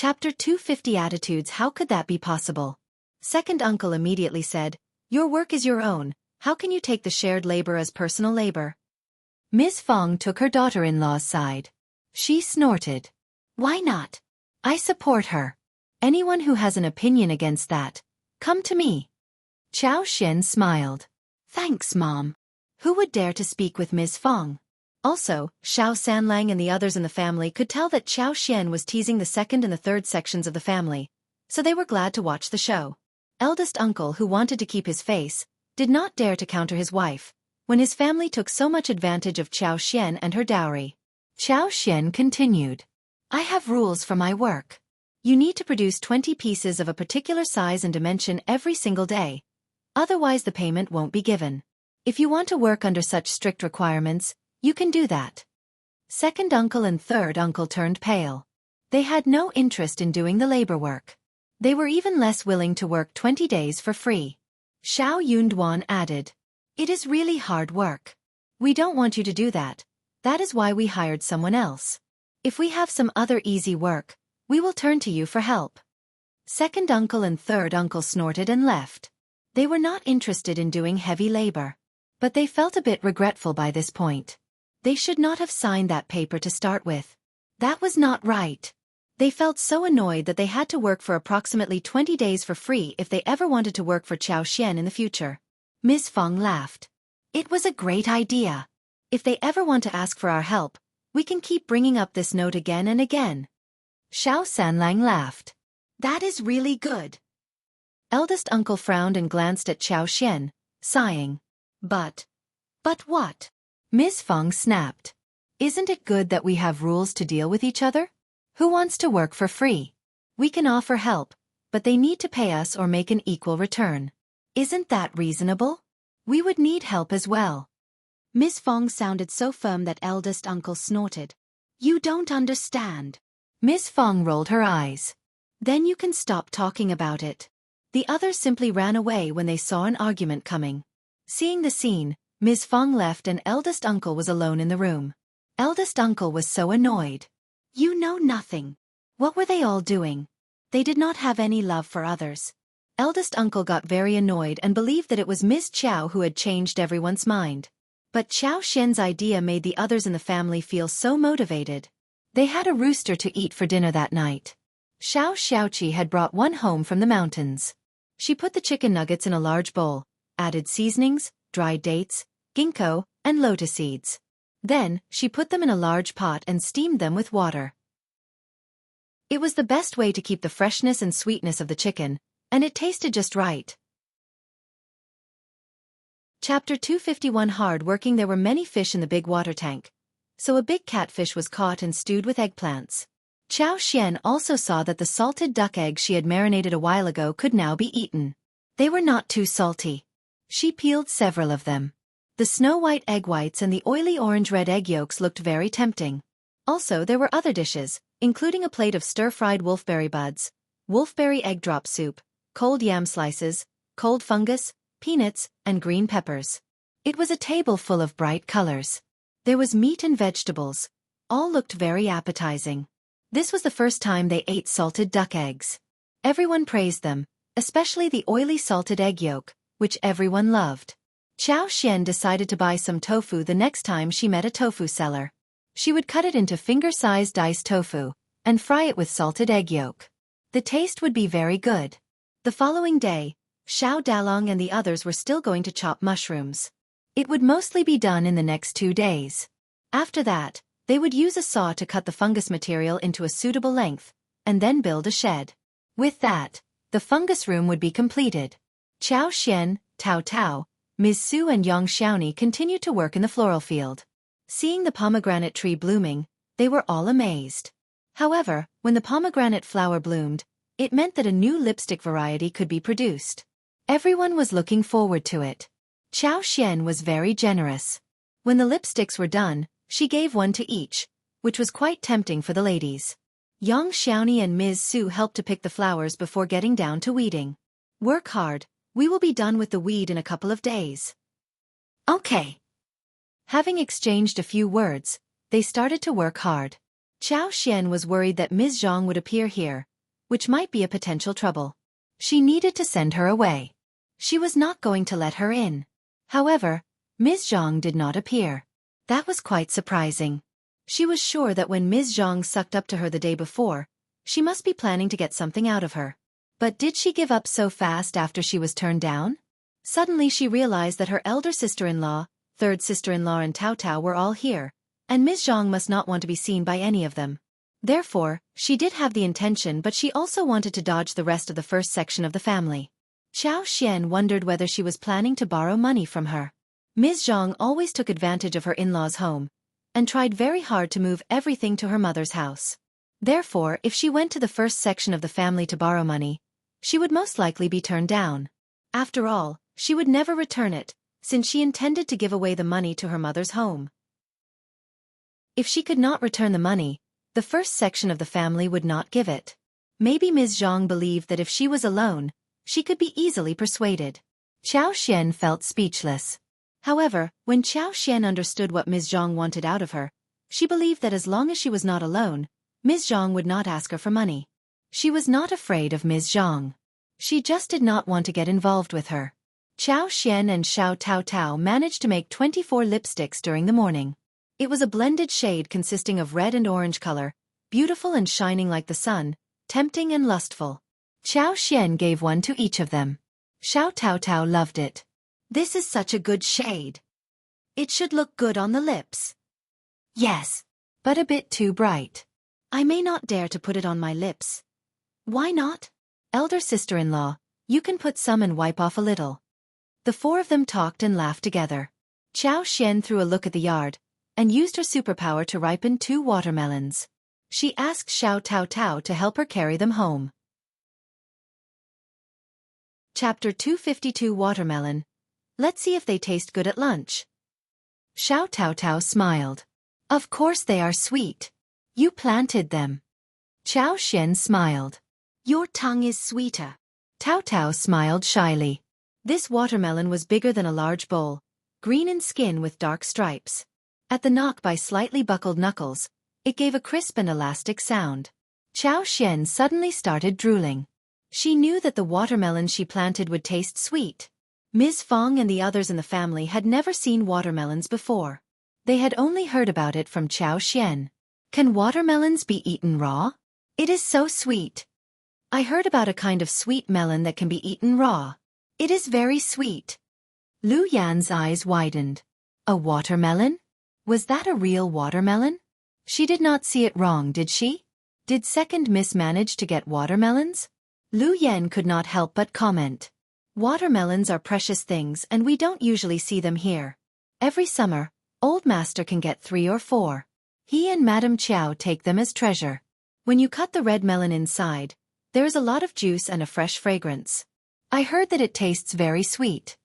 Chapter 250 Attitudes. How could that be possible? Second uncle immediately said, your work is your own, how can you take the shared labor as personal labor? Ms. Fong took her daughter-in-law's side. She snorted. Why not? I support her. Anyone who has an opinion against that, come to me. Xiao Xian smiled. Thanks, Mom. Who would dare to speak with Ms. Fong? Also, Xiao Sanlang and the others in the family could tell that Xiao Xian was teasing the second and the third sections of the family, so they were glad to watch the show. Eldest uncle, who wanted to keep his face, did not dare to counter his wife, when his family took so much advantage of Xiao Xian and her dowry. Xiao Xian continued. I have rules for my work. You need to produce 20 pieces of a particular size and dimension every single day. Otherwise the payment won't be given. If you want to work under such strict requirements, you can do that. Second uncle and third uncle turned pale. They had no interest in doing the labor work. They were even less willing to work 20 days for free. Xiao Yunduan added, it is really hard work. We don't want you to do that. That is why we hired someone else. If we have some other easy work, we will turn to you for help. Second uncle and third uncle snorted and left. They were not interested in doing heavy labor. But they felt a bit regretful by this point. They should not have signed that paper to start with. That was not right. They felt so annoyed that they had to work for approximately 20 days for free if they ever wanted to work for Xiao Xian in the future. Ms. Fong laughed. It was a great idea. If they ever want to ask for our help, we can keep bringing up this note again and again. Xiao Sanlang laughed. That is really good. Eldest uncle frowned and glanced at Xiao Xian, sighing. But what? Ms. Fong snapped. Isn't it good that we have rules to deal with each other? Who wants to work for free? We can offer help, but they need to pay us or make an equal return. Isn't that reasonable? We would need help as well. Ms. Fong sounded so firm that eldest uncle snorted. You don't understand. Ms. Fong rolled her eyes. Then you can stop talking about it. The others simply ran away when they saw an argument coming. Seeing the scene, Ms. Fong left and eldest uncle was alone in the room. Eldest uncle was so annoyed. You know nothing. What were they all doing? They did not have any love for others. Eldest uncle got very annoyed and believed that it was Miss Qiao who had changed everyone's mind. But Xiao Xian's idea made the others in the family feel so motivated. They had a rooster to eat for dinner that night. Xiao Xiaoqi had brought one home from the mountains. She put the chicken nuggets in a large bowl, added seasonings, dried dates, ginkgo, and lotus seeds. Then, she put them in a large pot and steamed them with water. It was the best way to keep the freshness and sweetness of the chicken, and it tasted just right. Chapter 251 Hard working. There were many fish in the big water tank, so a big catfish was caught and stewed with eggplants. Xiao Xian also saw that the salted duck eggs she had marinated a while ago could now be eaten. They were not too salty. She peeled several of them. The snow-white egg whites and the oily orange-red egg yolks looked very tempting. Also there were other dishes, including a plate of stir-fried wolfberry buds, wolfberry egg drop soup, cold yam slices, cold fungus, peanuts, and green peppers. It was a table full of bright colors. There was meat and vegetables. All looked very appetizing. This was the first time they ate salted duck eggs. Everyone praised them, especially the oily salted egg yolk, which everyone loved. Xiao Xian decided to buy some tofu the next time she met a tofu seller. She would cut it into finger-sized diced tofu, and fry it with salted egg yolk. The taste would be very good. The following day, Xiao Dalong and the others were still going to chop mushrooms. It would mostly be done in the next 2 days. After that, they would use a saw to cut the fungus material into a suitable length, and then build a shed. With that, the fungus room would be completed. Xiao Xian, Tao Tao, Ms. Su and Yang Xiaoni continued to work in the floral field. Seeing the pomegranate tree blooming, they were all amazed. However, when the pomegranate flower bloomed, it meant that a new lipstick variety could be produced. Everyone was looking forward to it. Xiao Xian was very generous. When the lipsticks were done, she gave one to each, which was quite tempting for the ladies. Yang Xiaoni and Ms. Su helped to pick the flowers before getting down to weeding. Work hard. We will be done with the weed in a couple of days. Okay. Having exchanged a few words, they started to work hard. Xiao Xian was worried that Ms. Zhang would appear here, which might be a potential trouble. She needed to send her away. She was not going to let her in. However, Ms. Zhang did not appear. That was quite surprising. She was sure that when Ms. Zhang sucked up to her the day before, she must be planning to get something out of her. But did she give up so fast after she was turned down? Suddenly she realized that her elder sister-in-law, third sister-in-law and Tao Tao were all here, and Ms. Zhang must not want to be seen by any of them. Therefore, she did have the intention, but she also wanted to dodge the rest of the first section of the family. Xiao Xian wondered whether she was planning to borrow money from her. Ms. Zhang always took advantage of her in-laws' home, and tried very hard to move everything to her mother's house. Therefore, if she went to the first section of the family to borrow money, she would most likely be turned down. After all, she would never return it, since she intended to give away the money to her mother's home. If she could not return the money, the first section of the family would not give it. Maybe Ms. Zhang believed that if she was alone, she could be easily persuaded. Xiao Xian felt speechless. However, when Xiao Xian understood what Ms. Zhang wanted out of her, she believed that as long as she was not alone, Ms. Zhang would not ask her for money. She was not afraid of Ms. Zhang. She just did not want to get involved with her. Xiao Xian and Xiao Tao Tao managed to make 24 lipsticks during the morning. It was a blended shade consisting of red and orange color, beautiful and shining like the sun, tempting and lustful. Xiao Xian gave one to each of them. Xiao Tao Tao loved it. This is such a good shade. It should look good on the lips. Yes, but a bit too bright. I may not dare to put it on my lips. Why not? Elder sister-in-law, you can put some and wipe off a little. The four of them talked and laughed together. Xiao Xian threw a look at the yard, and used her superpower to ripen 2 watermelons. She asked Xiao Tao Tao to help her carry them home. Chapter 252 Watermelon. Let's see if they taste good at lunch. Xiao Tao Tao smiled. Of course they are sweet. You planted them. Xiao Xian smiled. Your tongue is sweeter. Tao Tao smiled shyly. This watermelon was bigger than a large bowl, green in skin with dark stripes. At the knock by slightly buckled knuckles, it gave a crisp and elastic sound. Xiao Xian suddenly started drooling. She knew that the watermelon she planted would taste sweet. Ms. Fong and the others in the family had never seen watermelons before. They had only heard about it from Xiao Xian. Can watermelons be eaten raw? It is so sweet. I heard about a kind of sweet melon that can be eaten raw. It is very sweet. Lu Yan's eyes widened. A watermelon? Was that a real watermelon? She did not see it wrong, did she? Did second miss manage to get watermelons? Lu Yan could not help but comment. Watermelons are precious things and we don't usually see them here. Every summer, old master can get 3 or 4. He and Madame Chiao take them as treasure. When you cut the red melon inside, there is a lot of juice and a fresh fragrance. I heard that it tastes very sweet.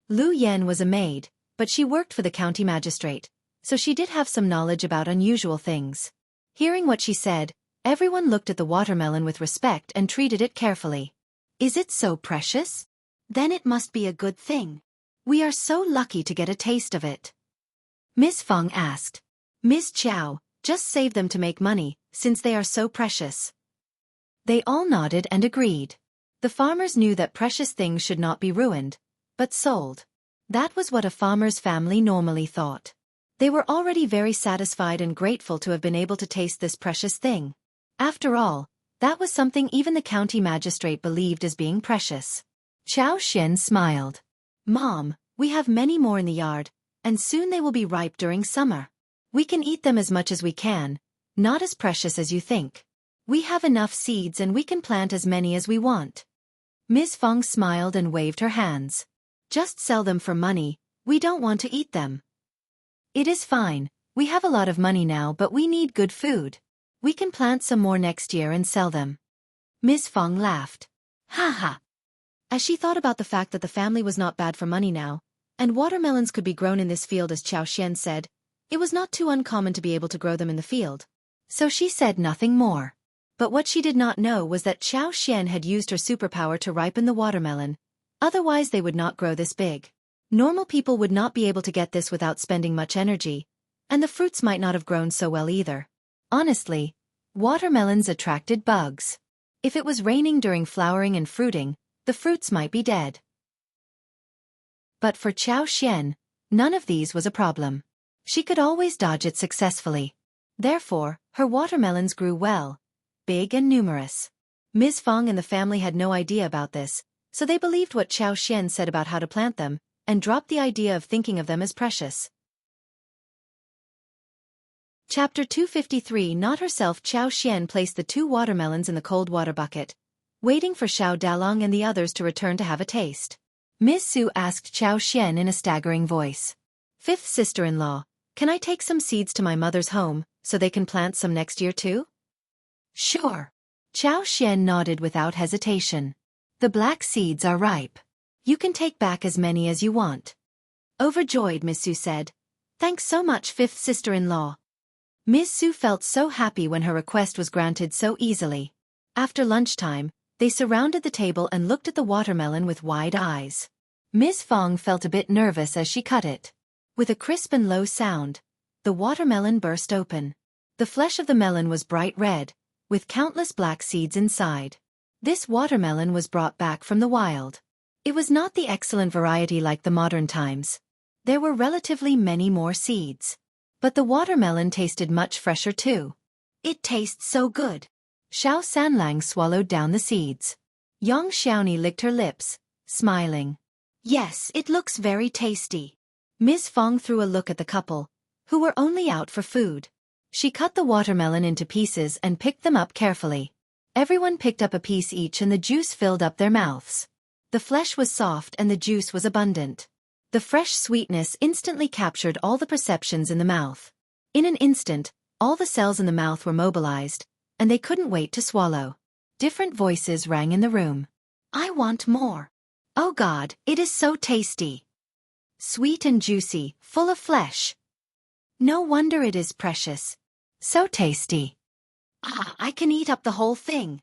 Lu Yan was a maid, but she worked for the county magistrate, so she did have some knowledge about unusual things. Hearing what she said, everyone looked at the watermelon with respect and treated it carefully. Is it so precious? Then it must be a good thing. We are so lucky to get a taste of it. Miss Feng asked. Miss Chiao, just save them to make money, since they are so precious. They all nodded and agreed. The farmers knew that precious things should not be ruined, but sold. That was what a farmer's family normally thought. They were already very satisfied and grateful to have been able to taste this precious thing. After all, that was something even the county magistrate believed as being precious. Xiao Xian smiled. Mom, we have many more in the yard, and soon they will be ripe during summer. We can eat them as much as we can, not as precious as you think. We have enough seeds and we can plant as many as we want. Ms. Feng smiled and waved her hands. Just sell them for money, we don't want to eat them. It is fine, we have a lot of money now but we need good food. We can plant some more next year and sell them. Ms. Feng laughed. Ha ha. As she thought about the fact that the family was not bad for money now, and watermelons could be grown in this field as Xiao Xian said, it was not too uncommon to be able to grow them in the field. So she said nothing more. But what she did not know was that Xiao Xian had used her superpower to ripen the watermelon, otherwise they would not grow this big. Normal people would not be able to get this without spending much energy, and the fruits might not have grown so well either. Honestly, watermelons attracted bugs. If it was raining during flowering and fruiting, the fruits might be dead. But for Xianxia, none of these was a problem. She could always dodge it successfully. Therefore, her watermelons grew well, big and numerous. Ms. Fong and the family had no idea about this, so they believed what Xianxia said about how to plant them, and dropped the idea of thinking of them as precious. Chapter 253. Not herself. Xianxia placed the 2 watermelons in the cold water bucket, waiting for Xiao Dalong and the others to return to have a taste. Ms. Su asked Xianxia in a staggering voice. "Fifth sister-in-law, can I take some seeds to my mother's home, so they can plant some next year too?" "Sure." Xianxia nodded without hesitation. "The black seeds are ripe. You can take back as many as you want." Overjoyed, Ms. Su said, "Thanks so much, fifth sister-in-law." Ms. Su felt so happy when her request was granted so easily. After lunchtime, they surrounded the table and looked at the watermelon with wide eyes. Ms. Fong felt a bit nervous as she cut it. With a crisp and low sound, the watermelon burst open. The flesh of the melon was bright red, with countless black seeds inside. This watermelon was brought back from the wild. It was not the excellent variety like the modern times. There were relatively many more seeds. But the watermelon tasted much fresher too. "It tastes so good." Xiao Sanlang swallowed down the seeds. Yang Xiaoni licked her lips, smiling. "Yes, it looks very tasty." Ms. Fong threw a look at the couple, who were only out for food. She cut the watermelon into pieces and picked them up carefully. Everyone picked up a piece each and the juice filled up their mouths. The flesh was soft and the juice was abundant. The fresh sweetness instantly captured all the perceptions in the mouth. In an instant, all the cells in the mouth were mobilized, and they couldn't wait to swallow. Different voices rang in the room. "I want more. Oh God, it is so tasty. Sweet and juicy, full of flesh. No wonder it is precious. So tasty. Ah, I can eat up the whole thing."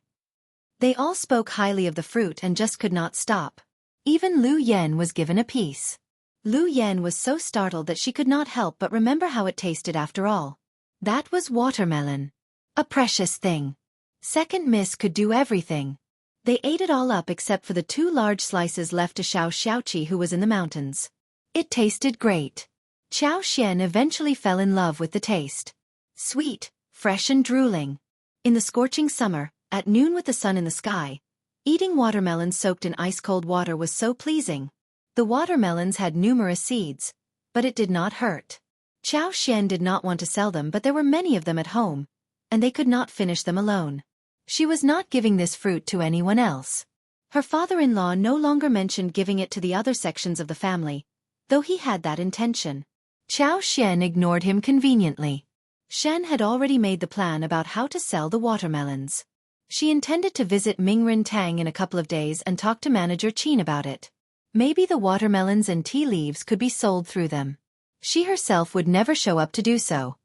They all spoke highly of the fruit and just could not stop. Even Lu Yen was given a piece. Lu Yen was so startled that she could not help but remember how it tasted after all. That was watermelon. A precious thing. Second Miss could do everything. They ate it all up except for the 2 large slices left to Xiao Xiaoqi, who was in the mountains. It tasted great. Xiao eventually fell in love with the taste. Sweet, fresh and drooling. In the scorching summer, at noon with the sun in the sky, eating watermelons soaked in ice-cold water was so pleasing. The watermelons had numerous seeds, but it did not hurt. Xiao did not want to sell them, but there were many of them at home, and they could not finish them alone. She was not giving this fruit to anyone else. Her father-in-law no longer mentioned giving it to the other sections of the family, though he had that intention. Xiao ignored him conveniently. Shen had already made the plan about how to sell the watermelons. She intended to visit Mingren Tang in a couple of days and talk to manager Qin about it. Maybe the watermelons and tea leaves could be sold through them. She herself would never show up to do so.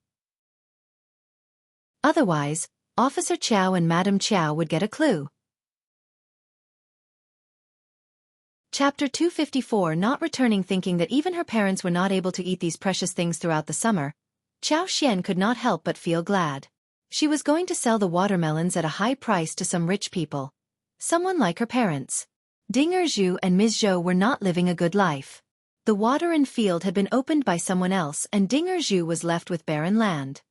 Otherwise, Officer Chow and Madam Chow would get a clue. Chapter 254. Not returning. Thinking that even her parents were not able to eat these precious things throughout the summer, Xiao could not help but feel glad. She was going to sell the watermelons at a high price to some rich people. Someone like her parents. Dinger Zhu and Ms. Zhou were not living a good life. The water and field had been opened by someone else and Dinger Zhu was left with barren land.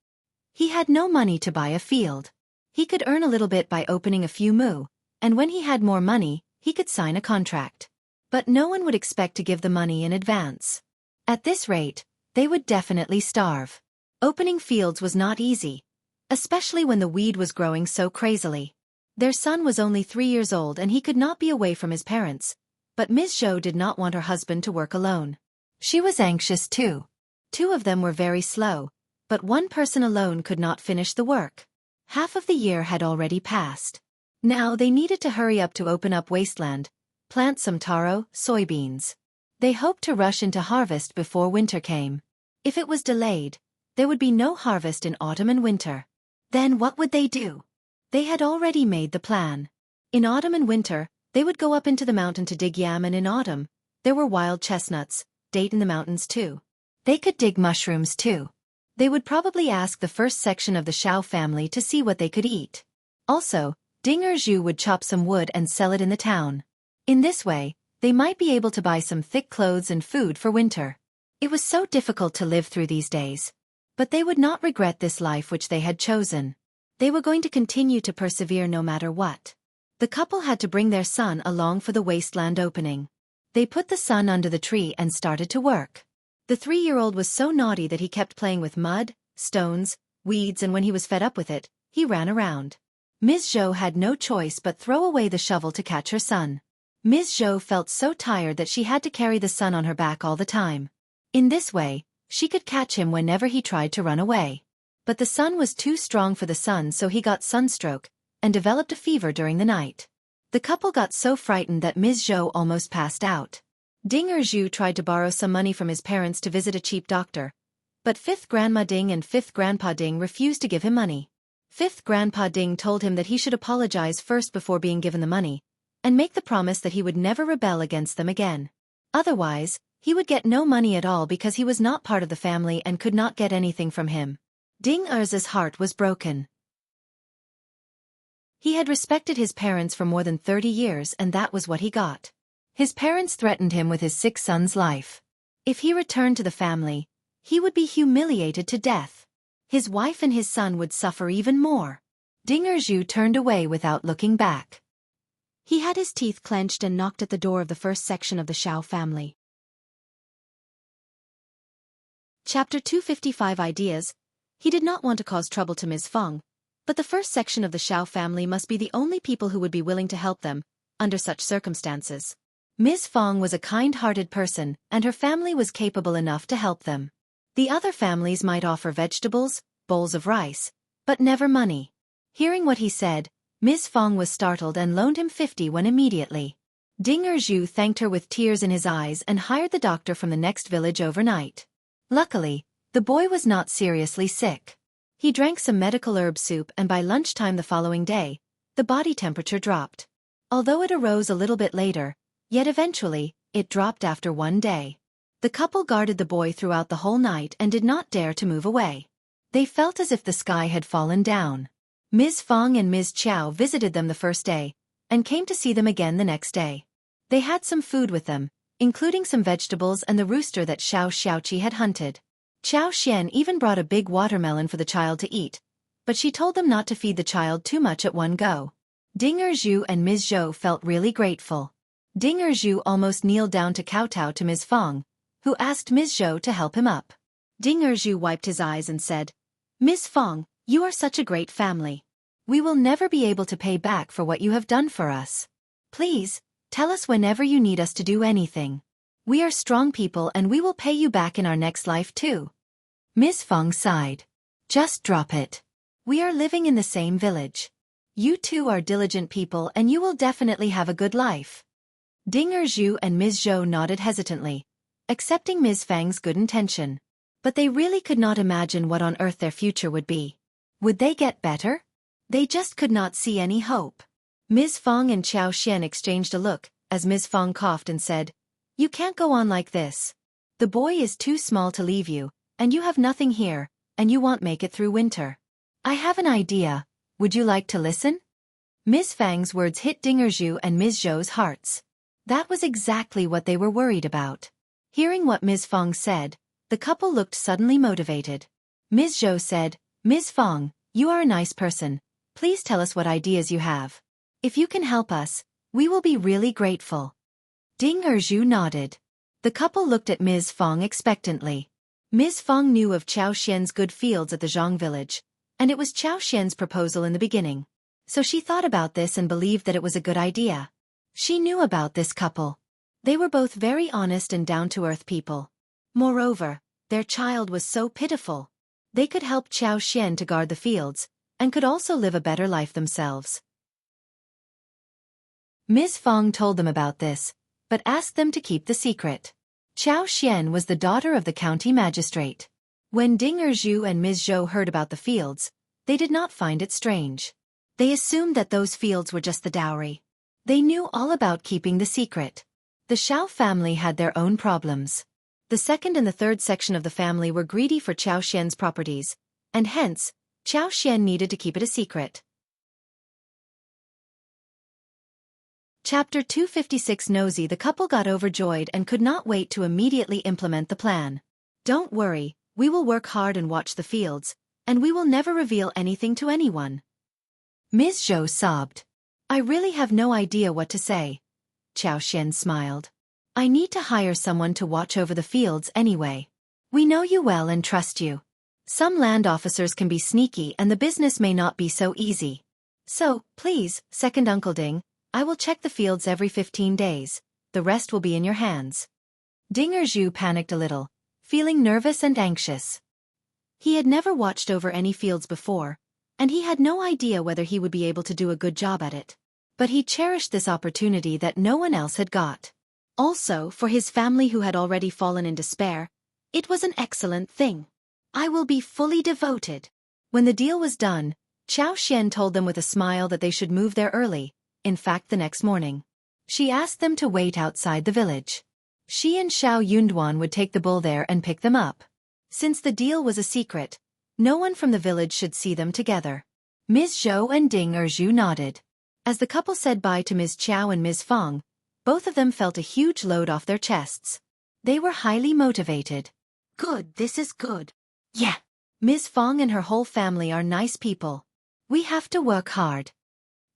He had no money to buy a field. He could earn a little bit by opening a few mu, and when he had more money, he could sign a contract. But no one would expect to give the money in advance. At this rate, they would definitely starve. Opening fields was not easy, especially when the weed was growing so crazily. Their son was only 3 years old and he could not be away from his parents, but Ms. Zhou did not want her husband to work alone. She was anxious too. 2 of them were very slow, but one person alone could not finish the work. Half of the year had already passed. Now they needed to hurry up to open up wasteland, plant some taro, soybeans. They hoped to rush into harvest before winter came. If it was delayed, there would be no harvest in autumn and winter. Then what would they do? They had already made the plan. In autumn and winter, they would go up into the mountain to dig yam, and in autumn, there were wild chestnuts, date in the mountains too. They could dig mushrooms too. They would probably ask the first section of the Xiao family to see what they could eat. Also, Ding Zhu would chop some wood and sell it in the town. In this way, they might be able to buy some thick clothes and food for winter. It was so difficult to live through these days. But they would not regret this life which they had chosen. They were going to continue to persevere no matter what. The couple had to bring their son along for the wasteland opening. They put the son under the tree and started to work. The 3-year-old was so naughty that he kept playing with mud, stones, weeds, and when he was fed up with it, he ran around. Ms. Zhou had no choice but throw away the shovel to catch her son. Ms. Zhou felt so tired that she had to carry the son on her back all the time. In this way, she could catch him whenever he tried to run away. But the sun was too strong for the son, so he got sunstroke and developed a fever during the night. The couple got so frightened that Ms. Zhou almost passed out. Ding Zhu tried to borrow some money from his parents to visit a cheap doctor. But 5th Grandma Ding and 5th Grandpa Ding refused to give him money. 5th Grandpa Ding told him that he should apologize first before being given the money, and make the promise that he would never rebel against them again. Otherwise, he would get no money at all because he was not part of the family and could not get anything from him. Ding Er's heart was broken. He had respected his parents for more than 30 years, and that was what he got. His parents threatened him with his 6 sons' life. If he returned to the family, he would be humiliated to death. His wife and his son would suffer even more. Ding Zhu turned away without looking back. He had his teeth clenched and knocked at the door of the first section of the Xiao family. Chapter 255 Ideas. He did not want to cause trouble to Ms. Feng, but the first section of the Xiao family must be the only people who would be willing to help them, under such circumstances. Ms. Feng was a kind-hearted person, and her family was capable enough to help them. The other families might offer vegetables, bowls of rice, but never money. Hearing what he said, Ms. Feng was startled and loaned him 50 when immediately. Ding Zhu thanked her with tears in his eyes and hired the doctor from the next village overnight. Luckily, the boy was not seriously sick. He drank some medical herb soup, and by lunchtime the following day, the body temperature dropped. Although it arose a little bit later, yet eventually, it dropped after 1 day. The couple guarded the boy throughout the whole night and did not dare to move away. They felt as if the sky had fallen down. Ms. Feng and Ms. Qiao visited them the first day, and came to see them again the next day. They had some food with them, including some vegetables and the rooster that Xiaoqi had hunted. Qiao Xian even brought a big watermelon for the child to eat, but she told them not to feed the child too much at one go. Ding Zhu and Ms. Zhou felt really grateful. Ding Zhu almost kneeled down to kowtow to Ms. Feng, who asked Ms. Zhou to help him up. Ding Zhu wiped his eyes and said, "Ms. Feng, you are such a great family. We will never be able to pay back for what you have done for us. Please, tell us whenever you need us to do anything. We are strong people and we will pay you back in our next life too." Ms. Feng sighed. "Just drop it. We are living in the same village. You two are diligent people and you will definitely have a good life." Ding Zhu and Ms. Zhou nodded hesitantly, accepting Ms. Feng's good intention. But they really could not imagine what on earth their future would be. Would they get better? They just could not see any hope. Ms. Feng and Qiao Xian exchanged a look, as Ms. Feng coughed and said, "You can't go on like this. The boy is too small to leave you, and you have nothing here, and you won't make it through winter. I have an idea. Would you like to listen?" Ms. Feng's words hit Ding Zhu and Ms. Zhou's hearts. That was exactly what they were worried about. Hearing what Ms. Feng said, the couple looked suddenly motivated. Ms. Zhou said, "Ms. Feng, you are a nice person. Please tell us what ideas you have. If you can help us, we will be really grateful." Ding Zhu nodded. The couple looked at Ms. Feng expectantly. Ms. Feng knew of Qiao Xian's good fields at the Jianghu village, and it was Qiao Xian's proposal in the beginning. So she thought about this and believed that it was a good idea. She knew about this couple. They were both very honest and down-to-earth people. Moreover, their child was so pitiful. They could help Qiao Xian to guard the fields, and could also live a better life themselves. Ms. Feng told them about this, but asked them to keep the secret. Qiao Xian was the daughter of the county magistrate. When Ding Zhu and Ms. Zhou heard about the fields, they did not find it strange. They assumed that those fields were just the dowry. They knew all about keeping the secret. The Xiao family had their own problems. The second and the third section of the family were greedy for Qiao Xian's properties, and hence, Qiao Xian needed to keep it a secret. Chapter 256. Nosy. The couple got overjoyed and could not wait to immediately implement the plan. Don't worry, we will work hard and watch the fields, and we will never reveal anything to anyone. Ms. Zhou sobbed. I really have no idea what to say. Xianxia smiled. I need to hire someone to watch over the fields anyway. We know you well and trust you. Some land officers can be sneaky and the business may not be so easy. So, please, second Uncle Ding, I will check the fields every 15 days. The rest will be in your hands. Ding Zhu panicked a little, feeling nervous and anxious. He had never watched over any fields before, and he had no idea whether he would be able to do a good job at it. But he cherished this opportunity that no one else had got. Also, for his family who had already fallen in despair, it was an excellent thing. I will be fully devoted. When the deal was done, Xianxia told them with a smile that they should move there early, in fact the next morning. She asked them to wait outside the village. She and Xiao Yunduan would take the bull there and pick them up. Since the deal was a secret, no one from the village should see them together. Ms. Zhou and Ding Zhu nodded. As the couple said bye to Ms. Qiao and Ms. Feng, both of them felt a huge load off their chests. They were highly motivated. Good, this is good. Yeah. Ms. Feng and her whole family are nice people. We have to work hard.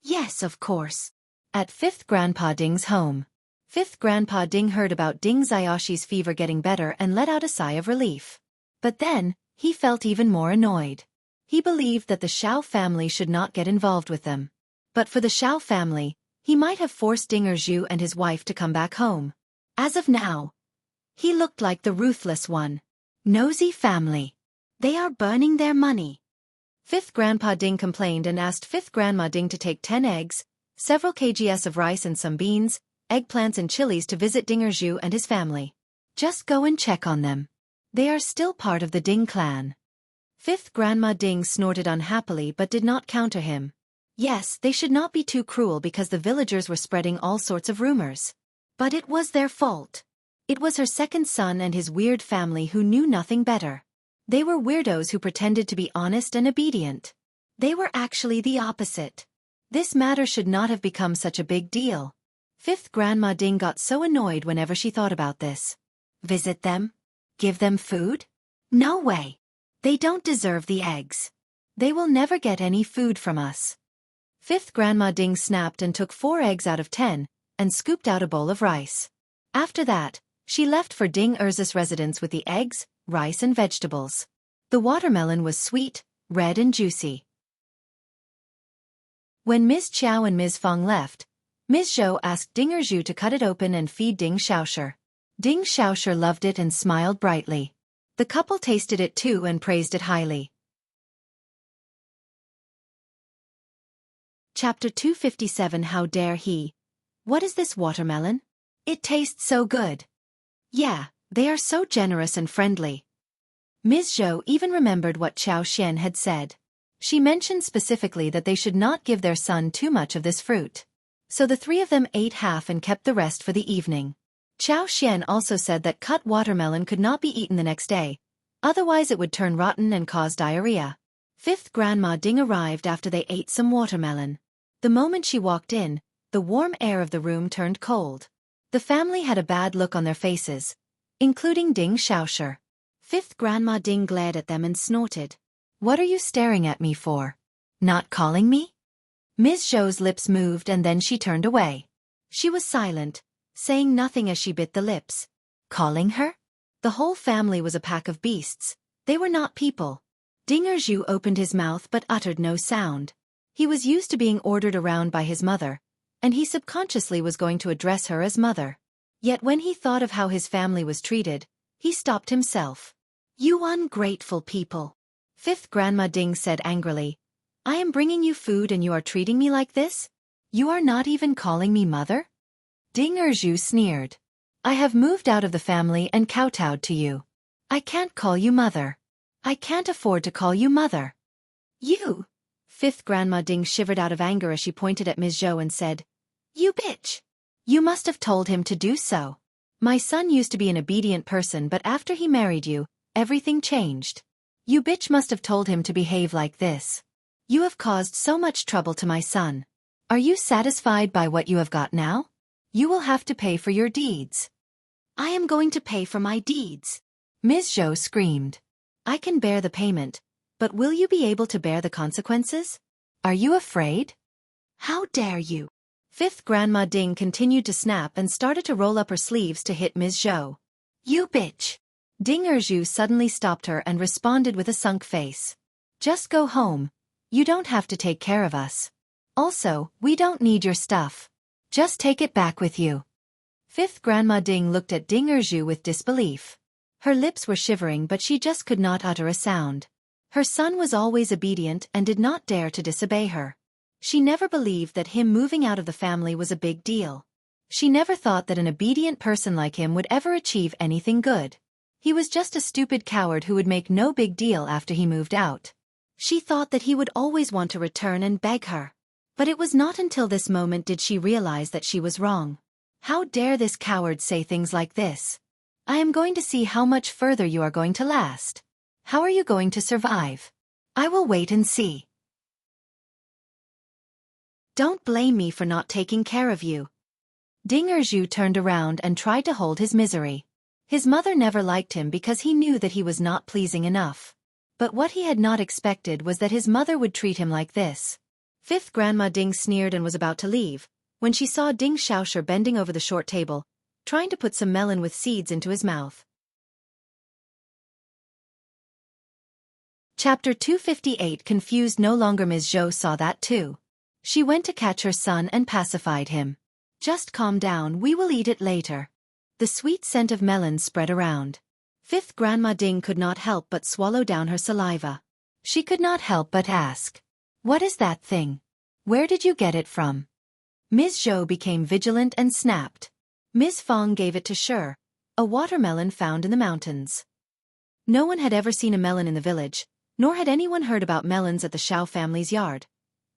Yes, of course. At 5th Grandpa Ding's home. 5th Grandpa Ding heard about Ding Xiaoxi's fever getting better and let out a sigh of relief. But then, he felt even more annoyed. He believed that the Xiao family should not get involved with them. But for the Xiao family, he might have forced Ding Zhu and his wife to come back home. As of now, he looked like the ruthless one. Nosy family. They are burning their money. 5th Grandpa Ding complained and asked 5th Grandma Ding to take 10 eggs, several kgs of rice and some beans, eggplants and chilies to visit Ding Zhu and his family. Just go and check on them. They are still part of the Ding clan. 5th Grandma Ding snorted unhappily but did not counter him. Yes, they should not be too cruel because the villagers were spreading all sorts of rumors. But it was their fault. It was her second son and his weird family who knew nothing better. They were weirdos who pretended to be honest and obedient. They were actually the opposite. This matter should not have become such a big deal. 5th Grandma Ding got so annoyed whenever she thought about this. Visit them? Give them food? No way. They don't deserve the eggs. They will never get any food from us. 5th Grandma Ding snapped and took 4 eggs out of 10, and scooped out a bowl of rice. After that, she left for Ding Zhu's residence with the eggs, rice and vegetables. The watermelon was sweet, red and juicy. When Ms. Qiao and Ms. Feng left, Ms. Zhou asked Ding Zhu to cut it open and feed Ding Xiaoshi. Ding Xiaoshi loved it and smiled brightly. The couple tasted it too and praised it highly. Chapter 257. How dare he? What is this watermelon? It tastes so good. Yeah, they are so generous and friendly. Ms. Zhou even remembered what Xiaoxian had said. She mentioned specifically that they should not give their son too much of this fruit. So the 3 of them ate half and kept the rest for the evening. Xiaoxian also said that cut watermelon could not be eaten the next day, otherwise it would turn rotten and cause diarrhea. 5th Grandma Ding arrived after they ate some watermelon. The moment she walked in, the warm air of the room turned cold. The family had a bad look on their faces, including Ding Xiaoshi. 5th Grandma Ding glared at them and snorted. What are you staring at me for? Not calling me? Ms. Zhou's lips moved and then she turned away. She was silent, saying nothing as she bit the lips. Calling her? The whole family was a pack of beasts. They were not people. Ding Zhu opened his mouth but uttered no sound. He was used to being ordered around by his mother, and he subconsciously was going to address her as mother. Yet when he thought of how his family was treated, he stopped himself. You ungrateful people. 5th Grandma Ding said angrily. I am bringing you food and you are treating me like this? You are not even calling me mother? Ding Zhu sneered. I have moved out of the family and kowtowed to you. I can't call you mother. I can't afford to call you mother. You! 5th Grandma Ding shivered out of anger as she pointed at Ms. Zhou and said, You bitch! You must have told him to do so. My son used to be an obedient person but after he married you, everything changed. You bitch must have told him to behave like this. You have caused so much trouble to my son. Are you satisfied by what you have got now? You will have to pay for your deeds. I am going to pay for my deeds. Ms. Zhou screamed. I can bear the payment, but will you be able to bear the consequences? Are you afraid? How dare you? Fifth Grandma Ding continued to snap and started to roll up her sleeves to hit Ms. Zhou. You bitch! Ding Erju suddenly stopped her and responded with a sunk face. Just go home. You don't have to take care of us. Also, we don't need your stuff. Just take it back with you. Fifth Grandma Ding looked at Ding Erju with disbelief. Her lips were shivering but she just could not utter a sound. Her son was always obedient and did not dare to disobey her. She never believed that him moving out of the family was a big deal. She never thought that an obedient person like him would ever achieve anything good. He was just a stupid coward who would make no big deal after he moved out. She thought that he would always want to return and beg her. But it was not until this moment did she realize that she was wrong. How dare this coward say things like this? I am going to see how much further you are going to last. How are you going to survive? I will wait and see. Don't blame me for not taking care of you. Ding Erju turned around and tried to hold his misery. His mother never liked him because he knew that he was not pleasing enough. But what he had not expected was that his mother would treat him like this. Fifth Grandma Ding sneered and was about to leave, when she saw Ding Xiaoxia bending over the short table, trying to put some melon with seeds into his mouth. Chapter 258. Confused no longer. Ms. Zhou saw that too. She went to catch her son and pacified him. Just calm down, we will eat it later. The sweet scent of melon spread around. Fifth Grandma Ding could not help but swallow down her saliva. She could not help but ask, what is that thing? Where did you get it from? Ms. Zhou became vigilant and snapped. Ms. Fong gave it to Shi, a watermelon found in the mountains. No one had ever seen a melon in the village, nor had anyone heard about melons at the Xiao family's yard.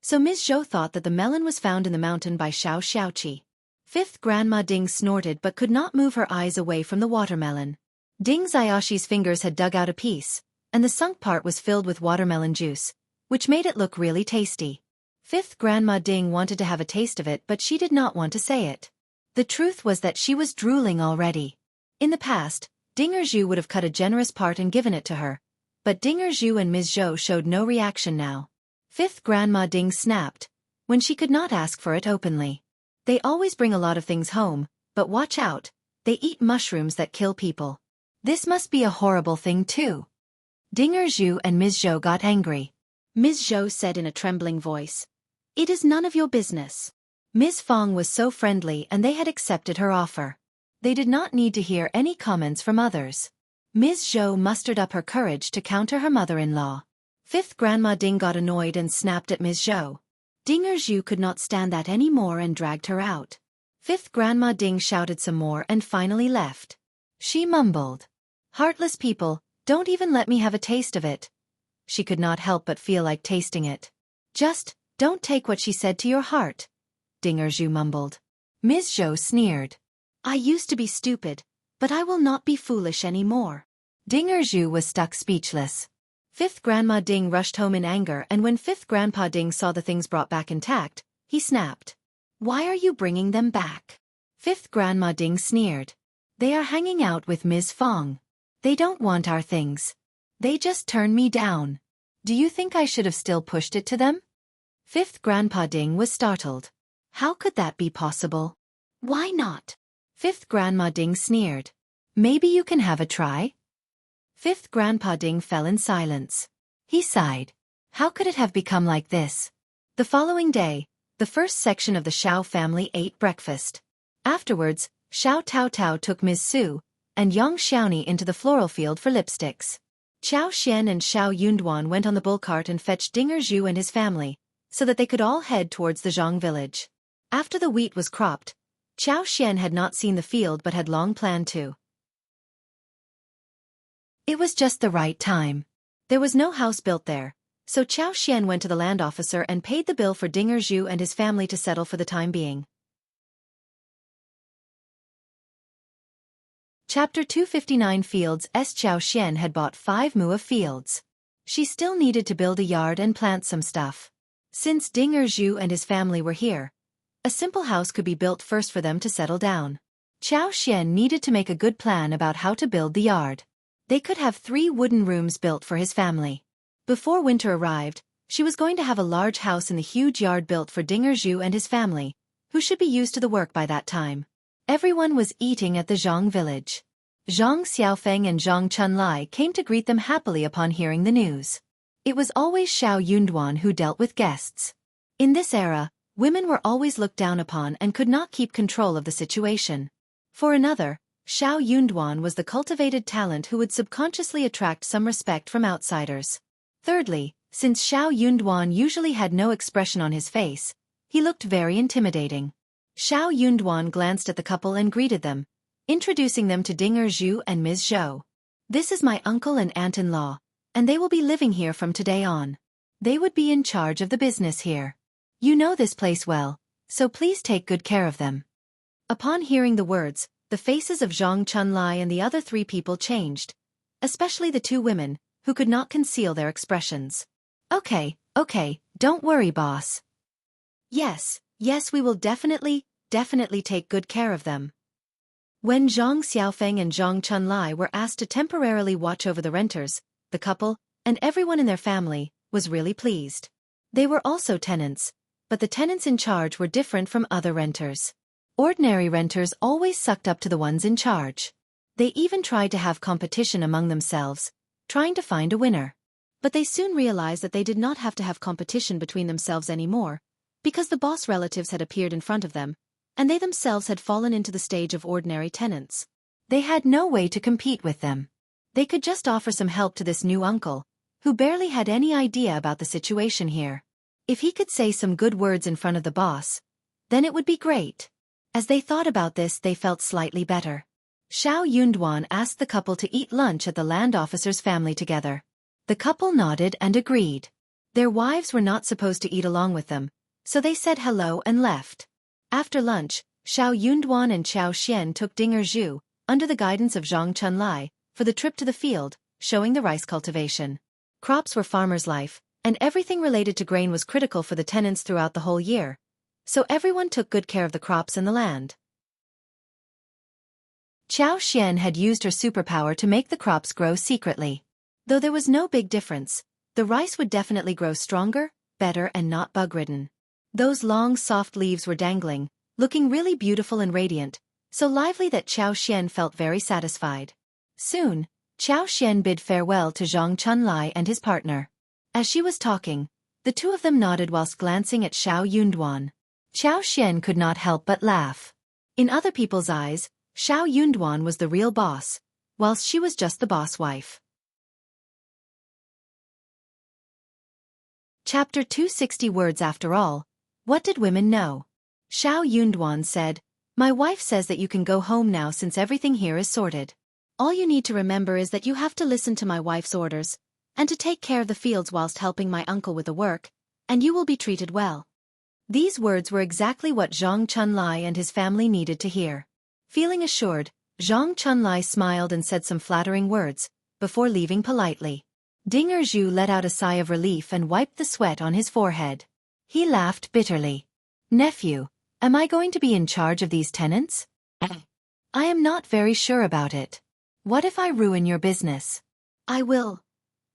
So Ms. Zhou thought that the melon was found in the mountain by Xiao Xiaoqi. Fifth Grandma Ding snorted but could not move her eyes away from the watermelon. Ding Xiaoxi's fingers had dug out a piece, and the sunk part was filled with watermelon juice, which made it look really tasty. Fifth Grandma Ding wanted to have a taste of it but she did not want to say it. The truth was that she was drooling already. In the past, Ding Erju would have cut a generous part and given it to her, but Ding Erju and Ms. Zhou showed no reaction now. Fifth Grandma Ding snapped, when she could not ask for it openly. They always bring a lot of things home, but watch out, they eat mushrooms that kill people. This must be a horrible thing too. Ding Erju and Ms. Zhou got angry. Ms. Zhou said in a trembling voice, it is none of your business. Ms. Fong was so friendly and they had accepted her offer. They did not need to hear any comments from others. Ms. Zhou mustered up her courage to counter her mother-in-law. Fifth Grandma Ding got annoyed and snapped at Ms. Zhou. Ding Erju could not stand that anymore and dragged her out. Fifth Grandma Ding shouted some more and finally left. She mumbled, heartless people, don't even let me have a taste of it. She could not help but feel like tasting it. Just, don't take what she said to your heart. Ding Erju mumbled. Ms. Zhou sneered. I used to be stupid, but I will not be foolish anymore. Ding Erju was stuck speechless. Fifth Grandma Ding rushed home in anger and when Fifth Grandpa Ding saw the things brought back intact, he snapped. Why are you bringing them back? Fifth Grandma Ding sneered. They are hanging out with Ms. Fong. They don't want our things. They just turned me down. Do you think I should have still pushed it to them? Fifth Grandpa Ding was startled. How could that be possible? Why not? Fifth Grandma Ding sneered. Maybe you can have a try? Fifth Grandpa Ding fell in silence. He sighed. How could it have become like this? The following day, the first section of the Xiao family ate breakfast. Afterwards, Xiao Tao Tao took Ms. Su and Yang Xiaoni into the floral field for lipsticks. Xiao Xian and Xiao Yunduan went on the bull cart and fetched Ding Erju and his family, so that they could all head towards the Zhang village. After the wheat was cropped, Xiao Xian had not seen the field but had long planned to. It was just the right time. There was no house built there, so Xiao Xian went to the land officer and paid the bill for Ding Erju and his family to settle for the time being. Chapter 259. Fields. Xiao Xian had bought 5 mu of fields. She still needed to build a yard and plant some stuff. Since Ding Zhu and his family were here, a simple house could be built first for them to settle down. Xiao Xian needed to make a good plan about how to build the yard. They could have 3 wooden rooms built for his family. Before winter arrived, she was going to have a large house in the huge yard built for Ding Zhu and his family, who should be used to the work by that time. Everyone was eating at the Zhang village. Zhang Xiaofeng and Zhang Chunlai came to greet them happily upon hearing the news. It was always Xiao Yunduan who dealt with guests. In this era, women were always looked down upon and could not keep control of the situation. For another, Xiao Yunduan was the cultivated talent who would subconsciously attract some respect from outsiders. Thirdly, since Xiao Yunduan usually had no expression on his face, he looked very intimidating. Xiao Yunduan glanced at the couple and greeted them, introducing them to Ding Zhu and Ms. Zhou. This is my uncle and aunt-in-law, and they will be living here from today on. They would be in charge of the business here. You know this place well, so please take good care of them. Upon hearing the words, the faces of Zhang Chunlai and the other 3 people changed, especially the 2 women, who could not conceal their expressions. Okay, don't worry, boss. Yes, we will definitely take good care of them. When Zhang Xiaofeng and Zhang Chunlai were asked to temporarily watch over the renters, the couple, and everyone in their family, was really pleased. They were also tenants, but the tenants in charge were different from other renters. Ordinary renters always sucked up to the ones in charge. They even tried to have competition among themselves, trying to find a winner. But they soon realized that they did not have to have competition between themselves anymore, because the boss relatives had appeared in front of them, and they themselves had fallen into the stage of ordinary tenants. They had no way to compete with them. They could just offer some help to this new uncle, who barely had any idea about the situation here. If he could say some good words in front of the boss, then it would be great. As they thought about this, they felt slightly better. Xiao Yunduan asked the couple to eat lunch at the land officer's family together. The couple nodded and agreed. Their wives were not supposed to eat along with them, so they said hello and left. After lunch, Xiao Yunduan and Xiao Xian took Ding Zhu, under the guidance of Zhang Chunlai, for the trip to the field, showing the rice cultivation. Crops were farmers' life, and everything related to grain was critical for the tenants throughout the whole year, so everyone took good care of the crops and the land. Xiao Xian had used her superpower to make the crops grow secretly. Though there was no big difference, the rice would definitely grow stronger, better and not bug-ridden. Those long soft leaves were dangling, looking really beautiful and radiant, so lively that Xiao Xian felt very satisfied. Soon, Xiao Xian bid farewell to Zhang Chunlai and his partner. As she was talking, the 2 of them nodded whilst glancing at Xiao Yunduan. Xiao Xian could not help but laugh. In other people's eyes, Xiao Yunduan was the real boss, whilst she was just the boss wife. Chapter 260 Words After all, what did women know? Xiao Yunduan said, my wife says that you can go home now since everything here is sorted. All you need to remember is that you have to listen to my wife's orders, and to take care of the fields whilst helping my uncle with the work, and you will be treated well. These words were exactly what Zhang Chunlai and his family needed to hear. Feeling assured, Zhang Chunlai smiled and said some flattering words, before leaving politely. Ding Zhu let out a sigh of relief and wiped the sweat on his forehead. He laughed bitterly. Nephew, am I going to be in charge of these tenants? I am not very sure about it. What if I ruin your business? I will.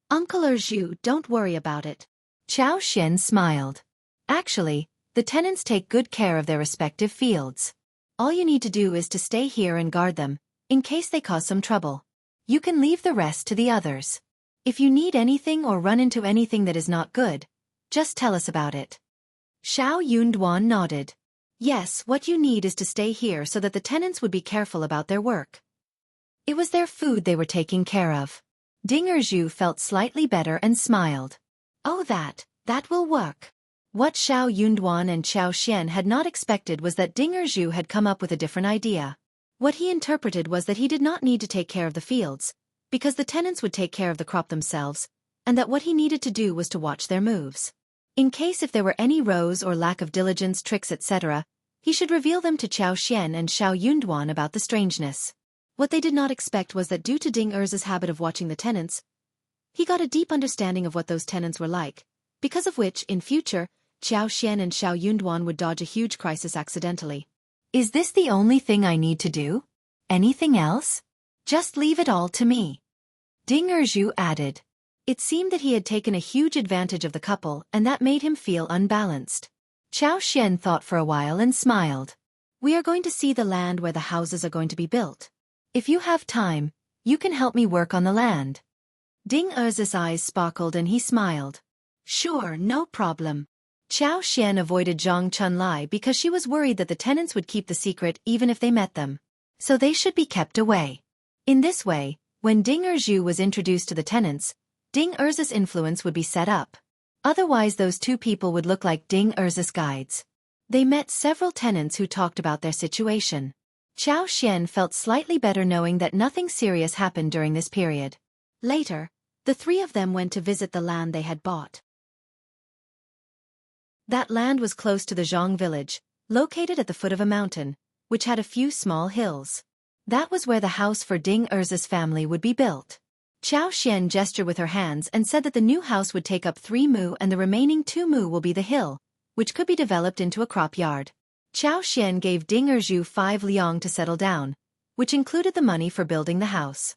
Uncle Zhu, don't worry about it. Xiao Xian smiled. Actually, the tenants take good care of their respective fields. All you need to do is to stay here and guard them, in case they cause some trouble. You can leave the rest to the others. If you need anything or run into anything that is not good, just tell us about it. Xiao Yunduan nodded. Yes, what you need is to stay here so that the tenants would be careful about their work. It was their food they were taking care of. Ding Zhu felt slightly better and smiled. Oh, that will work. What Xiao Yunduan and Xiao Xian had not expected was that Ding Zhu had come up with a different idea. What he interpreted was that he did not need to take care of the fields, because the tenants would take care of the crop themselves, and that what he needed to do was to watch their moves. In case if there were any rows or lack of diligence, tricks, etc., he should reveal them to Xiao Xian and Xiao Yunduan about the strangeness. What they did not expect was that due to Ding Zhu's habit of watching the tenants, he got a deep understanding of what those tenants were like, because of which, in future, Xiao Xian and Xiao Yunduan would dodge a huge crisis accidentally. Is this the only thing I need to do? Anything else? Just leave it all to me. Ding Erju added. It seemed that he had taken a huge advantage of the couple and that made him feel unbalanced. Xiao Xian thought for a while and smiled. We are going to see the land where the houses are going to be built. If you have time, you can help me work on the land. Ding Erzu's eyes sparkled and he smiled. Sure, no problem. Xiao Xian avoided Zhang Chunlai because she was worried that the tenants would keep the secret even if they met them. So they should be kept away. In this way, when Ding Erzu was introduced to the tenants, Ding Erzu's influence would be set up. Otherwise those two people would look like Ding Erzu's guides. They met several tenants who talked about their situation. Xiao Xian felt slightly better knowing that nothing serious happened during this period. Later, the three of them went to visit the land they had bought. That land was close to the Zhang village, located at the foot of a mountain, which had a few small hills. That was where the house for Ding Erzu's family would be built. Xiao Xian gestured with her hands and said that the new house would take up 3 mu and the remaining 2 mu will be the hill, which could be developed into a crop yard. Xiao Xian gave Ding Erzu 5 liang to settle down, which included the money for building the house.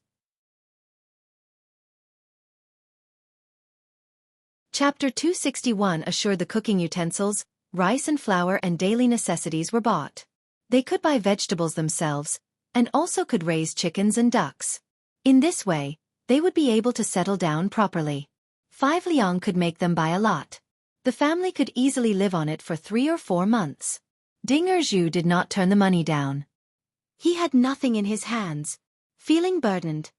Chapter 261 assured the cooking utensils, rice and flour and daily necessities were bought. They could buy vegetables themselves, and also could raise chickens and ducks. In this way, they would be able to settle down properly. 5 liang could make them buy a lot. The family could easily live on it for 3 or 4 months. Ding Erzu did not turn the money down. He had nothing in his hands. Feeling burdened,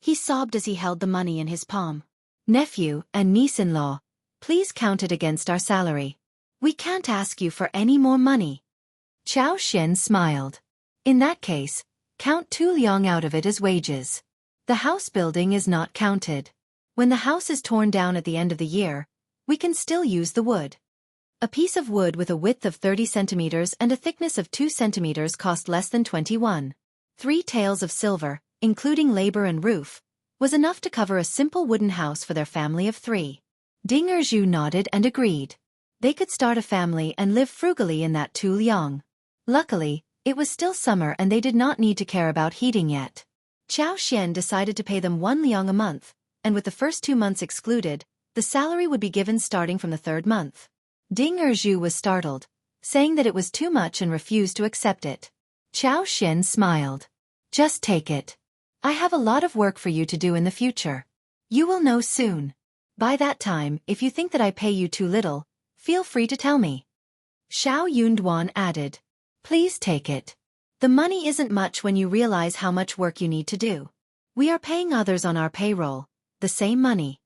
he sobbed as he held the money in his palm. Nephew and niece-in-law, please count it against our salary. We can't ask you for any more money. Xiao Xian smiled. In that case, count 2 liang out of it as wages. The house building is not counted. When the house is torn down at the end of the year, we can still use the wood. A piece of wood with a width of 30 centimeters and a thickness of 2 centimeters cost less than 21. 3 taels of silver, including labor and roof, was enough to cover a simple wooden house for their family of 3. Ding Erzu nodded and agreed. They could start a family and live frugally in that 2 liang. Luckily, it was still summer and they did not need to care about heating yet. Xiao Xian decided to pay them 1 liang a month, and with the first 2 months excluded, the salary would be given starting from the 3rd month. Ding Erzu was startled, saying that it was too much and refused to accept it. Xiao Xian smiled. Just take it. I have a lot of work for you to do in the future. You will know soon. By that time, if you think that I pay you too little, feel free to tell me. Xiao Yunduan added. Please take it. The money isn't much when you realize how much work you need to do. We are paying others on our payroll, the same money.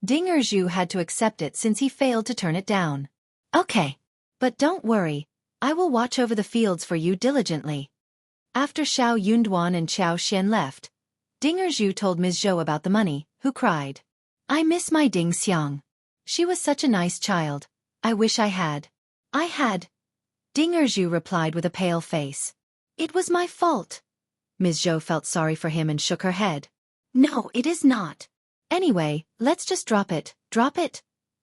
Ding Erzu had to accept it since he failed to turn it down. Okay. But don't worry, I will watch over the fields for you diligently. After Xiao Yunduan and Xiao Xian left, Ding Erzu told Ms. Zhou about the money, who cried. I miss my Ding Xiang. She was such a nice child. I wish I had. I had. Ding Erzu replied with a pale face. It was my fault. Ms. Zhou felt sorry for him and shook her head. No, it is not. Anyway, let's just drop it.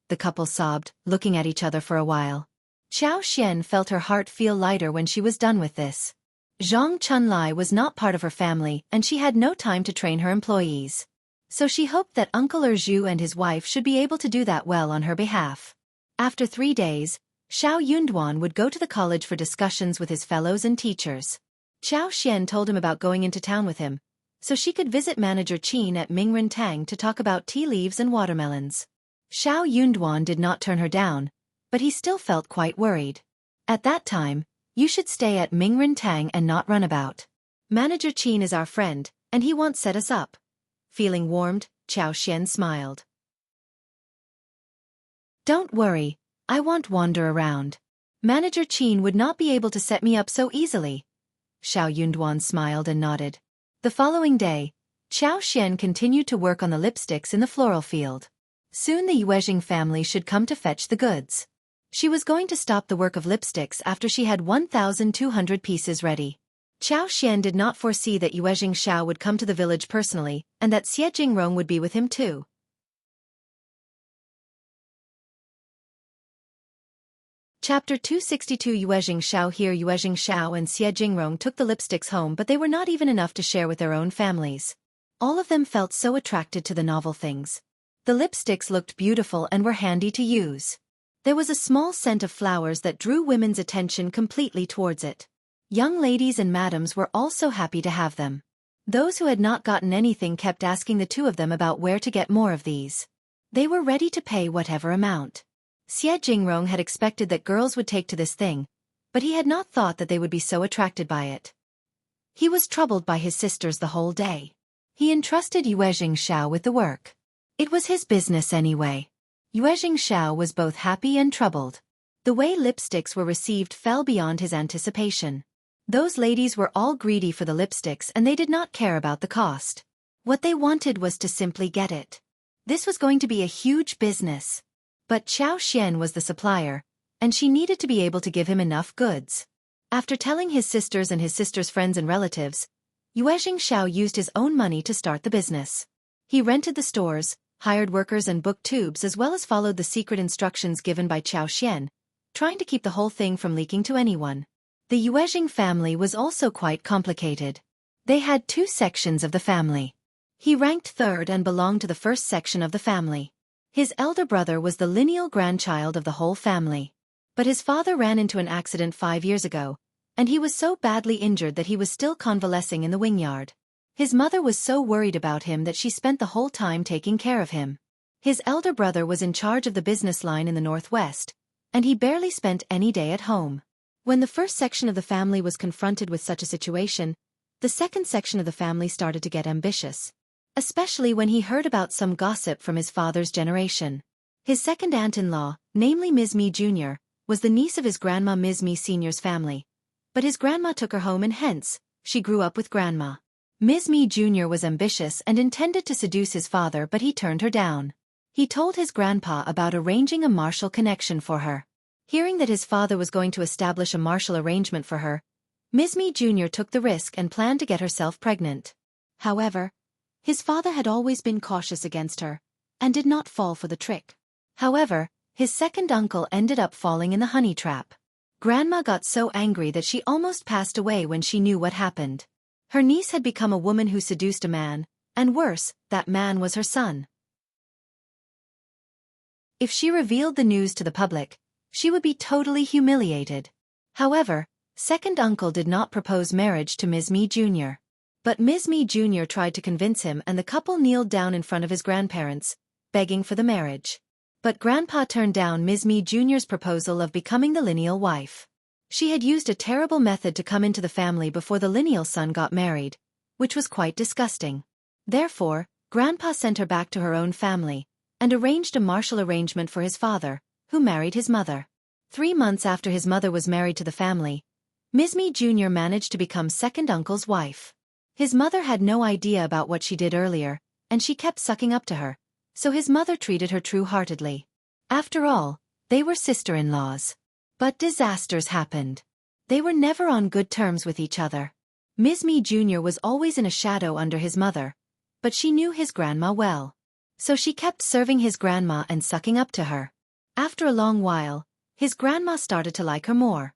The couple sobbed, looking at each other for a while. Xiao Xian felt her heart feel lighter when she was done with this. Zhang Chunlai was not part of her family and she had no time to train her employees. So she hoped that Uncle Erzu and his wife should be able to do that well on her behalf. After 3 days, Xiao Yunduan would go to the college for discussions with his fellows and teachers. Xiao Xian told him about going into town with him, so she could visit Manager Qin at Mingren Tang to talk about tea leaves and watermelons. Xiao Yunduan did not turn her down, but he still felt quite worried. At that time, you should stay at Mingren Tang and not run about. Manager Qin is our friend, and he won't set us up. Feeling warmed, Xiao Xian smiled. Don't worry, I won't wander around. Manager Qin would not be able to set me up so easily. Xiao Yunduan smiled and nodded. The following day, Xiao Xian continued to work on the lipsticks in the floral field. Soon the Yuezhing family should come to fetch the goods. She was going to stop the work of lipsticks after she had 1,200 pieces ready. Xiao Xian did not foresee that Yuezhing Xiao would come to the village personally, and that Xie Jingrong would be with him too. Chapter 262 Xianxia. Here Xianxia and Xie Jingrong took the lipsticks home, but they were not even enough to share with their own families. All of them felt so attracted to the novel things. The lipsticks looked beautiful and were handy to use. There was a small scent of flowers that drew women's attention completely towards it. Young ladies and madams were also happy to have them. Those who had not gotten anything kept asking the two of them about where to get more of these. They were ready to pay whatever amount. Xie Jingrong had expected that girls would take to this thing, but he had not thought that they would be so attracted by it. He was troubled by his sisters the whole day. He entrusted Xianxia with the work. It was his business anyway. Xianxia was both happy and troubled. The way lipsticks were received fell beyond his anticipation. Those ladies were all greedy for the lipsticks and they did not care about the cost. What they wanted was to simply get it. This was going to be a huge business. But Xiao Xian was the supplier, and she needed to be able to give him enough goods. After telling his sisters and his sisters' friends and relatives, Xianxia used his own money to start the business. He rented the stores, hired workers and booked tubes, as well as followed the secret instructions given by Xiao Xian, trying to keep the whole thing from leaking to anyone. The Yuezhing family was also quite complicated. They had two sections of the family. He ranked third and belonged to the first section of the family. His elder brother was the lineal grandchild of the whole family. But his father ran into an accident 5 years ago, and he was so badly injured that he was still convalescing in the wingyard. His mother was so worried about him that she spent the whole time taking care of him. His elder brother was in charge of the business line in the northwest, and he barely spent any day at home. When the first section of the family was confronted with such a situation, the second section of the family started to get ambitious. Especially when he heard about some gossip from his father's generation. His second aunt-in-law, namely Ms. Mi Jr., was the niece of his grandma Ms. Mi Sr.'s family. But his grandma took her home and hence, she grew up with grandma. Ms. Mi Jr. was ambitious and intended to seduce his father, but he turned her down. He told his grandpa about arranging a martial connection for her. Hearing that his father was going to establish a martial arrangement for her, Ms. Mi Jr. took the risk and planned to get herself pregnant. However, his father had always been cautious against her, and did not fall for the trick. However, his second uncle ended up falling in the honey trap. Grandma got so angry that she almost passed away when she knew what happened. Her niece had become a woman who seduced a man, and worse, that man was her son. If she revealed the news to the public, she would be totally humiliated. However, second uncle did not propose marriage to Ms. Mi Jr. But Ms. Mi Jr. tried to convince him and the couple kneeled down in front of his grandparents, begging for the marriage. But Grandpa turned down Ms. Mi Jr.'s proposal of becoming the lineal wife. She had used a terrible method to come into the family before the lineal son got married, which was quite disgusting. Therefore, Grandpa sent her back to her own family, and arranged a martial arrangement for his father, who married his mother. 3 months after his mother was married to the family, Ms. Mi Jr. managed to become second uncle's wife. His mother had no idea about what she did earlier, and she kept sucking up to her, so his mother treated her true-heartedly. After all, they were sister-in-laws. But disasters happened. They were never on good terms with each other. Ms. Mi Jr. was always in a shadow under his mother, but she knew his grandma well. So she kept serving his grandma and sucking up to her. After a long while, his grandma started to like her more.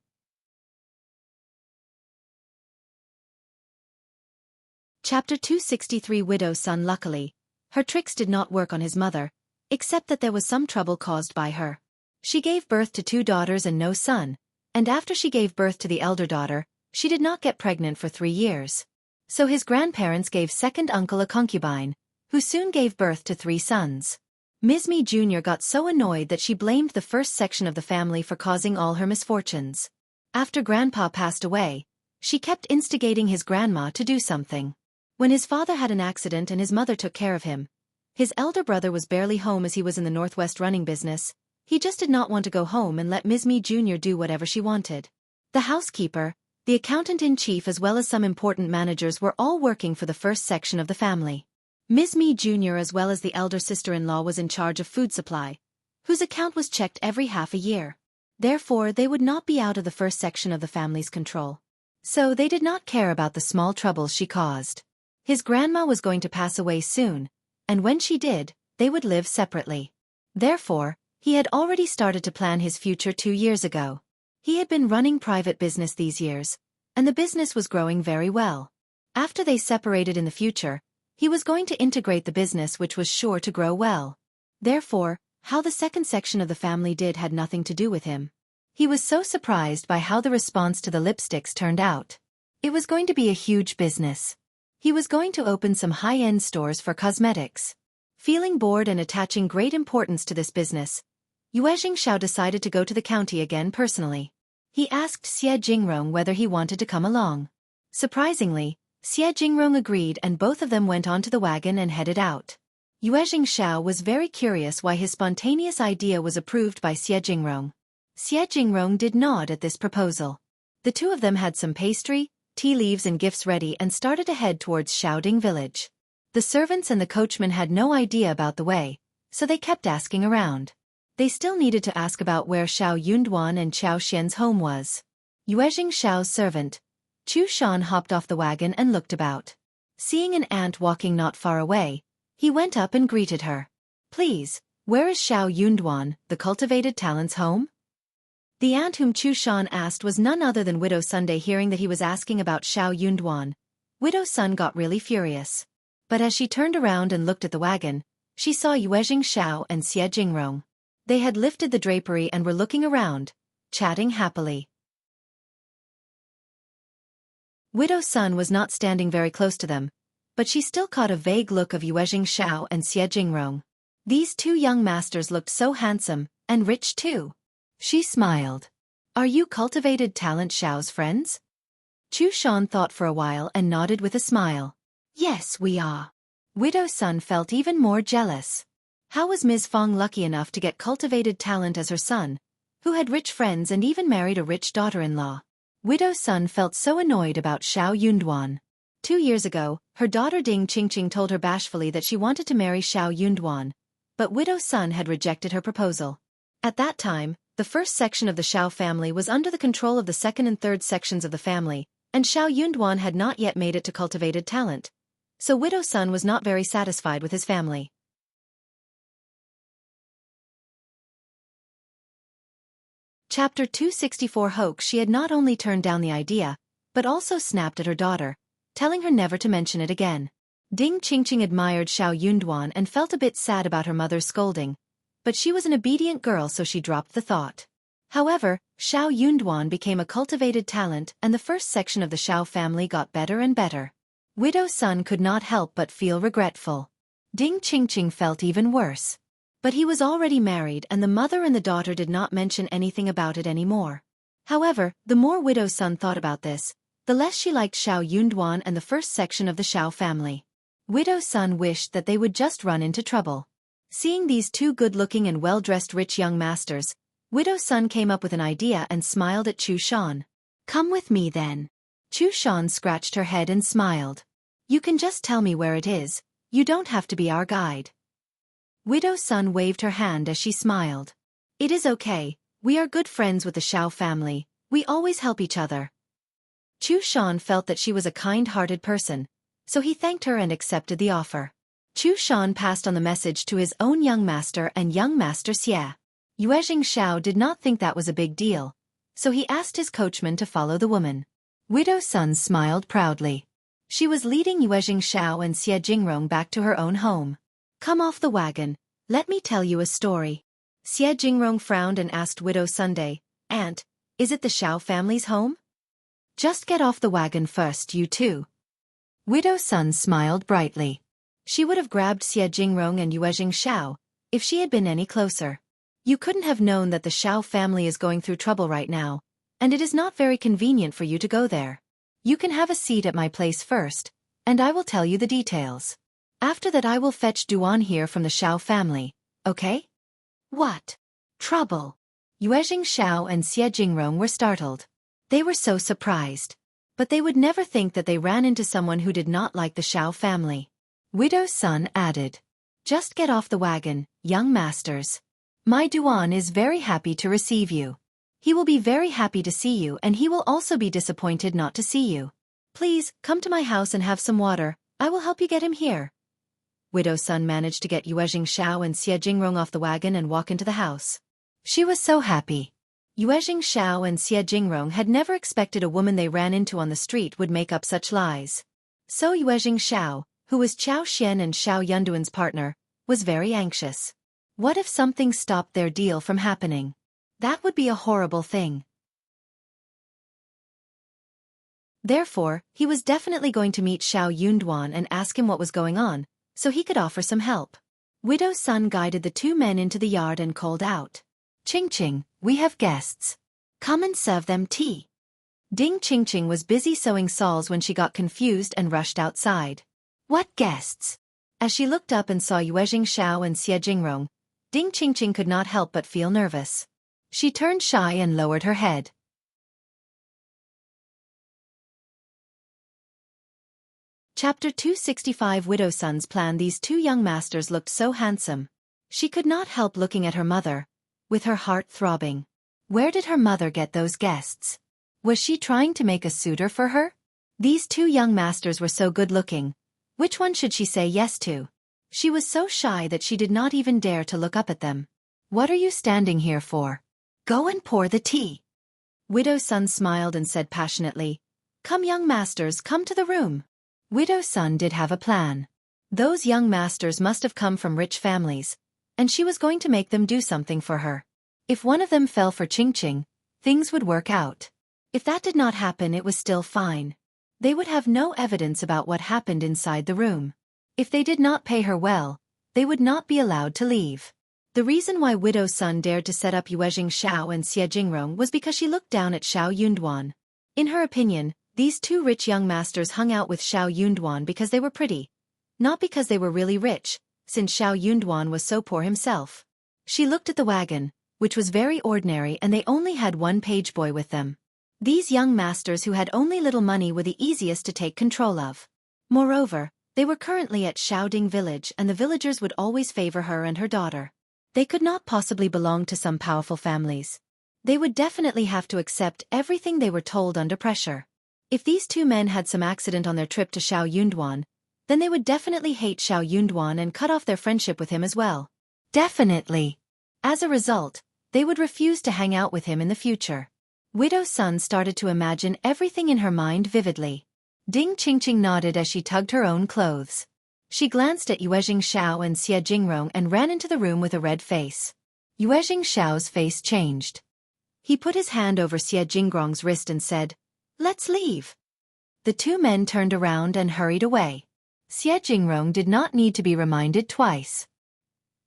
Chapter 263 Widow's son. Luckily, her tricks did not work on his mother, except that there was some trouble caused by her. She gave birth to 2 daughters and no son, and after she gave birth to the elder daughter, she did not get pregnant for 3 years. So his grandparents gave second uncle a concubine, who soon gave birth to 3 sons. Ms. Mi Jr. got so annoyed that she blamed the first section of the family for causing all her misfortunes. After Grandpa passed away, she kept instigating his grandma to do something. When his father had an accident and his mother took care of him, his elder brother was barely home as he was in the Northwest running business. He just did not want to go home and let Ms. Mi Jr. do whatever she wanted. The housekeeper, the accountant-in-chief as well as some important managers were all working for the first section of the family. Ms. Mi Jr. as well as the elder sister-in-law was in charge of food supply, whose account was checked every half a year. Therefore they would not be out of the first section of the family's control. So they did not care about the small troubles she caused. His grandma was going to pass away soon, and when she did, they would live separately. Therefore, He had already started to plan his future 2 years ago. He had been running private business these years, and the business was growing very well. After they separated in the future, he was going to integrate the business, which was sure to grow well. Therefore, how the second section of the family did had nothing to do with him. He was so surprised by how the response to the lipsticks turned out. It was going to be a huge business. He was going to open some high-end stores for cosmetics. Feeling bored and attaching great importance to this business, Xianxia decided to go to the county again personally. He asked Xie Jingrong whether he wanted to come along. Surprisingly, Xie Jingrong agreed, and both of them went onto the wagon and headed out. Xianxia was very curious why his spontaneous idea was approved by Xie Jingrong. Xie Jingrong did nod at this proposal. The two of them had some pastry, tea leaves and gifts ready and started to head towards Xiaoding village. The servants and the coachman had no idea about the way, so they kept asking around. They still needed to ask about where Xiao Yunduan and Xiao Xian's home was. Xiao's servant, Chu Shan, hopped off the wagon and looked about. Seeing an aunt walking not far away, he went up and greeted her. "Please, where is Xiao Yunduan, the cultivated talent's home?" The aunt whom Chu Shan asked was none other than Widow Sunday. Hearing that he was asking about Xiao Yunduan, Widow Sun got really furious. But as she turned around and looked at the wagon, she saw Xiao and Xie Jingrong. They had lifted the drapery and were looking around, chatting happily. Widow Sun was not standing very close to them, but she still caught a vague look of Xiao and Xie Jingrong. These two young masters looked so handsome, and rich too. She smiled. "Are you cultivated talent Xiao's friends?" Chu Shan thought for a while and nodded with a smile. "Yes, we are." Widow Sun felt even more jealous. How was Ms. Fong lucky enough to get cultivated talent as her son, who had rich friends and even married a rich daughter-in-law? Widow Sun felt so annoyed about Xiao Yunduan. 2 years ago, her daughter Ding Qingqing told her bashfully that she wanted to marry Xiao Yunduan, but Widow Sun had rejected her proposal. At that time, the first section of the Xiao family was under the control of the second and third sections of the family, and Xiao Yunduan had not yet made it to cultivated talent. So Widow Sun was not very satisfied with his family. Chapter 264. Hoke. She had not only turned down the idea, but also snapped at her daughter, telling her never to mention it again. Ding Qingqing admired Xiao Yunduan and felt a bit sad about her mother's scolding, but she was an obedient girl, so she dropped the thought. However, Xiao Yunduan became a cultivated talent and the first section of the Xiao family got better and better. Widow Sun could not help but feel regretful. Ding Qingqing felt even worse. But he was already married and the mother and the daughter did not mention anything about it anymore. However, the more Widow Sun thought about this, the less she liked Xiao Yunduan and the first section of the Xiao family. Widow Sun wished that they would just run into trouble. Seeing these two good-looking and well-dressed rich young masters, Widow Sun came up with an idea and smiled at Chu Shan. "Come with me then." Chu Shan scratched her head and smiled. "You can just tell me where it is, you don't have to be our guide." Widow Sun waved her hand as she smiled. "It is okay, we are good friends with the Xiao family, we always help each other." Chu Shan felt that she was a kind-hearted person, so he thanked her and accepted the offer. Chu Shan passed on the message to his own young master and young master Xie. Xianxia did not think that was a big deal, so he asked his coachman to follow the woman. Widow Sun smiled proudly. She was leading Xianxia and Xie Jingrong back to her own home. "Come off the wagon, let me tell you a story." Xie Jingrong frowned and asked Widow Sunday, "Aunt, is it the Xiao family's home?" "Just get off the wagon first, you two." Widow Sun smiled brightly. She would have grabbed Xie Jingrong and Xianxia if she had been any closer. "You couldn't have known that the Xiao family is going through trouble right now, and it is not very convenient for you to go there. You can have a seat at my place first, and I will tell you the details. After that I will fetch Duan here from the Xiao family, okay?" "What? Trouble?" Xianxia and Xie Jingrong were startled. They were so surprised. But they would never think that they ran into someone who did not like the Xiao family. Widow Sun added, "Just get off the wagon, young masters. My Duan is very happy to receive you. He will be very happy to see you and he will also be disappointed not to see you. Please, come to my house and have some water, I will help you get him here." Widow Sun managed to get Xianxia and Jingrong off the wagon and walk into the house. She was so happy. Xianxia and Jingrong had never expected a woman they ran into on the street would make up such lies. So Xianxia, who was Chao Xian and Xiao Yunduan's partner, was very anxious. What if something stopped their deal from happening? That would be a horrible thing. Therefore, he was definitely going to meet Xiao Yunduan and ask him what was going on, so he could offer some help. Widow Sun guided the two men into the yard and called out, "Qingqing, we have guests. Come and serve them tea." Ding Qingqing was busy sewing shawls when she got confused and rushed outside. "What guests?" As she looked up and saw Xianxia and Jingrong, Ding Qingqing could not help but feel nervous. She turned shy and lowered her head. Chapter 265 Widow Sun's plan. These two young masters looked so handsome. She could not help looking at her mother, with her heart throbbing. Where did her mother get those guests? Was she trying to make a suitor for her? These two young masters were so good-looking. Which one should she say yes to? She was so shy that she did not even dare to look up at them. "What are you standing here for? Go and pour the tea." Widow Sun smiled and said passionately, "Come young masters, come to the room." Widow Sun did have a plan. Those young masters must have come from rich families, and she was going to make them do something for her. If one of them fell for Qingqing, things would work out. If that did not happen, it was still fine. They would have no evidence about what happened inside the room. If they did not pay her well, they would not be allowed to leave. The reason why Widow Sun dared to set up Xianxia and Jingrong was because she looked down at Xiao Yunduan. In her opinion, these two rich young masters hung out with Xiao Yunduan because they were pretty, not because they were really rich, since Xiao Yunduan was so poor himself. She looked at the wagon, which was very ordinary, and they only had one page boy with them. These young masters who had only little money were the easiest to take control of. Moreover, they were currently at Xiaoding village, and the villagers would always favor her and her daughter. They could not possibly belong to some powerful families. They would definitely have to accept everything they were told under pressure. If these two men had some accident on their trip to Xiao Yunduan, then they would definitely hate Xiao Yunduan and cut off their friendship with him as well. Definitely. As a result, they would refuse to hang out with him in the future. Widow Sun started to imagine everything in her mind vividly. Ding Qingqing nodded as she tugged her own clothes. She glanced at Xianxia and Jingrong and ran into the room with a red face. Xiao's face changed. He put his hand over Jingrong's wrist and said, "Let's leave." The two men turned around and hurried away. Jingrong did not need to be reminded twice.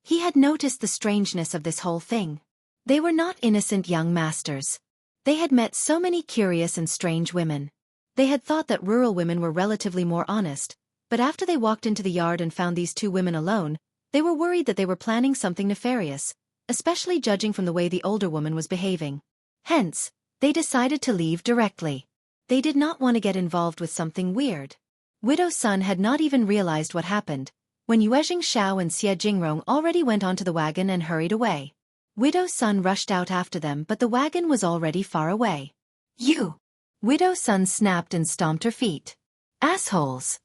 He had noticed the strangeness of this whole thing. They were not innocent young masters. They had met so many curious and strange women. They had thought that rural women were relatively more honest, but after they walked into the yard and found these two women alone, they were worried that they were planning something nefarious, especially judging from the way the older woman was behaving. Hence, they decided to leave directly. They did not want to get involved with something weird. Widow Sun had not even realized what happened, when Xiao and Jingrong already went onto the wagon and hurried away. Widow Sun rushed out after them, but the wagon was already far away. "You!" Widow Sun snapped and stomped her feet. "Assholes!"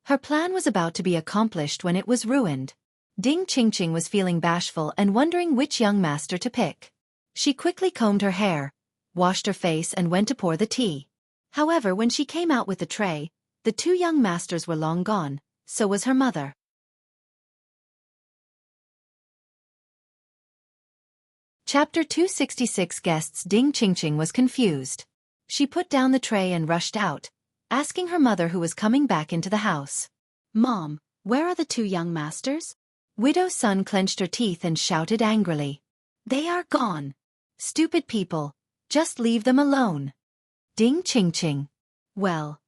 Her plan was about to be accomplished when it was ruined. Ding Qingqing was feeling bashful and wondering which young master to pick. She quickly combed her hair, washed her face and went to pour the tea. However, when she came out with the tray, the two young masters were long gone, so was her mother. Chapter 266 Guests. Ding Qingqing was confused. She put down the tray and rushed out, asking her mother who was coming back into the house. "Mom, where are the two young masters?" Widow Sun clenched her teeth and shouted angrily. "They are gone. Stupid people. Just leave them alone." Ding Qingqing. "Well,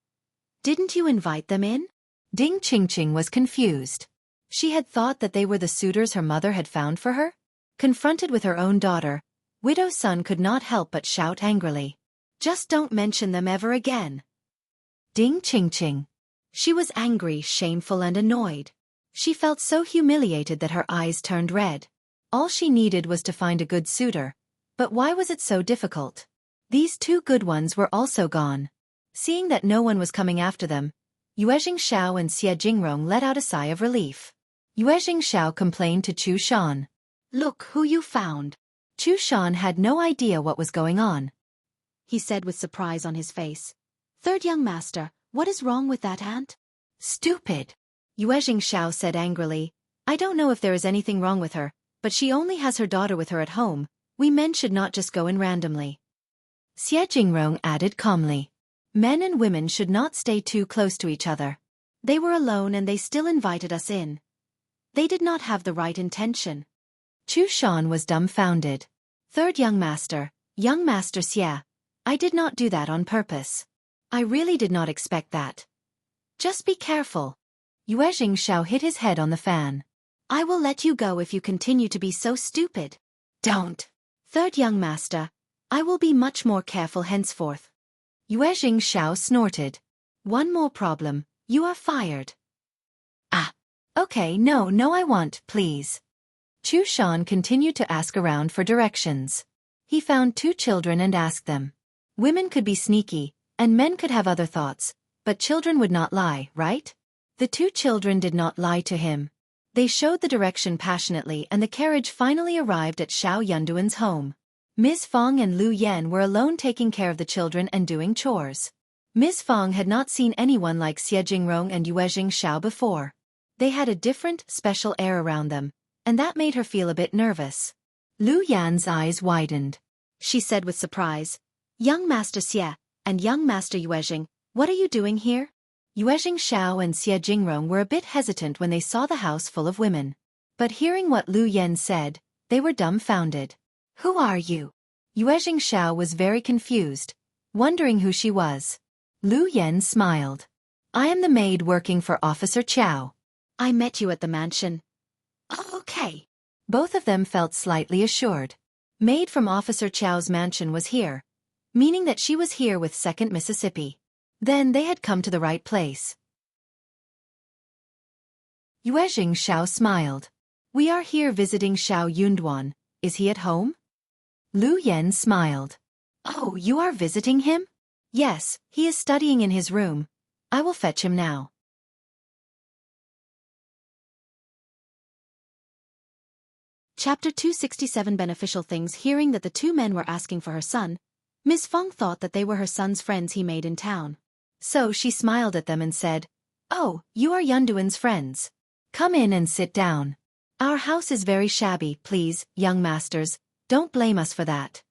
didn't you invite them in?" Ding Qingqing was confused. She had thought that they were the suitors her mother had found for her. Confronted with her own daughter, Widow Sun could not help but shout angrily. "Just don't mention them ever again." Ding Qingqing. She was angry, shameful and annoyed. She felt so humiliated that her eyes turned red. All she needed was to find a good suitor. But why was it so difficult? These two good ones were also gone. Seeing that no one was coming after them, Xiao and Xie Jingrong let out a sigh of relief. Xiao complained to Chu Shan. "Look who you found." Chu Shan had no idea what was going on. He said with surprise on his face, "Third young master, what is wrong with that ant?" "Stupid," Xiao said angrily. "I don't know if there is anything wrong with her, but she only has her daughter with her at home. We men should not just go in randomly." Xie Jingrong added calmly, "Men and women should not stay too close to each other. They were alone and they still invited us in. They did not have the right intention." Chu Shan was dumbfounded. "Third young master Xie, I did not do that on purpose. I really did not expect that. Just be careful." Xiao hit his head on the fan. "I will let you go if you continue to be so stupid." "Don't." "Third young master, I will be much more careful henceforth." Xiao snorted. "One more problem, you are fired." "Ah. Okay, no, I want, please." Chu Shan continued to ask around for directions. He found 2 children and asked them. Women could be sneaky, and men could have other thoughts, but children would not lie, right? The 2 children did not lie to him. They showed the direction passionately and the carriage finally arrived at Xiao Yunduan's home. Ms. Fong and Lu Yan were alone taking care of the children and doing chores. Ms. Fong had not seen anyone like Xie Jingrong and Xiao before. They had a different, special air around them, and that made her feel a bit nervous. Lu Yan's eyes widened. She said with surprise, "Young Master Xie, and Young Master Yuezhing, what are you doing here?" Xiao and Xie Jingrong were a bit hesitant when they saw the house full of women. But hearing what Lu Yan said, they were dumbfounded. "Who are you?" Xiao was very confused, wondering who she was. Lu Yan smiled. "I am the maid working for Officer Chow. I met you at the mansion." "Okay." Both of them felt slightly assured. Maid from Officer Chow's mansion was here, meaning that she was here with 2nd Mississippi. Then they had come to the right place. Xiao smiled. "We are here visiting Xiao Yunduan. Is he at home?" Lu Yan smiled. "Oh, you are visiting him?" "Yes, he is studying in his room. I will fetch him now." Chapter 267 Beneficial Things. Hearing that the 2 men were asking for her son, Ms. Fong thought that they were her son's friends he made in town. So she smiled at them and said, "Oh, you are Yunduan's friends. Come in and sit down. Our house is very shabby, please, young masters, don't blame us for that."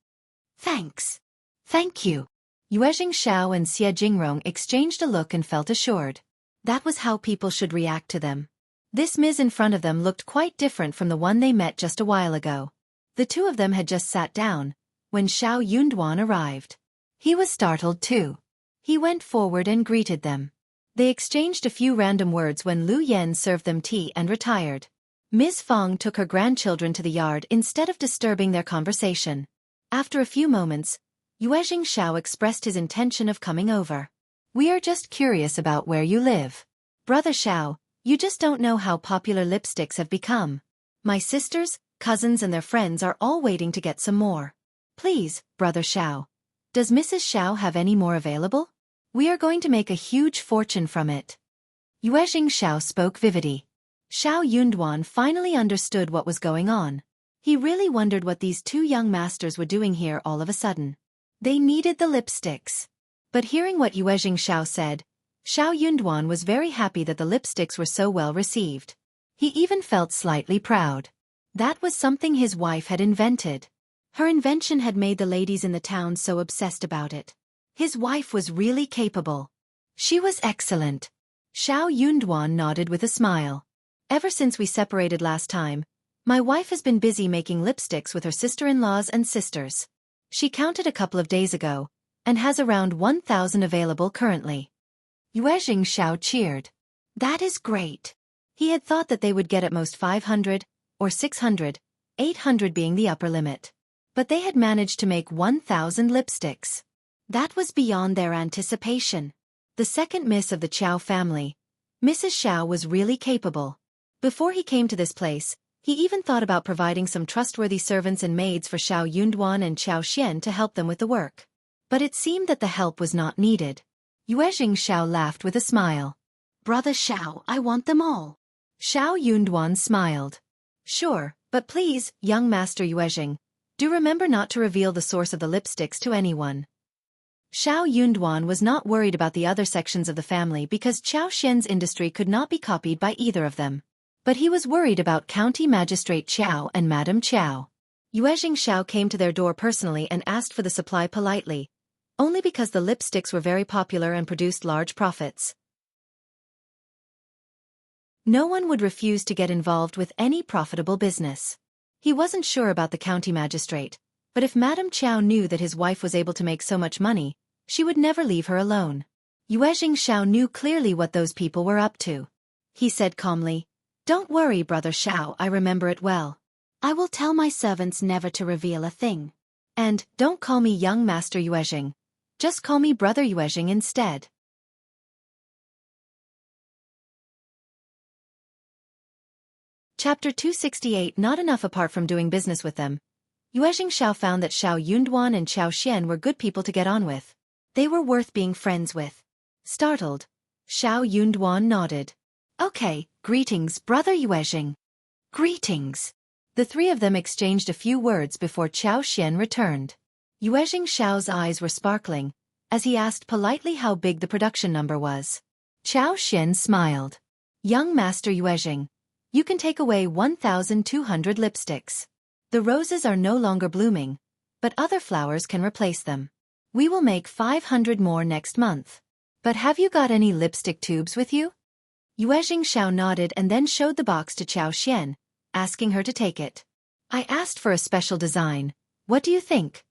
"Thanks." "Thank you." Xiao and Xie Jingrong exchanged a look and felt assured. That was how people should react to them. This Ms. in front of them looked quite different from the one they met just a while ago. The 2 of them had just sat down when Xiao Yunduan arrived. He was startled too. He went forward and greeted them. They exchanged a few random words when Lu Yan served them tea and retired. Ms. Fong took her grandchildren to the yard instead of disturbing their conversation. After a few moments, Xiao expressed his intention of coming over. "We are just curious about where you live. Brother Xiao, you just don't know how popular lipsticks have become. My sisters, cousins and their friends are all waiting to get some more. Please, Brother Xiao. Does Mrs. Xiao have any more available? We are going to make a huge fortune from it." Xiao spoke vividly. Xiao Yunduan finally understood what was going on. He really wondered what these 2 young masters were doing here all of a sudden. They needed the lipsticks. But hearing what Xiao said, Xiao Yunduan was very happy that the lipsticks were so well received. He even felt slightly proud. That was something his wife had invented. Her invention had made the ladies in the town so obsessed about it. His wife was really capable. She was excellent. Xiao Yunduan nodded with a smile. "Ever since we separated last time, my wife has been busy making lipsticks with her sister-in-laws and sisters. She counted a couple of days ago, and has around 1,000 available currently." Xiao cheered. "That is great." He had thought that they would get at most 500, or 600, 800 being the upper limit. But they had managed to make 1,000 lipsticks. That was beyond their anticipation. The 2nd Miss of the Chow family, Mrs. Xiao, was really capable. Before he came to this place, he even thought about providing some trustworthy servants and maids for Xiao Yunduan and Xiao Xian to help them with the work. But it seemed that the help was not needed. Xiao laughed with a smile. Brother Xiao, I want them all. Xiao Yunduan smiled. Sure, but please, young Master Yuezhing, do remember not to reveal the source of the lipsticks to anyone. Xiao Yunduan was not worried about the other sections of the family because Qiao Xian's industry could not be copied by either of them. But he was worried about County Magistrate Qiao and Madame Qiao. Yuezhing Xiao came to their door personally and asked for the supply politely, only because the lipsticks were very popular and produced large profits. No one would refuse to get involved with any profitable business. He wasn't sure about the county magistrate, but if Madame Qiao knew that his wife was able to make so much money, she would never leave her alone. Yuezhing Xiao knew clearly what those people were up to. He said calmly, "Don't worry, Brother Xiao, I remember it well. I will tell my servants never to reveal a thing. And, don't call me young Master Yuezhing. Just call me Brother Yuezhing instead." Chapter 268. Not enough. Apart from doing business with them, Yuezhing Xiao found that Xiao Yunduan and Qiao Xian were good people to get on with. They were worth being friends with. Startled, Xiao Yunduan nodded. "Okay, greetings, Brother Yuezhing." "Greetings." The three of them exchanged a few words before Qiao Xian returned. Yuezhing Xiao's eyes were sparkling, as he asked politely how big the production number was. Qiao Xian smiled. "Young Master Yuezhing, you can take away 1,200 lipsticks. The roses are no longer blooming, but other flowers can replace them. We will make 500 more next month. But have you got any lipstick tubes with you?" Yuezhing Xiao nodded and then showed the box to Qiao Xian, asking her to take it. "I asked for a special design. What do you think?"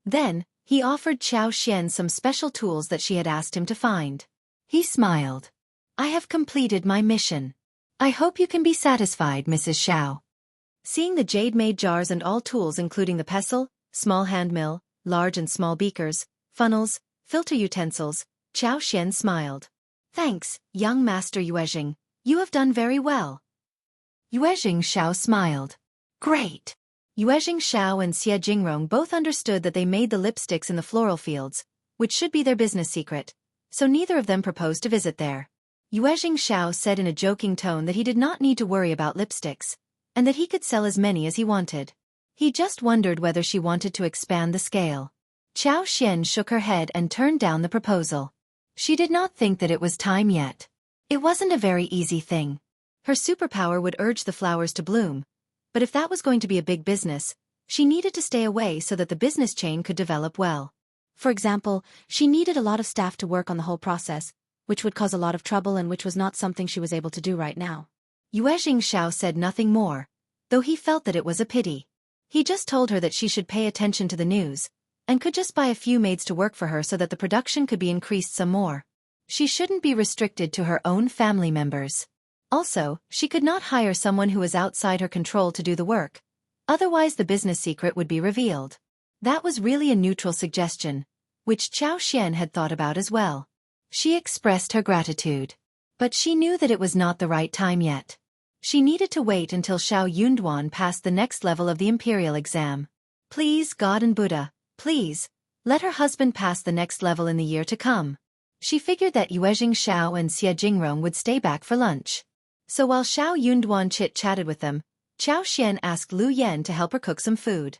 Then, he offered Qiao Xian some special tools that she had asked him to find. He smiled. "I have completed my mission. I hope you can be satisfied, Mrs. Xiao." Seeing the jade-made jars and all tools including the pestle, small hand mill, large and small beakers, funnels, filter utensils, Qiao Xian smiled. "Thanks, young Master Yuezhing. You have done very well." Yuezhing Xiao smiled. "Great." Yuezhing Xiao and Xie Jingrong both understood that they made the lipsticks in the floral fields, which should be their business secret, so neither of them proposed to visit there. Yuezhing Xiao said in a joking tone that he did not need to worry about lipsticks, and that he could sell as many as he wanted. He just wondered whether she wanted to expand the scale. Qiao Xian shook her head and turned down the proposal. She did not think that it was time yet. It wasn't a very easy thing. Her superpower would urge the flowers to bloom, but if that was going to be a big business, she needed to stay away so that the business chain could develop well. For example, she needed a lot of staff to work on the whole process, which would cause a lot of trouble and which was not something she was able to do right now. Yuezhing Xiao said nothing more, though he felt that it was a pity. He just told her that she should pay attention to the news, and could just buy a few maids to work for her so that the production could be increased some more. She shouldn't be restricted to her own family members. Also, she could not hire someone who was outside her control to do the work, otherwise the business secret would be revealed. That was really a neutral suggestion, which Qiao Xian had thought about as well. She expressed her gratitude. But she knew that it was not the right time yet. She needed to wait until Xiao Yunduan passed the next level of the imperial exam. Please, God and Buddha, please, let her husband pass the next level in the year to come. She figured that Yuezhing Xiao and Xie Jingrong would stay back for lunch. So while Xiao Yunduan chit-chatted with them, Qiao Xian asked Lu Yan to help her cook some food.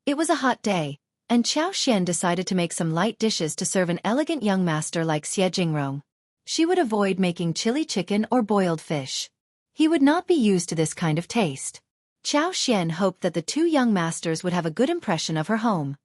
It was a hot day, and Qiao Xian decided to make some light dishes to serve an elegant young master like Xie Jingrong. She would avoid making chili chicken or boiled fish. He would not be used to this kind of taste. Qiao Xian hoped that the two young masters would have a good impression of her home.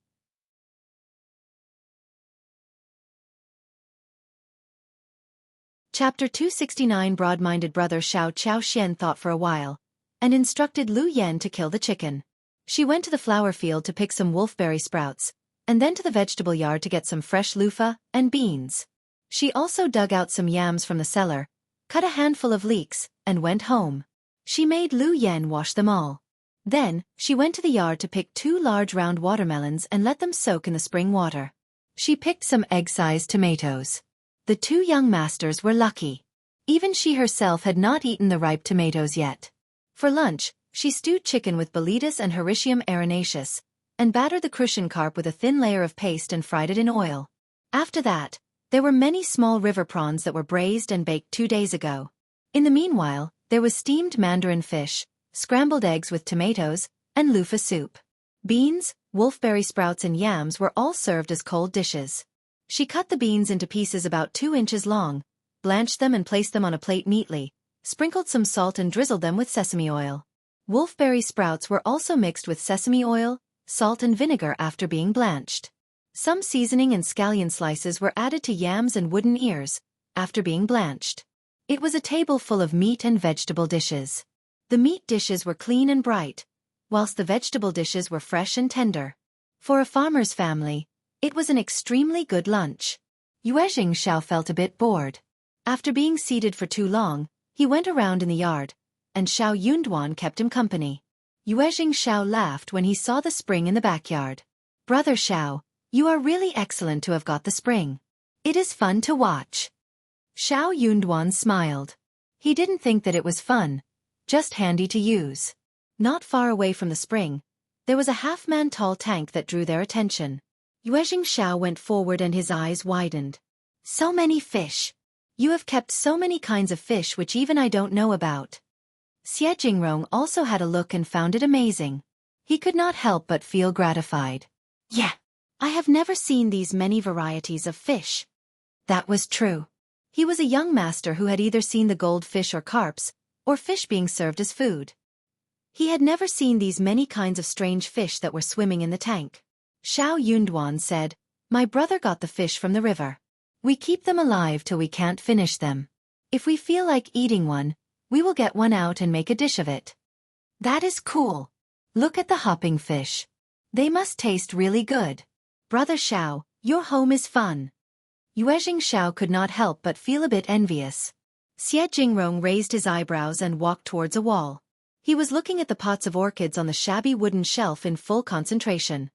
Chapter 269. Broad-minded brother Xiao Xian thought for a while, and instructed Lu Yan to kill the chicken. She went to the flower field to pick some wolfberry sprouts, and then to the vegetable yard to get some fresh loofah and beans. She also dug out some yams from the cellar, cut a handful of leeks, and went home. She made Lu Yan wash them all. Then, she went to the yard to pick 2 large round watermelons and let them soak in the spring water. She picked some egg-sized tomatoes. The 2 young masters were lucky. Even she herself had not eaten the ripe tomatoes yet. For lunch, she stewed chicken with Boletus and Hericium arenaceus, and battered the crucian carp with a thin layer of paste and fried it in oil. After that, There were many small river prawns that were braised and baked 2 days ago. In the meanwhile, there was steamed mandarin fish, scrambled eggs with tomatoes, and loofah soup. Beans, wolfberry sprouts and yams were all served as cold dishes. She cut the beans into pieces about 2 inches long, blanched them and placed them on a plate neatly, sprinkled some salt and drizzled them with sesame oil. Wolfberry sprouts were also mixed with sesame oil, salt and vinegar after being blanched. Some seasoning and scallion slices were added to yams and wooden ears, after being blanched. It was a table full of meat and vegetable dishes. The meat dishes were clean and bright, whilst the vegetable dishes were fresh and tender. For a farmer's family, it was an extremely good lunch. Xianxia felt a bit bored. After being seated for too long, he went around in the yard, and Xiao Yunduan kept him company. Xianxia laughed when he saw the spring in the backyard. "Brother Xiao, you are really excellent to have got the spring. It is fun to watch." Xiao Yunduan smiled. He didn't think that it was fun, just handy to use. Not far away from the spring, there was a half-man-tall tank that drew their attention. Xianxia went forward and his eyes widened. "So many fish. You have kept so many kinds of fish which even I don't know about." Jingrong also had a look and found it amazing. He could not help but feel gratified. "Yeah, I have never seen these many varieties of fish." That was true. He was a young master who had either seen the goldfish or carps, or fish being served as food. He had never seen these many kinds of strange fish that were swimming in the tank. Xiao Yunduan said, "My brother got the fish from the river. We keep them alive till we can't finish them. If we feel like eating one, we will get one out and make a dish of it." "That is cool. Look at the hopping fish. They must taste really good." "Brother Xiao, your home is fun." Xiao could not help but feel a bit envious. Jingrong raised his eyebrows and walked towards a wall. He was looking at the pots of orchids on the shabby wooden shelf in full concentration.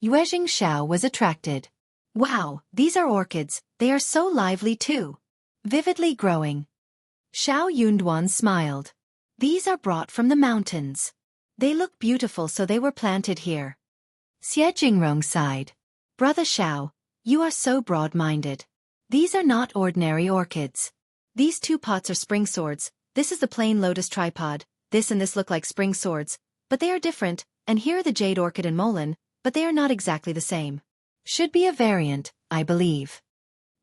Xiao was attracted. "Wow, these are orchids, they are so lively too. Vividly growing." Xiao Yunduan smiled. "These are brought from the mountains. They look beautiful, so they were planted here." Jingrong sighed. "Brother Xiao, you are so broad-minded. These are not ordinary orchids. These 2 pots are spring swords, this is the plain lotus tripod, this and this look like spring swords, but they are different, and here are the jade orchid and mullein, but they are not exactly the same. Should be a variant, I believe."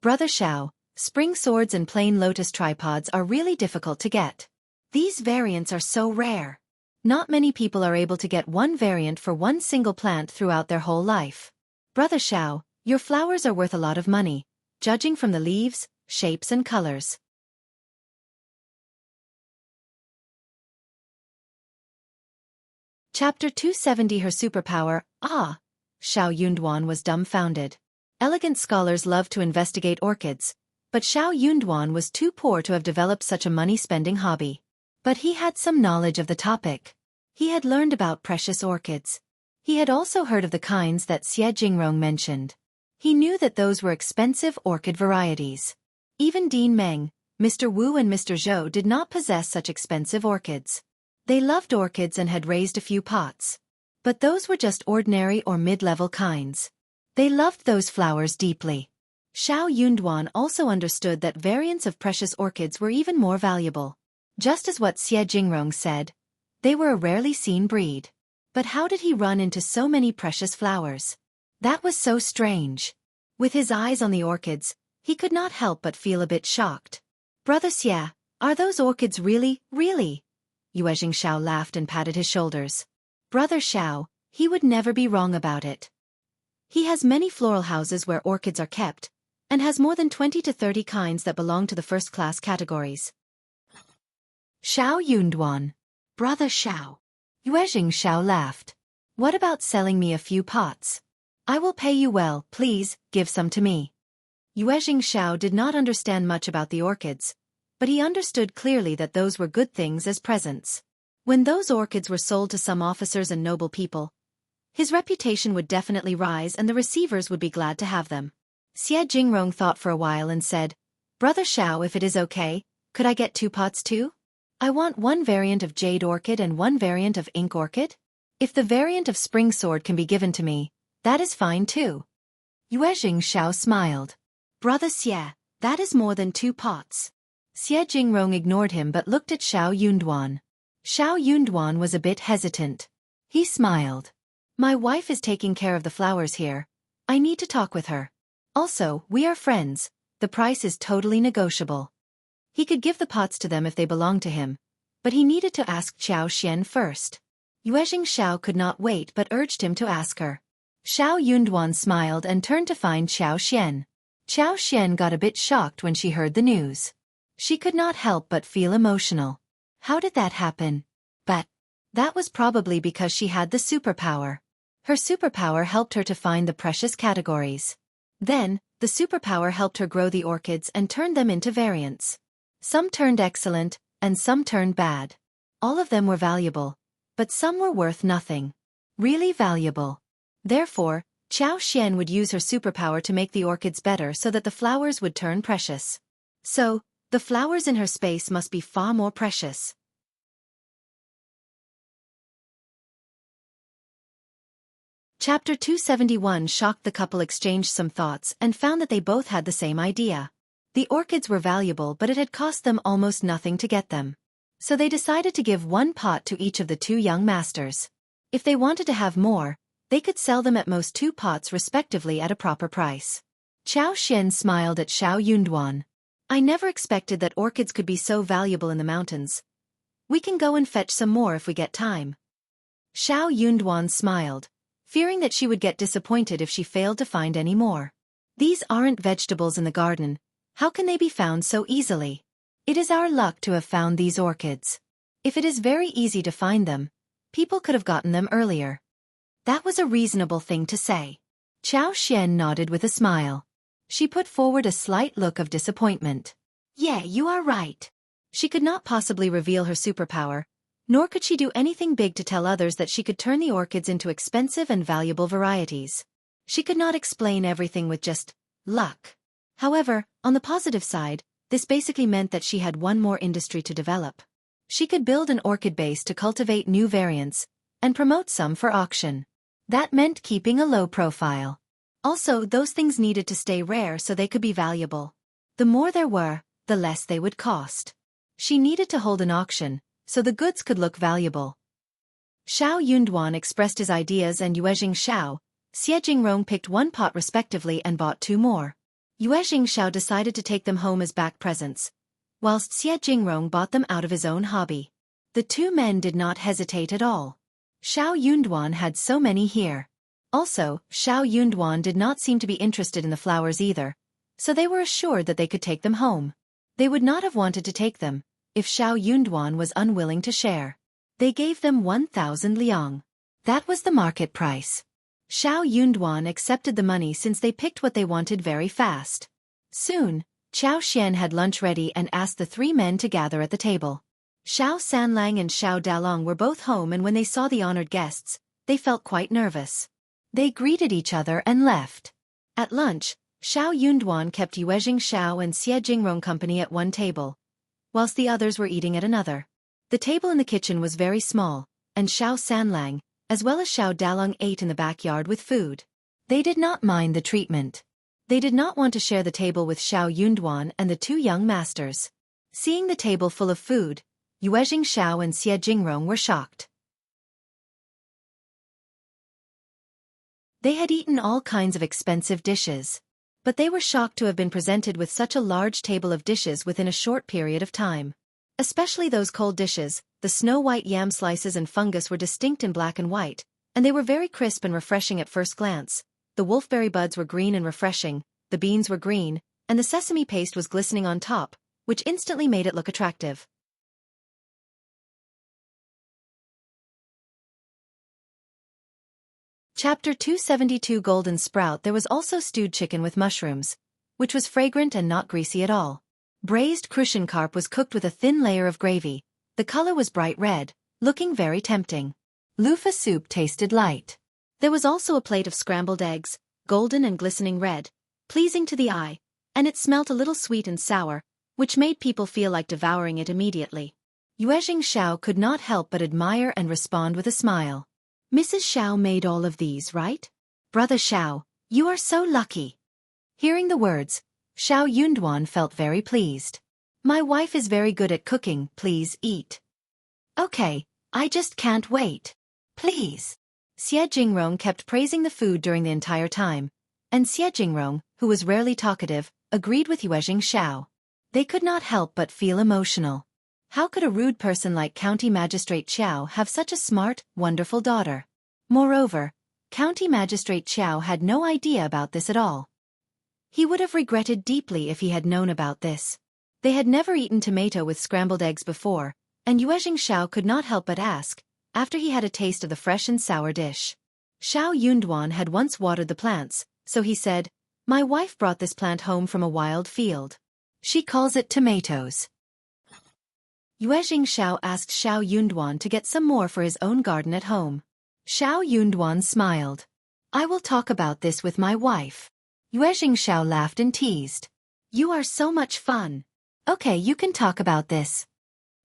"Brother Xiao, spring swords and plain lotus tripods are really difficult to get. These variants are so rare. Not many people are able to get one variant for one single plant throughout their whole life. Brother Xiao, your flowers are worth a lot of money, judging from the leaves, shapes and colors." Chapter 270 Her Superpower. Xiao Yunduan was dumbfounded. Elegant scholars love to investigate orchids, but Xiao Yunduan was too poor to have developed such a money-spending hobby. But he had some knowledge of the topic. He had learned about precious orchids. He had also heard of the kinds that Jingrong mentioned. He knew that those were expensive orchid varieties. Even Dean Meng, Mr. Wu and Mr. Zhou did not possess such expensive orchids. They loved orchids and had raised a few pots. But those were just ordinary or mid-level kinds. They loved those flowers deeply. Xiao Yunduan also understood that variants of precious orchids were even more valuable. Just as what Jingrong said, they were a rarely seen breed. But how did he run into so many precious flowers? That was so strange. With his eyes on the orchids, he could not help but feel a bit shocked. "Brother Xia, are those orchids really?" Xiao laughed and patted his shoulders. "Brother Xiao, he would never be wrong about it. He has many floral houses where orchids are kept, and has more than 20 to 30 kinds that belong to the first-class categories." Xiao Yunduan. "Brother Xiao." Xiao laughed. "What about selling me a few pots? I will pay you well, please, give some to me." Xiao did not understand much about the orchids, but he understood clearly that those were good things as presents. When those orchids were sold to some officers and noble people, his reputation would definitely rise and the receivers would be glad to have them. Jingrong thought for a while and said, "Brother Xiao, if it is okay, could I get 2 pots too? I want one variant of jade orchid and one variant of ink orchid. If the variant of spring sword can be given to me, that is fine too." Xiao smiled. Brother Xie, that is more than 2 pots. Xie Jingrong ignored him but looked at Xiao Yunduan. Xiao Yunduan was a bit hesitant. He smiled. My wife is taking care of the flowers here. I need to talk with her. Also, we are friends. The price is totally negotiable. He could give the pots to them if they belonged to him, but he needed to ask Xiao Xian first. Xiao could not wait but urged him to ask her. Xiao Yunduan smiled and turned to find Xiao Xian. Xiao Xian got a bit shocked when she heard the news. She could not help but feel emotional. How did that happen? But that was probably because she had the superpower. Her superpower helped her to find the precious categories. Then, the superpower helped her grow the orchids and turn them into variants. Some turned excellent, and some turned bad. All of them were valuable, but some were worth nothing. Really valuable. Therefore, Xiao Xian would use her superpower to make the orchids better so that the flowers would turn precious. So, the flowers in her space must be far more precious. Chapter 271 shocked the couple exchanged some thoughts and found that they both had the same idea. The orchids were valuable but it had cost them almost nothing to get them. So they decided to give 1 pot to each of the 2 young masters. If they wanted to have more, they could sell them at most 2 pots respectively at a proper price. Xiao Xian smiled at Xiao Yunduan. I never expected that orchids could be so valuable in the mountains. We can go and fetch some more if we get time. Xiao Yunduan smiled, fearing that she would get disappointed if she failed to find any more. These aren't vegetables in the garden. How can they be found so easily? It is our luck to have found these orchids. If it is very easy to find them, people could have gotten them earlier. That was a reasonable thing to say. Xiao Xian nodded with a smile. She put forward a slight look of disappointment. Yeah, you are right. She could not possibly reveal her superpower, nor could she do anything big to tell others that she could turn the orchids into expensive and valuable varieties. She could not explain everything with just luck. However, on the positive side, this basically meant that she had one more industry to develop. She could build an orchid base to cultivate new variants, and promote some for auction. That meant keeping a low profile. Also, those things needed to stay rare so they could be valuable. The more there were, the less they would cost. She needed to hold an auction, so the goods could look valuable. Xiao Yunduan expressed his ideas and Xiao, Xie Jingrong picked 1 pot respectively and bought 2 more. Xiao decided to take them home as back presents, whilst Xie Jingrong bought them out of his own hobby. The 2 men did not hesitate at all. Xiao Yunduan had so many here. Also, Xiao Yunduan did not seem to be interested in the flowers either, so they were assured that they could take them home. They would not have wanted to take them if Xiao Yunduan was unwilling to share. They gave them 1,000 liang. That was the market price. Xiao Yunduan accepted the money since they picked what they wanted very fast. Soon, Xiao Xian had lunch ready and asked the 3 men to gather at the table. Xiao Sanlang and Xiao Dalong were both home, and when they saw the honored guests, they felt quite nervous. They greeted each other and left. At lunch, Xiao Yunduan kept Xiao and Xie Jingrong company at one table, whilst the others were eating at another. The table in the kitchen was very small, and Xiao Sanlang, as well as Xiao Dalong, ate in the backyard with food. They did not mind the treatment. They did not want to share the table with Xiao Yunduan and the 2 young masters. Seeing the table full of food, Xiao and Xie Jingrong were shocked. They had eaten all kinds of expensive dishes, but they were shocked to have been presented with such a large table of dishes within a short period of time. Especially those cold dishes. The snow-white yam slices and fungus were distinct in black and white, and they were very crisp and refreshing at first glance. The wolfberry buds were green and refreshing, the beans were green, and the sesame paste was glistening on top, which instantly made it look attractive. Chapter 272 Golden Sprout. There was also stewed chicken with mushrooms, which was fragrant and not greasy at all. Braised crucian carp was cooked with a thin layer of gravy. The color was bright red, looking very tempting. Loofah soup tasted light. There was also a plate of scrambled eggs, golden and glistening red, pleasing to the eye, and it smelt a little sweet and sour, which made people feel like devouring it immediately. Xiao could not help but admire and respond with a smile. Mrs. Xiao made all of these, right? Brother Xiao, You are so lucky. Hearing the words, Xiao Yunduan felt very pleased. My wife is very good at cooking, please eat. Okay, I just can't wait. Please. Xie Jingrong kept praising the food during the entire time, and Xie Jingrong, who was rarely talkative, agreed with Xiao. They could not help but feel emotional. How could a rude person like County Magistrate Xiao have such a smart, wonderful daughter? Moreover, County Magistrate Xiao had no idea about this at all. He would have regretted deeply if he had known about this. They had never eaten tomato with scrambled eggs before, and Xiao could not help but ask, after he had a taste of the fresh and sour dish. Xiao Yunduan had once watered the plants, so he said, My wife brought this plant home from a wild field. She calls it tomatoes. Xiao asked Xiao Yunduan to get some more for his own garden at home. Xiao Yunduan smiled. I will talk about this with my wife. Xiao laughed and teased. You are so much fun. Okay, you can talk about this.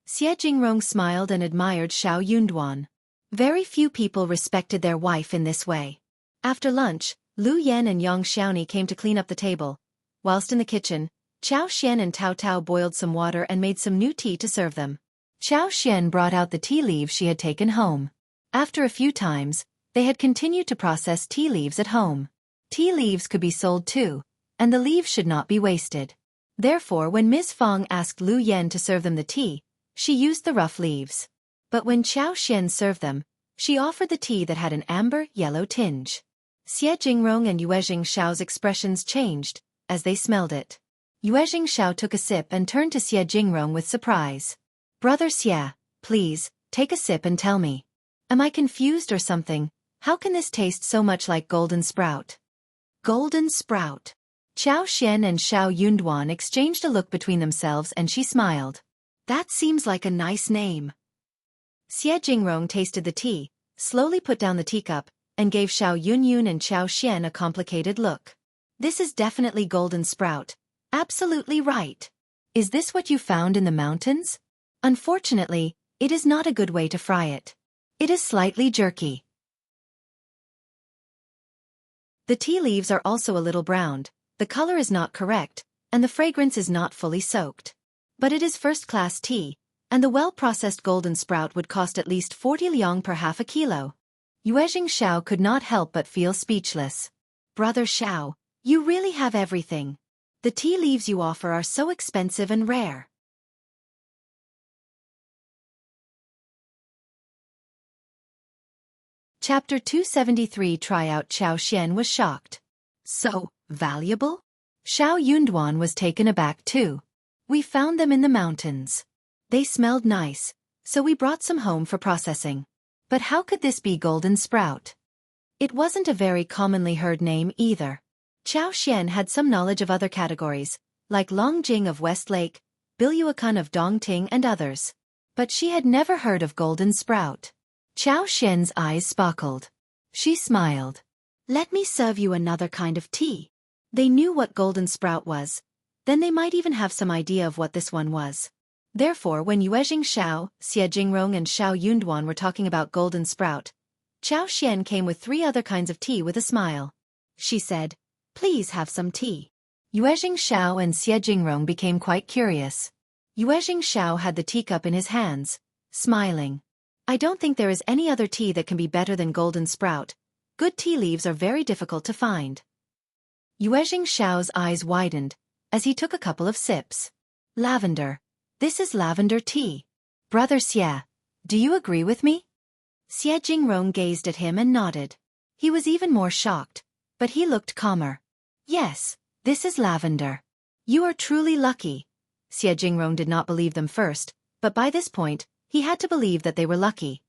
Xie Jingrong smiled and admired Xiao Yunduan. Very few people respected their wife in this way. After lunch, Lu Yan and Yang Xiaoni came to clean up the table. Whilst in the kitchen, Chao Xian and Tao Tao boiled some water and made some new tea to serve them. Chao Xian brought out the tea leaves she had taken home. After a few times, they had continued to process tea leaves at home. Tea leaves could be sold too, and the leaves should not be wasted. Therefore, when Ms. Fong asked Lu Yan to serve them the tea, she used the rough leaves. But when Chao Xian served them, she offered the tea that had an amber-yellow tinge. Xie Jingrong and Xiao's expressions changed as they smelled it. Xiao took a sip and turned to Xie Jingrong with surprise. Brother Xie, please, take a sip and tell me. Am I confused or something? How can this taste so much like golden sprout? Golden sprout. Chao Xian and Xiao Yunduan exchanged a look between themselves and she smiled. That seems like a nice name. Xie Jingrong tasted the tea, slowly put down the teacup, and gave Xiao Yunyun and Chao Xian a complicated look. This is definitely golden sprout. Absolutely right. Is this what you found in the mountains? Unfortunately, it is not a good way to fry it. It is slightly jerky. The tea leaves are also a little browned, the color is not correct, and the fragrance is not fully soaked. But it is first-class tea, and the well-processed golden sprout would cost at least 40 liang per half a kilo. Xiao could not help but feel speechless. Brother Xiao, you really have everything. The tea leaves you offer are so expensive and rare. Chapter 273 Tryout. Chao Xian was shocked. So, valuable? Xiao Yunduan was taken aback too. We found them in the mountains. They smelled nice, so we brought some home for processing. But how could this be golden sprout? It wasn't a very commonly heard name either. Chao Xian had some knowledge of other categories, like Long Jing of West Lake, Bilyuakan of Dongting and others. But she had never heard of golden sprout. Chao Xian's eyes sparkled. She smiled. Let me serve you another kind of tea. They knew what golden sprout was. Then they might even have some idea of what this one was. Therefore, when Xiao, Xie Jingrong and Xiao Yunduan were talking about golden sprout, Chao Xian came with 3 other kinds of tea with a smile. She said, Please have some tea. Xiao and Xie Jingrong became quite curious. Xiao had the teacup in his hands, smiling. I don't think there is any other tea that can be better than golden sprout. Good tea leaves are very difficult to find. Xiao's eyes widened as he took a couple of sips. Lavender. This is lavender tea. Brother Xie, do you agree with me? Xie Jingrong gazed at him and nodded. He was even more shocked, but he looked calmer. Yes, this is lavender. You are truly lucky. Xie Jingrong did not believe them first, but by this point, he had to believe that they were lucky.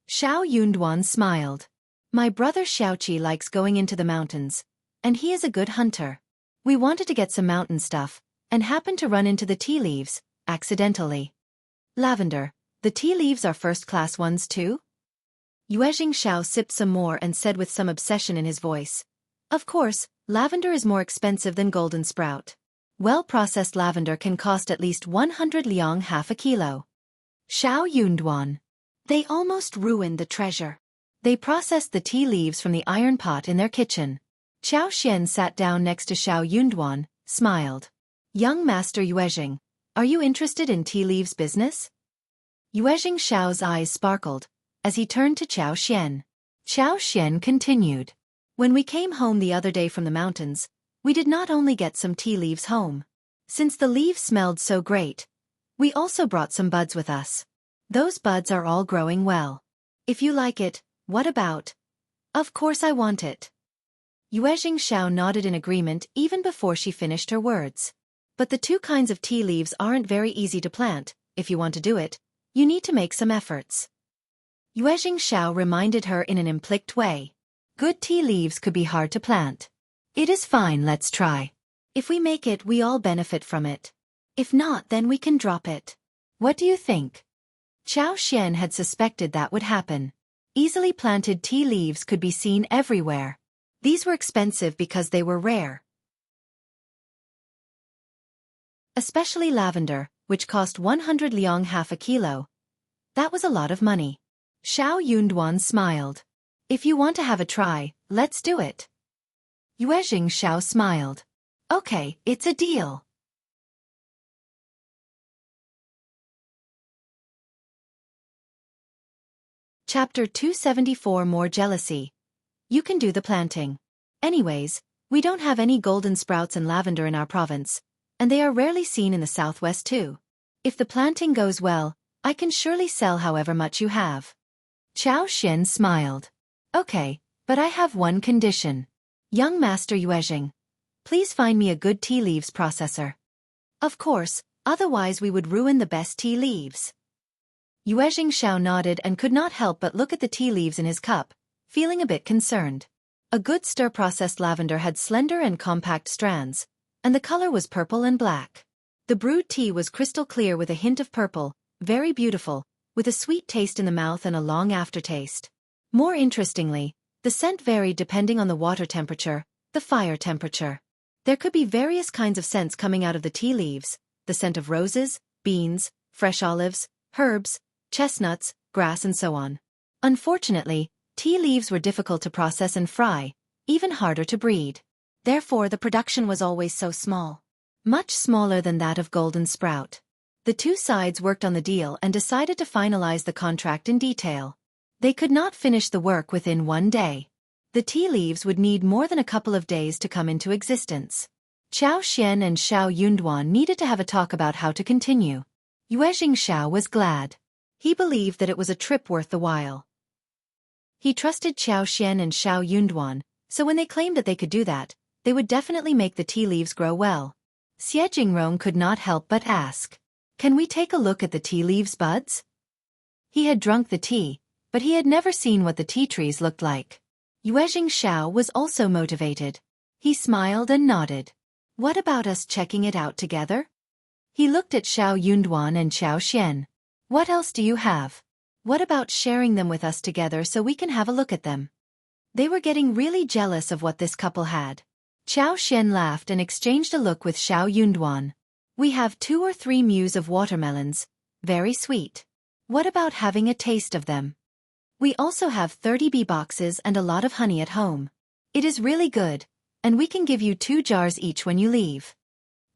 Xiao Yunduan smiled. My brother Xiaoqi likes going into the mountains, and he is a good hunter. We wanted to get some mountain stuff, and happened to run into the tea leaves, accidentally. Lavender, the tea leaves are first-class ones too? Xiao sipped some more and said with some obsession in his voice. Of course, lavender is more expensive than golden sprout. Well-processed lavender can cost at least 100 liang half a kilo. Xiao Yunduan. They almost ruined the treasure. They processed the tea leaves from the iron pot in their kitchen. Xiao Xian sat down next to Xiao Yunduan, smiled. Young Master Yuezhing, are you interested in tea leaves business? Yuezhing Xiao's eyes sparkled as he turned to Xiao Xian. Xiao Xian continued. When we came home the other day from the mountains, we did not only get some tea leaves home. Since the leaves smelled so great, we also brought some buds with us. Those buds are all growing well. If you like it, what about? Of course I want it. Yuezhing Xiao nodded in agreement even before she finished her words. But the two kinds of tea leaves aren't very easy to plant. If you want to do it, you need to make some efforts. Yuezhing Xiao reminded her in an implied way. Good tea leaves could be hard to plant. It is fine, let's try. If we make it, we all benefit from it. If not, then we can drop it. What do you think? Xiao Xian had suspected that would happen. Easily planted tea leaves could be seen everywhere. These were expensive because they were rare. Especially lavender, which cost 100 liang, half a kilo. That was a lot of money. Xiao Yunduan smiled. If you want to have a try, let's do it. Yuezhing Xiao smiled. Okay, it's a deal. Chapter 274, More Jealousy. You can do the planting. Anyways, we don't have any golden sprouts and lavender in our province, and they are rarely seen in the southwest too. If the planting goes well, I can surely sell however much you have. Xiao Xian smiled. Okay, but I have one condition. Young Master Yuezhing, please find me a good tea leaves processor. Of course, otherwise we would ruin the best tea leaves. Yuezhing Xiao nodded and could not help but look at the tea leaves in his cup, feeling a bit concerned. A good stir-processed lavender had slender and compact strands, and the color was purple and black. The brewed tea was crystal clear with a hint of purple, very beautiful, with a sweet taste in the mouth and a long aftertaste. More interestingly, the scent varied depending on the water temperature, the fire temperature. There could be various kinds of scents coming out of the tea leaves, the scent of roses, beans, fresh olives, herbs, chestnuts, grass and so on. Unfortunately, tea leaves were difficult to process and fry, even harder to breed. Therefore the production was always so small. Much smaller than that of golden sprout. The two sides worked on the deal and decided to finalize the contract in detail. They could not finish the work within one day. The tea leaves would need more than a couple of days to come into existence. Xiao Xian and Xiao Yunduan needed to have a talk about how to continue. Yuezhing Xiao was glad. He believed that it was a trip worth the while. He trusted Xiao Xian and Xiao Yunduan, so when they claimed that they could do that, they would definitely make the tea leaves grow well. Xie Jingrong could not help but ask, "Can we take a look at the tea leaves buds?" He had drunk the tea, but he had never seen what the tea trees looked like. Yuezhing Xiao was also motivated. He smiled and nodded. What about us checking it out together? He looked at Xiao Yunduan and Xiao Xian. What else do you have? What about sharing them with us together so we can have a look at them? They were getting really jealous of what this couple had. Xiao Xian laughed and exchanged a look with Xiao Yunduan. We have 2 or 3 mews of watermelons, very sweet. What about having a taste of them? We also have 30 bee boxes and a lot of honey at home. It is really good, and we can give you 2 jars each when you leave.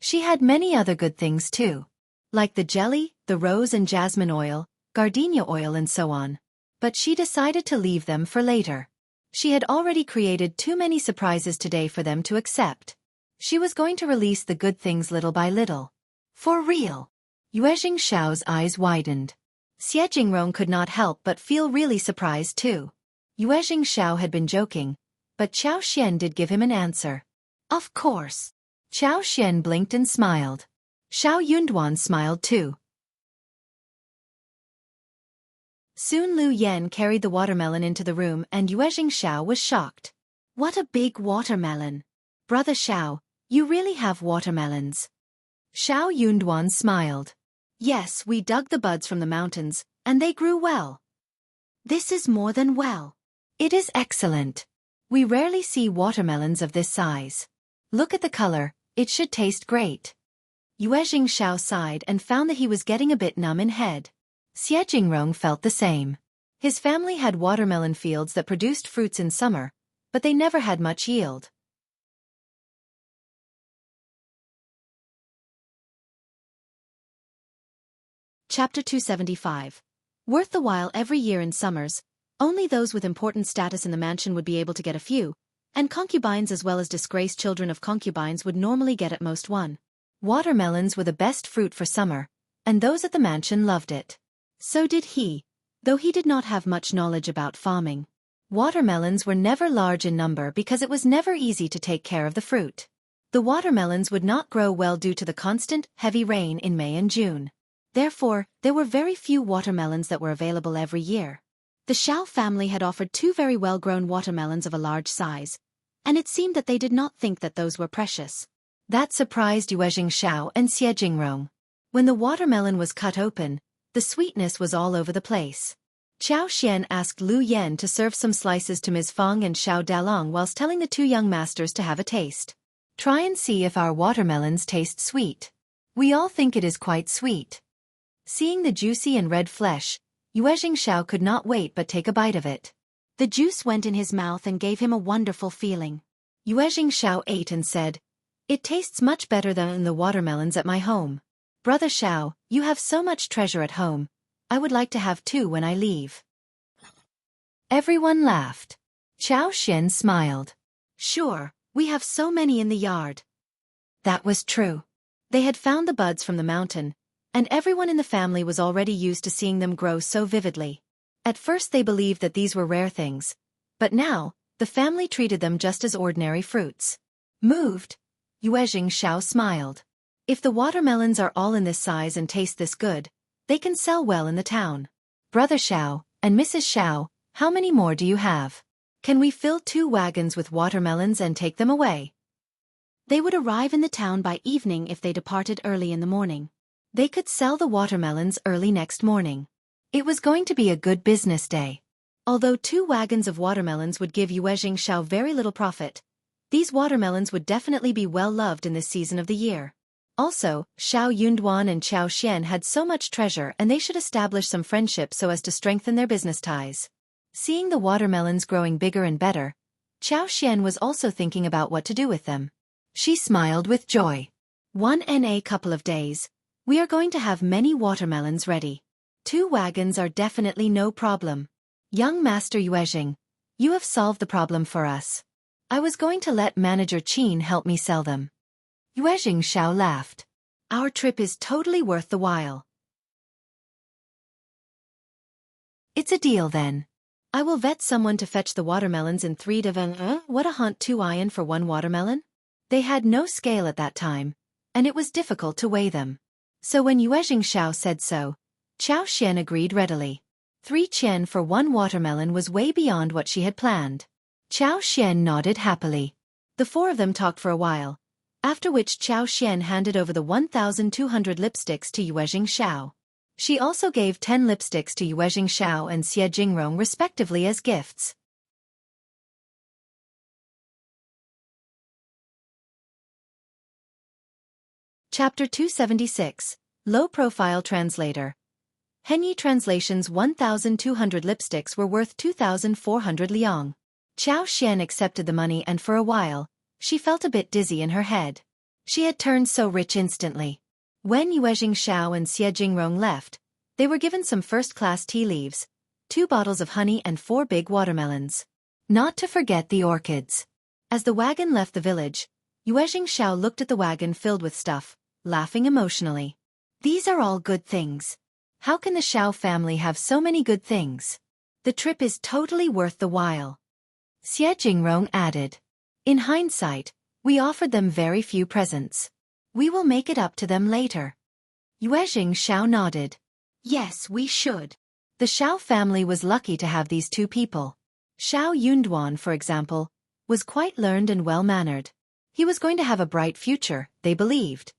She had many other good things too, like the jelly, the rose and jasmine oil, gardenia oil and so on. But she decided to leave them for later. She had already created too many surprises today for them to accept. She was going to release the good things little by little. For real. Yuezhing Xiao's eyes widened. Xie Jingrong could not help but feel really surprised too. Yuezhing Xiao had been joking, but Xiao Xian did give him an answer. Of course. Xiao Xian blinked and smiled. Xiao Yunduan smiled too. Soon Lu Yan carried the watermelon into the room and Yuezhing Xiao was shocked. What a big watermelon! Brother Xiao, you really have watermelons. Xiao Yunduan smiled. Yes, we dug the buds from the mountains, and they grew well. This is more than well. It is excellent. We rarely see watermelons of this size. Look at the color, it should taste great. Yuezhing Xiao sighed and found that he was getting a bit numb in head. Xie Jingrong felt the same. His family had watermelon fields that produced fruits in summer, but they never had much yield. Chapter 275. Worth the while every year in summers, only those with important status in the mansion would be able to get a few, and concubines as well as disgraced children of concubines would normally get at most one. Watermelons were the best fruit for summer, and those at the mansion loved it. So did he, though he did not have much knowledge about farming. Watermelons were never large in number because it was never easy to take care of the fruit. The watermelons would not grow well due to the constant, heavy rain in May and June. Therefore, there were very few watermelons that were available every year. The Xiao family had offered 2 very well-grown watermelons of a large size, and it seemed that they did not think that those were precious. That surprised Xianxia and Jingrong. When the watermelon was cut open, the sweetness was all over the place. Qiao Xian asked Lu Yan to serve some slices to Ms. Feng and Xiao Dalong whilst telling the 2 young masters to have a taste. Try and see if our watermelons taste sweet. We all think it is quite sweet. Seeing the juicy and red flesh, Xiao could not wait but take a bite of it. The juice went in his mouth and gave him a wonderful feeling. Xiao ate and said, "It tastes much better than the watermelons at my home. Brother Xiao, you have so much treasure at home. I would like to have 2 when I leave." Everyone laughed. Qiao Xian smiled. "Sure, we have so many in the yard." That was true. They had found the buds from the mountain, and everyone in the family was already used to seeing them grow so vividly. At first they believed that these were rare things, but now, the family treated them just as ordinary fruits. Moved, Xiao smiled. If the watermelons are all in this size and taste this good, they can sell well in the town. Brother Xiao and Mrs. Xiao, how many more do you have? Can we fill 2 wagons with watermelons and take them away? They would arrive in the town by evening if they departed early in the morning. They could sell the watermelons early next morning. It was going to be a good business day. Although 2 wagons of watermelons would give Xiao very little profit, these watermelons would definitely be well loved in this season of the year. Also, Xiao Yunduan and Qiao Xian had so much treasure and they should establish some friendship so as to strengthen their business ties. Seeing the watermelons growing bigger and better, Qiao Xian was also thinking about what to do with them. She smiled with joy. In a couple of days, we are going to have many watermelons ready. 2 wagons are definitely no problem. Young Master Yuezhing, you have solved the problem for us. I was going to let Manager Qin help me sell them. Xiao laughed. Our trip is totally worth the while. It's a deal then. I will vet someone to fetch the watermelons in 3 to what a hunt 2 iron for 1 watermelon? They had no scale at that time, and it was difficult to weigh them. So when Xiao said so, Qiao Xian agreed readily. 3 qian for 1 watermelon was way beyond what she had planned. Qiao Xian nodded happily. The 4 of them talked for a while, after which Qiao Xian handed over the 1,200 lipsticks to Xiao. She also gave 10 lipsticks to Xiao and Xie Jingrong respectively as gifts. Chapter 276, Low-Profile Translator. Henyi Translation's 1,200 lipsticks were worth 2,400 liang. Qiao Xian accepted the money and for a while, she felt a bit dizzy in her head. She had turned so rich instantly. When Xiao and Xie Jingrong left, they were given some first-class tea leaves, 2 bottles of honey and 4 big watermelons. Not to forget the orchids. As the wagon left the village, Xiao looked at the wagon filled with stuff, laughing emotionally. These are all good things. How can the Xiao family have so many good things? The trip is totally worth the while. Xie Jingrong added. In hindsight, we offered them very few presents. We will make it up to them later. Xiao nodded. Yes, we should. The Xiao family was lucky to have these 2 people. Xiao Yunduan, for example, was quite learned and well-mannered. He was going to have a bright future, they believed.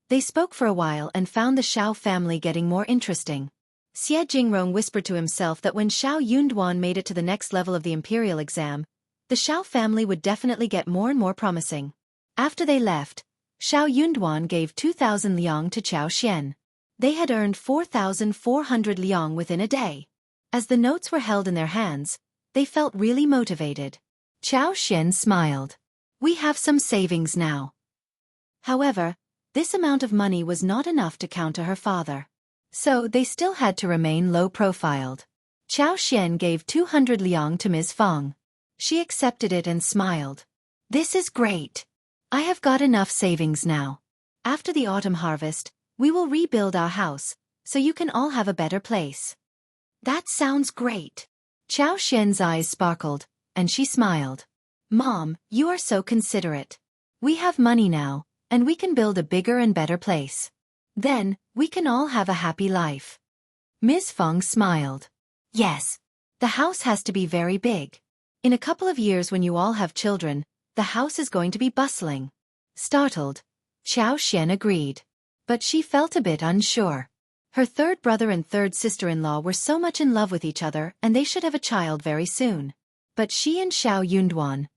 They spoke for a while and found the Xiao family getting more interesting. Xie Jingrong whispered to himself that when Xiao Yunduan made it to the next level of the imperial exam, the Xiao family would definitely get more and more promising. After they left, Xiao Yunduan gave 2,000 liang to Qiao Xian. They had earned 4,400 liang within a day. As the notes were held in their hands, they felt really motivated. Qiao Xian smiled. We have some savings now. However, this amount of money was not enough to counter her father. So they still had to remain low-profiled. Chao Xian gave 200 liang to Ms. Fong. She accepted it and smiled. This is great. I have got enough savings now. After the autumn harvest, we will rebuild our house, so you can all have a better place. That sounds great. Chao Xian's eyes sparkled, and she smiled. Mom, you are so considerate. We have money now, and we can build a bigger and better place. Then, we can all have a happy life. Ms. Fong smiled. Yes. The house has to be very big. In a couple of years when you all have children, the house is going to be bustling. Startled, Chao Xian agreed. But she felt a bit unsure. Her third brother and third sister-in-law were so much in love with each other and they should have a child very soon. But she and Xiao Yunduan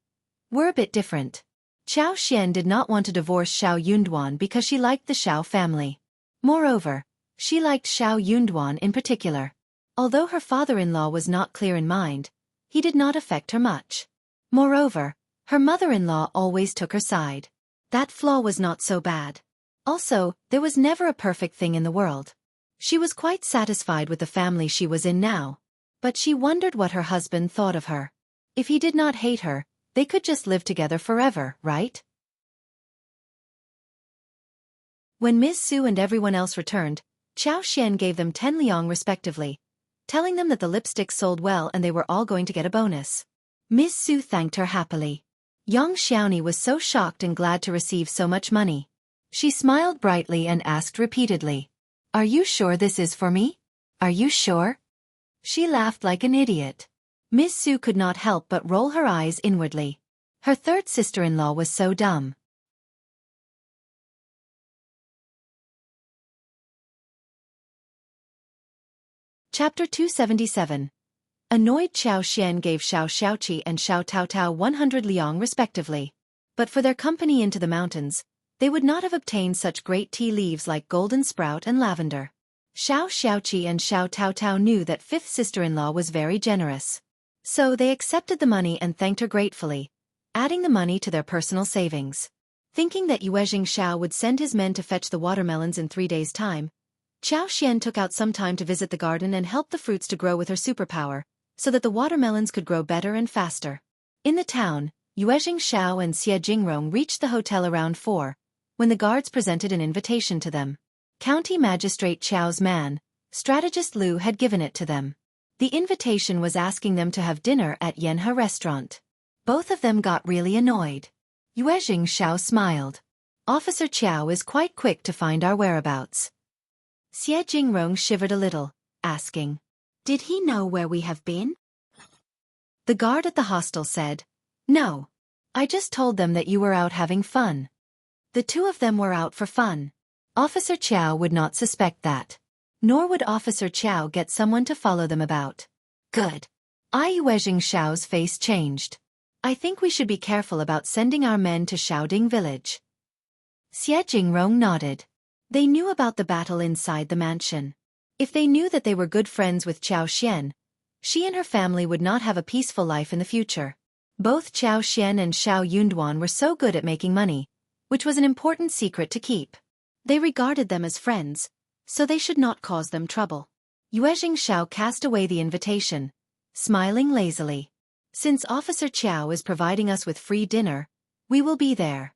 were a bit different. Chao Xian did not want to divorce Xiao Yunduan because she liked the Xiao family. Moreover, she liked Xiao Yunduan in particular. Although her father-in-law was not clear in mind, he did not affect her much. Moreover, her mother-in-law always took her side. That flaw was not so bad. Also, there was never a perfect thing in the world. She was quite satisfied with the family she was in now. But she wondered what her husband thought of her. If he did not hate her, they could just live together forever, right? When Ms. Su and everyone else returned, Chao Xian gave them 10 liang respectively, telling them that the lipsticks sold well and they were all going to get a bonus. Ms. Su thanked her happily. Yang Xiaoni was so shocked and glad to receive so much money. She smiled brightly and asked repeatedly, "Are you sure this is for me? Are you sure?" She laughed like an idiot. Ms. Su could not help but roll her eyes inwardly. Her third sister-in-law was so dumb. Chapter 277. Annoyed Chao Xian gave Xiao Xiaoqi and Xiao Taotao 100 liang respectively. But for their company into the mountains, they would not have obtained such great tea leaves like golden sprout and lavender. Xiao Xiaoqi and Xiao Taotao knew that fifth sister-in-law was very generous. So they accepted the money and thanked her gratefully, adding the money to their personal savings. Thinking that Yuezhing Xiao would send his men to fetch the watermelons in 3 days' time, Chao Xian took out some time to visit the garden and help the fruits to grow with her superpower, so that the watermelons could grow better and faster. In the town, Yuezhing Xiao and Xie Jingrong reached the hotel around 4, when the guards presented an invitation to them. County Magistrate Chao's man, strategist Liu, had given it to them. The invitation was asking them to have dinner at Yanhe restaurant. Both of them got really annoyed. Yuezhing Xiao smiled. Officer Chiao is quite quick to find our whereabouts. Xie Jingrong shivered a little, asking, "Did he know where we have been?" The guard at the hostel said, "No. I just told them that you were out having fun." The two of them were out for fun. Officer Chiao would not suspect that. Nor would Officer Chiao get someone to follow them about. Good. Yuezhing Xiao's face changed. I think we should be careful about sending our men to Xiaoding village. Xie Jingrong nodded. They knew about the battle inside the mansion. If they knew that they were good friends with Chao Xian, she and her family would not have a peaceful life in the future. Both Chao Xian and Xiao Yunduan were so good at making money, which was an important secret to keep. They regarded them as friends, so they should not cause them trouble. Yuezhing Xiao cast away the invitation, smiling lazily. Since Officer Chiao is providing us with free dinner, we will be there.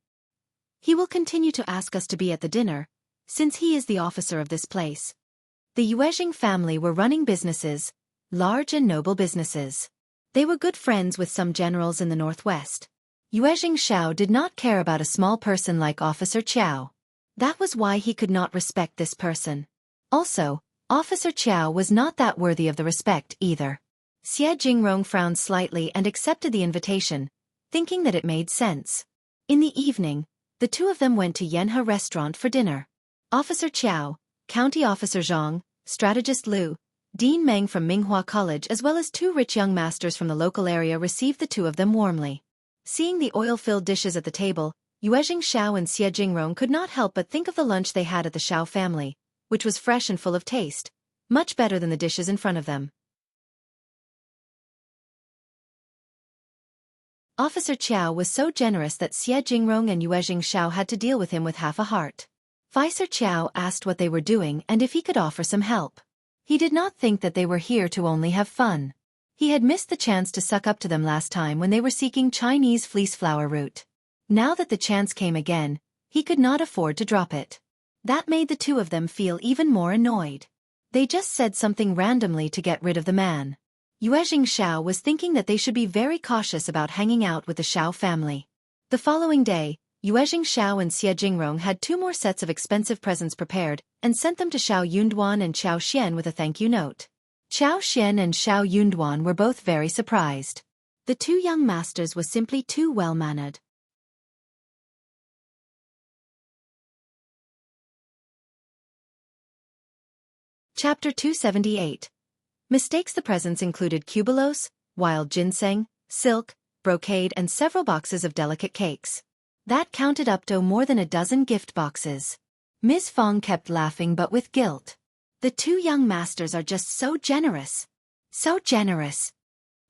He will continue to ask us to be at the dinner, since he is the officer of this place. The Yuezhing family were running businesses, large and noble businesses. They were good friends with some generals in the northwest. Yuezhing Xiao did not care about a small person like Officer Chiao. That was why he could not respect this person. Also, Officer Chiao was not that worthy of the respect either. Xie Jingrong frowned slightly and accepted the invitation, thinking that it made sense. In the evening, the two of them went to Yanhe restaurant for dinner. Officer Chiao, County Officer Zhang, Strategist Liu, Dean Meng from Minghua College as well as 2 rich young masters from the local area received the two of them warmly. Seeing the oil-filled dishes at the table, Yuezhing Xiao and Xie Jingrong could not help but think of the lunch they had at the Xiao family, which was fresh and full of taste, much better than the dishes in front of them. Officer Chiao was so generous that Xie Jingrong and Yuezhing Xiao had to deal with him with half a heart. Vicer Qiao asked what they were doing and if he could offer some help. He did not think that they were here to only have fun. He had missed the chance to suck up to them last time when they were seeking Chinese fleece flower root. Now that the chance came again, he could not afford to drop it. That made the two of them feel even more annoyed. They just said something randomly to get rid of the man. Xianxia was thinking that they should be very cautious about hanging out with the Xiao family. The following day, Xianxia and Xie Jingrong had 2 more sets of expensive presents prepared and sent them to Xiao Yunduan and Xiao Xian with a thank you note. Xiao Xian and Xiao Yunduan were both very surprised. The 2 young masters were simply too well-mannered. Chapter 278. Mistakes. The presents included cubulos, wild ginseng, silk, brocade and several boxes of delicate cakes. That counted up to more than a dozen gift boxes. Ms. Fong kept laughing but with guilt. The 2 young masters are just so generous. So generous.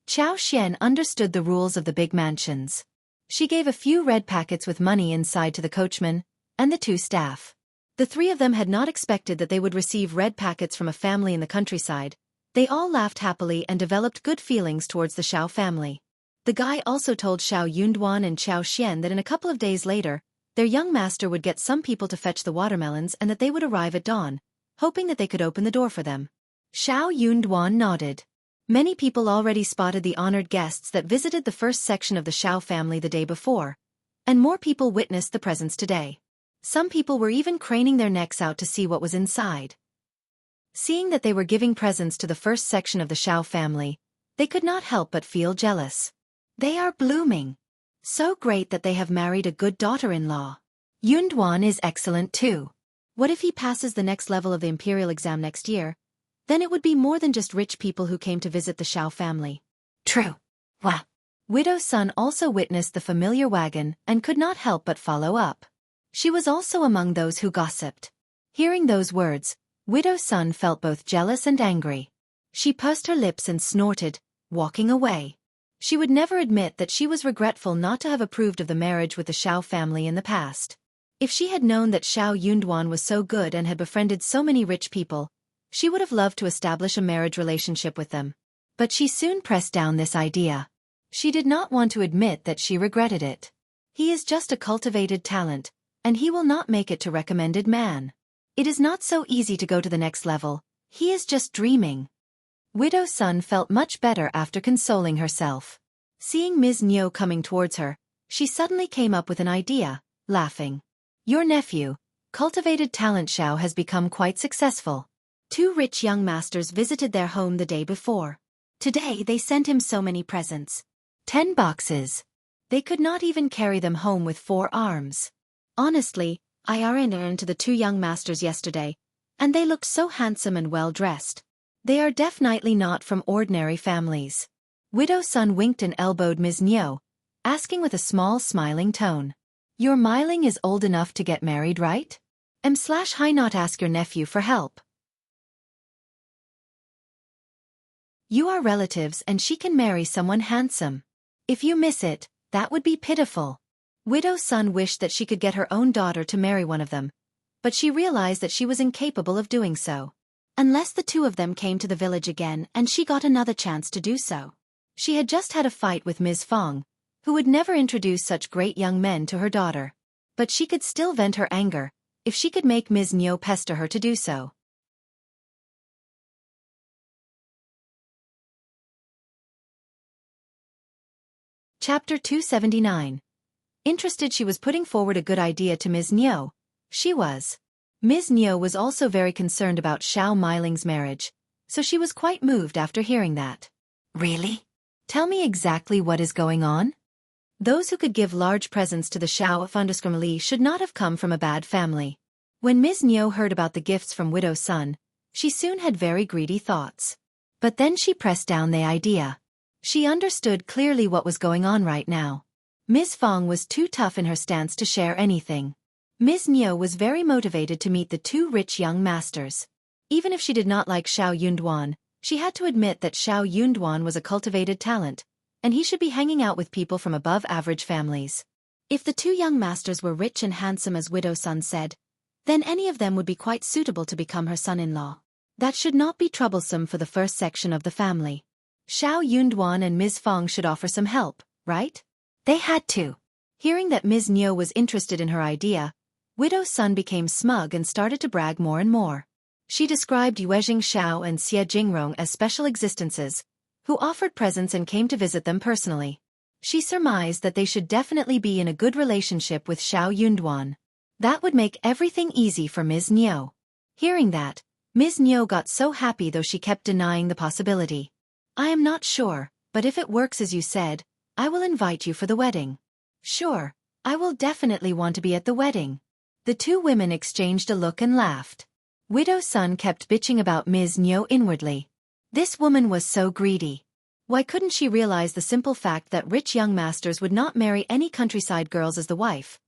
Xiao Xian understood the rules of the big mansions. She gave a few red packets with money inside to the coachman and the 2 staff. The 3 of them had not expected that they would receive red packets from a family in the countryside. They all laughed happily and developed good feelings towards the Xiao family. The guy also told Xiao Yunduan and Xiao Xian that in a couple of days later, their young master would get some people to fetch the watermelons and that they would arrive at dawn, hoping that they could open the door for them. Xiao Yunduan nodded. Many people already spotted the honored guests that visited the first section of the Xiao family the day before, and more people witnessed the presents today. Some people were even craning their necks out to see what was inside. Seeing that they were giving presents to the first section of the Xiao family, they could not help but feel jealous. They are blooming. So great that they have married a good daughter-in-law. Yunduan is excellent too. What if he passes the next level of the imperial exam next year? Then it would be more than just rich people who came to visit the Xiao family. True. Wow. Widow Sun also witnessed the familiar wagon and could not help but follow up. She was also among those who gossiped. Hearing those words, Widow Sun felt both jealous and angry. She pursed her lips and snorted, walking away. She would never admit that she was regretful not to have approved of the marriage with the Xiao family in the past. If she had known that Xiao Yunduan was so good and had befriended so many rich people, she would have loved to establish a marriage relationship with them. But she soon pressed down this idea. She did not want to admit that she regretted it. He is just a cultivated talent, and he will not make it to recommended man. It is not so easy to go to the next level. He is just dreaming. Widow Sun felt much better after consoling herself. Seeing Ms. Niu coming towards her, she suddenly came up with an idea, laughing. Your nephew, cultivated talent Xiao, has become quite successful. 2 rich young masters visited their home the day before. Today they sent him so many presents. 10 boxes. They could not even carry them home with 4 arms. Honestly, I ran into the 2 young masters yesterday, and they looked so handsome and well-dressed. They are definitely not from ordinary families. Widow Sun winked and elbowed Ms. Niu, asking with a small smiling tone. Your Myling is old enough to get married, right? Why not ask your nephew for help? You are relatives and she can marry someone handsome. If you miss it, that would be pitiful. Widow Sun wished that she could get her own daughter to marry one of them, but she realized that she was incapable of doing so. Unless the 2 of them came to the village again and she got another chance to do so. She had just had a fight with Ms. Fong, who would never introduce such great young men to her daughter. But she could still vent her anger, if she could make Ms. Niu pester her to do so. Chapter 279. Interested, she was putting forward a good idea to Ms. Niu. She was. Ms. Niu was also very concerned about Xiao Myling's marriage, so she was quite moved after hearing that. Really? Tell me exactly what is going on? Those who could give large presents to the Xiao family should not have come from a bad family. When Ms. Niu heard about the gifts from Widow Sun, she soon had very greedy thoughts. But then she pressed down the idea. She understood clearly what was going on right now. Ms. Fong was too tough in her stance to share anything. Ms. Niu was very motivated to meet the 2 rich young masters. Even if she did not like Xiao Yunduan, she had to admit that Xiao Yunduan was a cultivated talent, and he should be hanging out with people from above-average families. If the 2 young masters were rich and handsome as Widow Sun said, Then any of them would be quite suitable to become her son-in-law. That should not be troublesome for the first section of the family. Xiao Yunduan and Ms. Feng should offer some help, right? They had to. Hearing that Ms. Niu was interested in her idea, Widow Sun became smug and started to brag more and more. She described Yuezhing Xiao and Xie Jingrong as special existences, who offered presents and came to visit them personally. She surmised that they should definitely be in a good relationship with Xiao Yunduan. That would make everything easy for Ms. Niu. Hearing that, Ms. Niu got so happy though she kept denying the possibility. I am not sure, but if it works as you said, I will invite you for the wedding. Sure, I will definitely want to be at the wedding. The two women exchanged a look and laughed. Widow Sun kept bitching about Ms. Niu inwardly. This woman was so greedy. Why couldn't she realize the simple fact that rich young masters would not marry any countryside girls as the wife,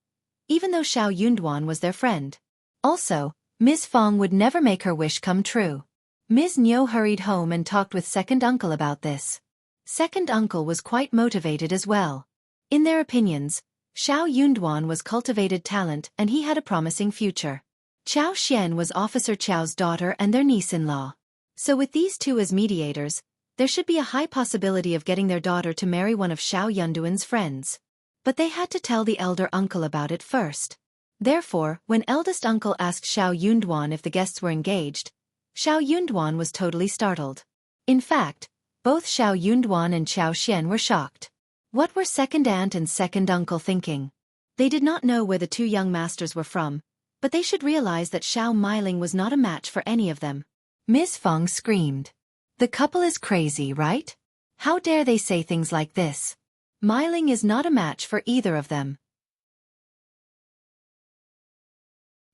even though Xiao Yunduan was their friend? Also, Ms. Feng would never make her wish come true. Ms. Niu hurried home and talked with second uncle about this. Second uncle was quite motivated as well. In their opinions, Xiao Yunduan was cultivated talent and he had a promising future. Qiao Xian was Officer Qiao's daughter and their niece-in-law. So with these two as mediators, there should be a high possibility of getting their daughter to marry one of Xiao Yunduan's friends. But they had to tell the elder uncle about it first. Therefore, when eldest uncle asked Xiao Yunduan if the guests were engaged, Xiao Yunduan was totally startled. In fact, both Xiao Yunduan and Qiao Xian were shocked. What were second aunt and second uncle thinking? They did not know where the two young masters were from, but they should realize that Xiao Meiling was not a match for any of them. Ms. Feng screamed. The couple is crazy, right? How dare they say things like this? Meiling is not a match for either of them.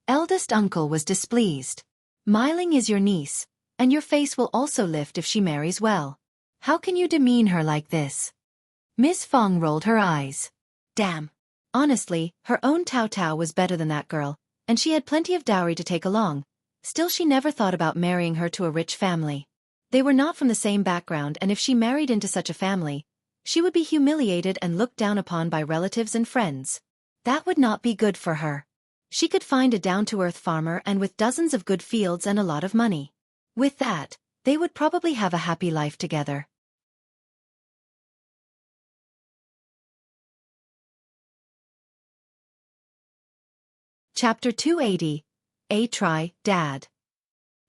Eldest uncle was displeased. Meiling is your niece, and your face will also lift if she marries well. How can you demean her like this? Miss Feng rolled her eyes. Damn. Honestly, her own Tao Tao was better than that girl, and she had plenty of dowry to take along. Still she never thought about marrying her to a rich family. They were not from the same background, and if she married into such a family, she would be humiliated and looked down upon by relatives and friends. That would not be good for her. She could find a down-to-earth farmer and with dozens of good fields and a lot of money. With that, they would probably have a happy life together. Chapter 280. Try, Dad.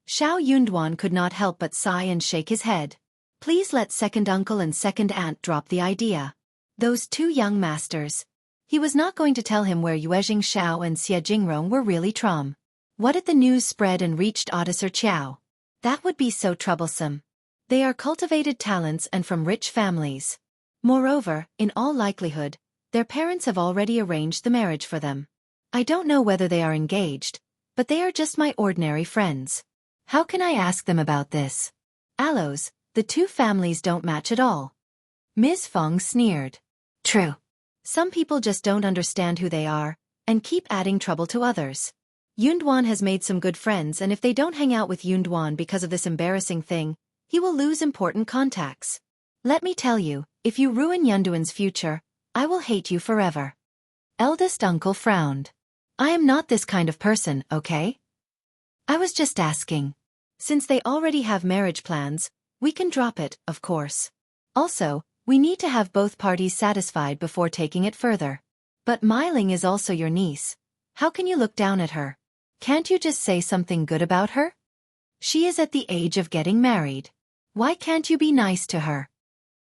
Xiao Yunduan could not help but sigh and shake his head. Please let second uncle and second aunt drop the idea. Those two young masters. He was not going to tell him where Yuezhing Xiao and Xie Jingrong were really from. What if the news spread and reached Officer Qiao? That would be so troublesome. They are cultivated talents and from rich families. Moreover, in all likelihood, their parents have already arranged the marriage for them. I don't know whether they are engaged, but they are just my ordinary friends. How can I ask them about this? Aloes, the two families don't match at all. Ms. Feng sneered. True. Some people just don't understand who they are, and keep adding trouble to others. Yunduan has made some good friends, and if they don't hang out with Yunduan because of this embarrassing thing, he will lose important contacts. Let me tell you, if you ruin Yunduan's future, I will hate you forever. Eldest uncle frowned. I am not this kind of person, okay? I was just asking. Since they already have marriage plans, we can drop it, of course. Also, we need to have both parties satisfied before taking it further. But Meiling is also your niece. How can you look down at her? Can't you just say something good about her? She is at the age of getting married. Why can't you be nice to her?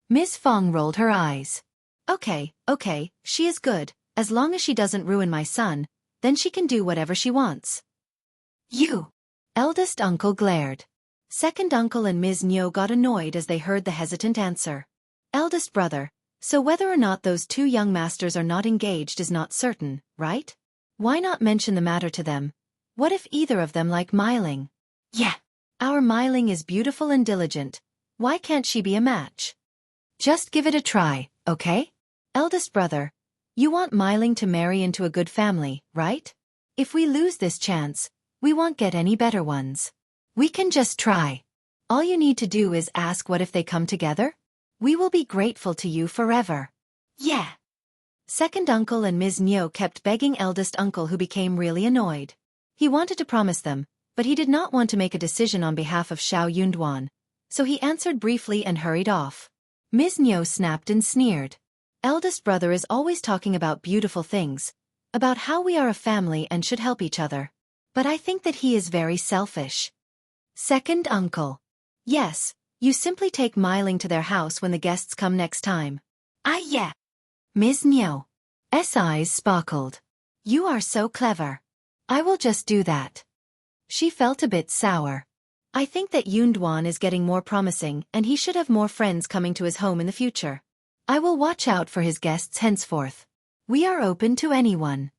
Miss Feng rolled her eyes. Okay, she is good. As long as she doesn't ruin my son, then she can do whatever she wants. You! Eldest uncle glared. Second uncle and Ms. Niu got annoyed as they heard the hesitant answer. Eldest brother, so whether or not those two young masters are not engaged is not certain, right? Why not mention the matter to them? What if either of them like Meiling? Yeah. Our Meiling is beautiful and diligent. Why can't she be a match? Just give it a try, okay? Eldest brother, you want Meiling to marry into a good family, right? If we lose this chance, we won't get any better ones. We can just try. All you need to do is ask what if they come together? We will be grateful to you forever. Yeah. Second uncle and Ms. Niu kept begging eldest uncle, who became really annoyed. He wanted to promise them, but he did not want to make a decision on behalf of Xiao Yunduan, so he answered briefly and hurried off. Ms. Niu snapped and sneered. Eldest brother is always talking about beautiful things, about how we are a family and should help each other. But I think that he is very selfish. Second uncle. Yes, you simply take Myling to their house when the guests come next time. Ah yeah. Ms. Niu's eyes sparkled. You are so clever. I will just do that. She felt a bit sour. I think that Yunduan is getting more promising and he should have more friends coming to his home in the future. I will watch out for his guests henceforth. We are open to anyone.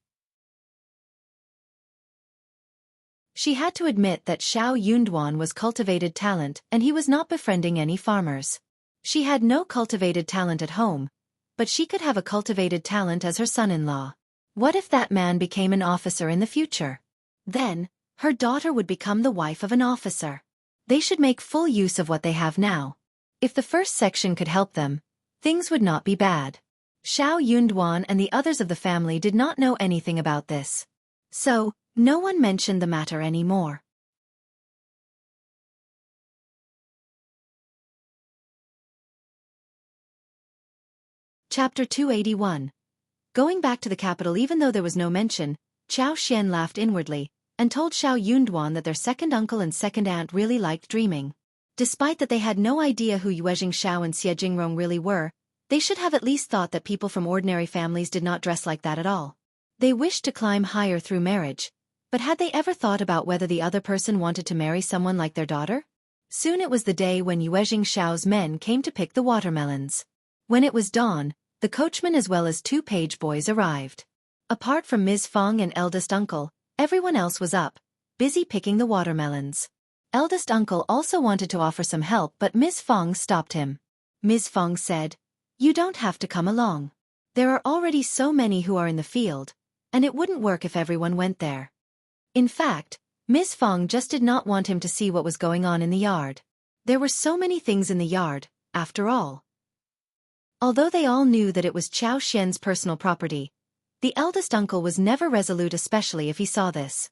She had to admit that Xiao Yunduan was cultivated talent and he was not befriending any farmers. She had no cultivated talent at home, but she could have a cultivated talent as her son-in-law. What if that man became an officer in the future? Then, her daughter would become the wife of an officer. They should make full use of what they have now. If the first section could help them, things would not be bad. Xiao Yunduan and the others of the family did not know anything about this. So, no one mentioned the matter anymore. Chapter 281. Going back to the capital even though there was no mention, Chao Xian laughed inwardly, and told Xiao Yunduan that their second uncle and second aunt really liked dreaming. Despite that they had no idea who Xiao and Xie Jingrong really were, they should have at least thought that people from ordinary families did not dress like that at all. They wished to climb higher through marriage, but had they ever thought about whether the other person wanted to marry someone like their daughter? Soon it was the day when Xiao's men came to pick the watermelons. When it was dawn, the coachman as well as 2 page boys arrived. Apart from Ms. Fong and eldest uncle, everyone else was up, busy picking the watermelons. Eldest uncle also wanted to offer some help but Ms. Fong stopped him. Ms. Fong said, "You don't have to come along. There are already so many who are in the field, and it wouldn't work if everyone went there." In fact, Ms. Fong just did not want him to see what was going on in the yard. There were so many things in the yard, after all. Although they all knew that it was Chao Xian's personal property, the eldest uncle was never resolute, especially if he saw this.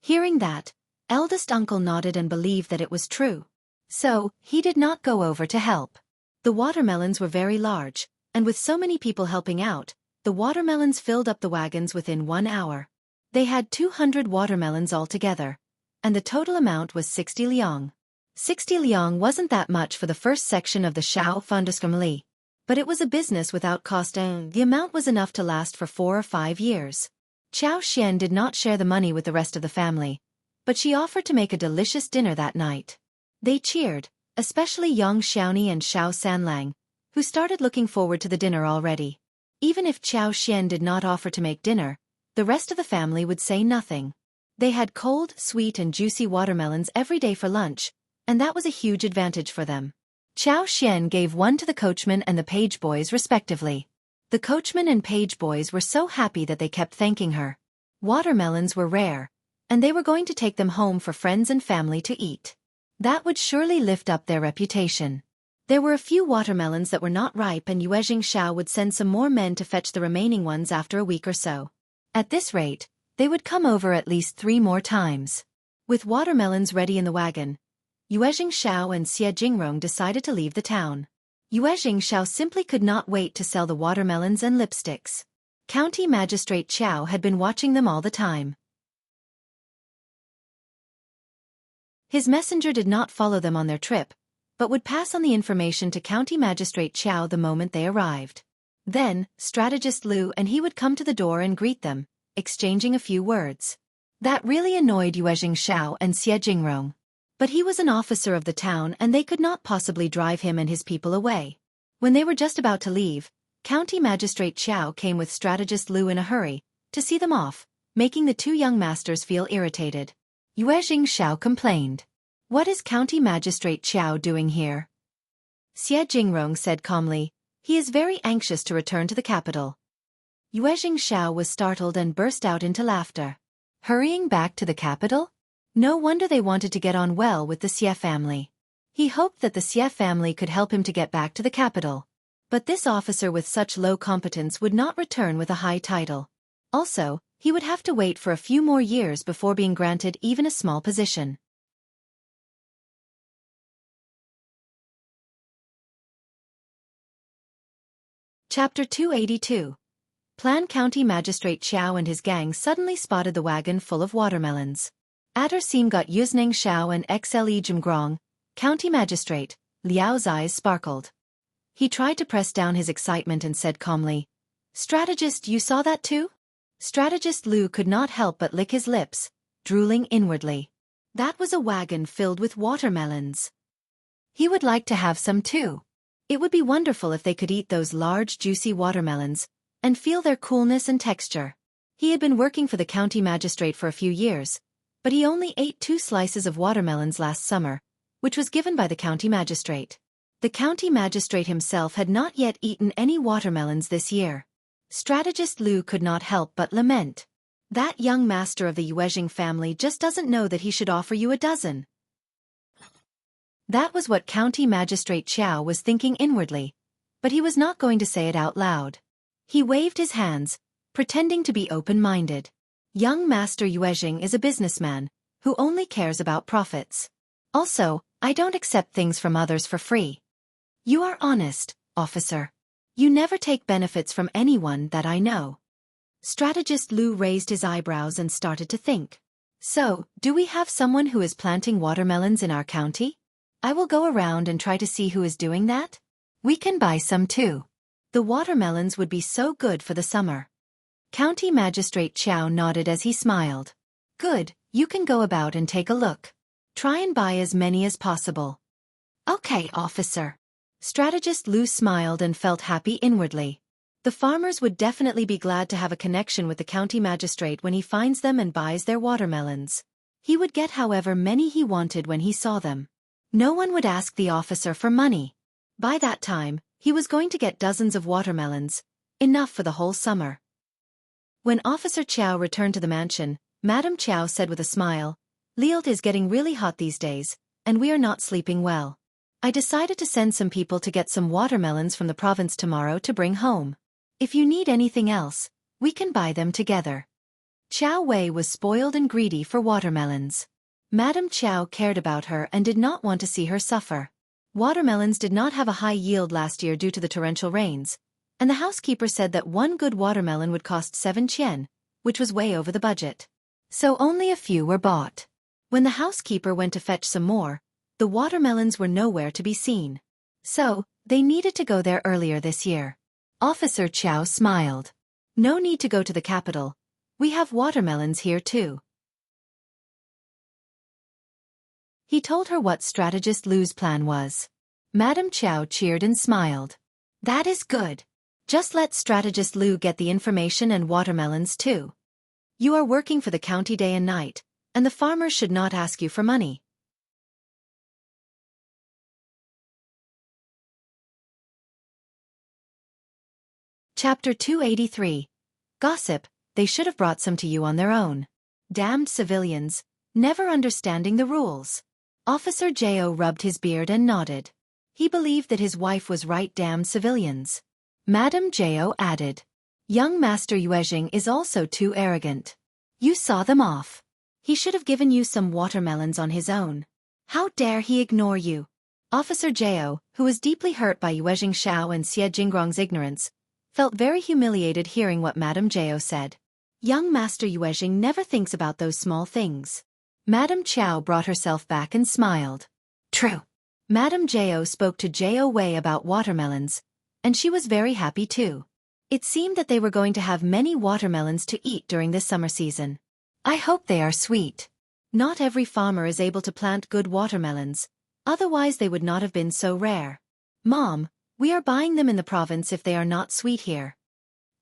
Hearing that, eldest uncle nodded and believed that it was true. So, he did not go over to help. The watermelons were very large, and with so many people helping out, the watermelons filled up the wagons within 1 hour. They had 200 watermelons altogether, and the total amount was 60 liang. 60 liang wasn't that much for the first section of the Xiao Funduscum. But it was a business without cost and the amount was enough to last for 4 or 5 years. Chao Xian did not share the money with the rest of the family, but she offered to make a delicious dinner that night. They cheered, especially Yang Xiaoni and Xiao Sanlang, who started looking forward to the dinner already. Even if Chao Xian did not offer to make dinner, the rest of the family would say nothing. They had cold, sweet and juicy watermelons every day for lunch, and that was a huge advantage for them. Chao Xian gave one to the coachman and the page boys respectively. The coachman and page boys were so happy that they kept thanking her. Watermelons were rare, and they were going to take them home for friends and family to eat. That would surely lift up their reputation. There were a few watermelons that were not ripe and Xiao would send some more men to fetch the remaining ones after a week or so. At this rate, they would come over at least 3 more times. With watermelons ready in the wagon, Xiao and Xie Jingrong decided to leave the town. Xiao simply could not wait to sell the watermelons and lipsticks. County Magistrate Qiao had been watching them all the time. His messenger did not follow them on their trip, but would pass on the information to County Magistrate Qiao the moment they arrived. Then, Strategist Liu and he would come to the door and greet them, exchanging a few words. That really annoyed Xiao and Xie Jingrong. But he was an officer of the town and they could not possibly drive him and his people away. When they were just about to leave, County Magistrate Qiao came with Strategist Liu in a hurry, to see them off, making the 2 young masters feel irritated. Xiao complained. "What is County Magistrate Qiao doing here?" Xie Jingrong said calmly, "He is very anxious to return to the capital." Xiao was startled and burst out into laughter. Hurrying back to the capital? No wonder they wanted to get on well with the Xie family. He hoped that the Xie family could help him to get back to the capital. But this officer with such low competence would not return with a high title. Also, He would have to wait for a few more years before being granted even a small position. Chapter 282. Plan County Magistrate Xiao and his gang suddenly spotted the wagon full of watermelons. At her seam got Yuzneng Xiao and XLE Jimgrong, County Magistrate. Liao's eyes sparkled. He tried to press down his excitement and said calmly, "Strategist, you saw that too?" Strategist Lu could not help but lick his lips, drooling inwardly. That was a wagon filled with watermelons. He would like to have some too. It would be wonderful if they could eat those large juicy watermelons and feel their coolness and texture. He had been working for the county magistrate for a few years, but he only ate 2 slices of watermelons last summer, which was given by the county magistrate. The county magistrate himself had not yet eaten any watermelons this year. Strategist Lu could not help but lament. That young master of the Yuezhing family just doesn't know that he should offer you a dozen. That was what County Magistrate Xiao was thinking inwardly, but he was not going to say it out loud. He waved his hands, pretending to be open-minded. Young Master Yuezhing is a businessman who only cares about profits. Also, I don't accept things from others for free. You are honest, officer. You never take benefits from anyone that I know. Strategist Lu raised his eyebrows and started to think. So, do we have someone who is planting watermelons in our county? I will go around and try to see who is doing that. We can buy some too. The watermelons would be so good for the summer. County Magistrate Xiao nodded as he smiled. Good, you can go about and take a look. Try and buy as many as possible. Okay, officer. Strategist Lu smiled and felt happy inwardly. The farmers would definitely be glad to have a connection with the county magistrate when he finds them and buys their watermelons. He would get however many he wanted when he saw them. No one would ask the officer for money. By that time, he was going to get dozens of watermelons, enough for the whole summer. When Officer Qiao returned to the mansion, Madame Qiao said with a smile, "Lilt is getting really hot these days, and we are not sleeping well. I decided to send some people to get some watermelons from the province tomorrow to bring home. If you need anything else, we can buy them together." Qiao Wei was spoiled and greedy for watermelons. Madame Qiao cared about her and did not want to see her suffer. Watermelons did not have a high yield last year due to the torrential rains, and the housekeeper said that one good watermelon would cost 7 qian, which was way over the budget. So only a few were bought. When the housekeeper went to fetch some more, the watermelons were nowhere to be seen. So, they needed to go there earlier this year. Officer Qiao smiled. No need to go to the capital. We have watermelons here too. He told her what Strategist Lu's plan was. Madame Qiao cheered and smiled. That is good. Just let Strategist Lu get the information and watermelons too. You are working for the county day and night, and the farmers should not ask you for money. Chapter 283. Gossip, they should have brought some to you on their own. Damned civilians, never understanding the rules. Officer Jao rubbed his beard and nodded. He believed that his wife was right. Damned civilians. Madame Jao added. Young Master Yuezhing is also too arrogant. You saw them off. He should have given you some watermelons on his own. How dare he ignore you? Officer Jao, who was deeply hurt by Yuezhing Xiao and Xie Jinggrong's ignorance, felt very humiliated hearing what Madame Jao said. Young Master Yuezhing never thinks about those small things. Madame Qiao brought herself back and smiled. True. Madame Jao spoke to Jao Wei about watermelons, and she was very happy too. It seemed that they were going to have many watermelons to eat during this summer season. I hope they are sweet. Not every farmer is able to plant good watermelons, otherwise they would not have been so rare. Mom, we are buying them in the province if they are not sweet here.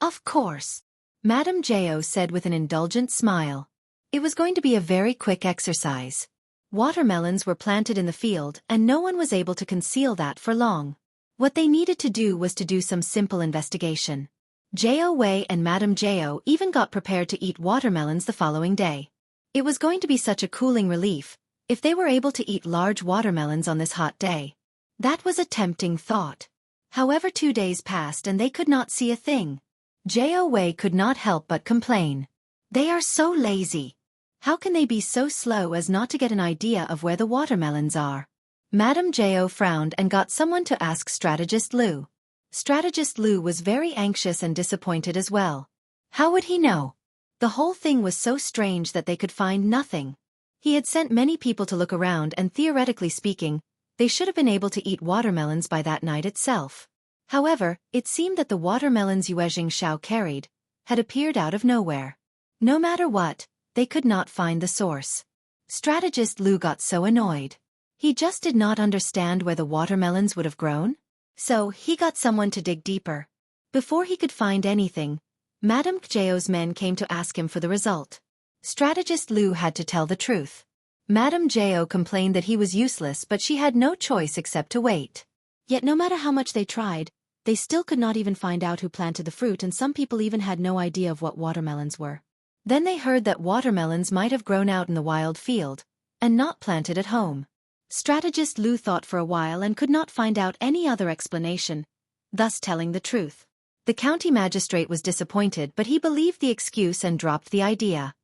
Of course. Madame Jao said with an indulgent smile. It was going to be a very quick exercise. Watermelons were planted in the field and no one was able to conceal that for long. What they needed to do was to do some simple investigation. Jao Wei and Madame Jao even got prepared to eat watermelons the following day. It was going to be such a cooling relief if they were able to eat large watermelons on this hot day. That was a tempting thought. However, 2 days passed and they could not see a thing. Jao Wei could not help but complain. They are so lazy. How can they be so slow as not to get an idea of where the watermelons are? Madame Jiao frowned and got someone to ask Strategist Lu. Strategist Lu was very anxious and disappointed as well. How would he know? The whole thing was so strange that they could find nothing. He had sent many people to look around and theoretically speaking, they should have been able to eat watermelons by that night itself. However, it seemed that the watermelons Xianxia carried had appeared out of nowhere. No matter what, they could not find the source. Strategist Lu got so annoyed. He just did not understand where the watermelons would have grown. So, he got someone to dig deeper. Before he could find anything, Madame Jiao's men came to ask him for the result. Strategist Lu had to tell the truth. Madame Jiao complained that he was useless, but she had no choice except to wait. Yet no matter how much they tried, they still could not even find out who planted the fruit, and some people even had no idea of what watermelons were. Then they heard that watermelons might have grown out in the wild field, and not planted at home. Strategist Lu thought for a while and could not find out any other explanation, thus telling the truth. The county magistrate was disappointed, but he believed the excuse and dropped the idea.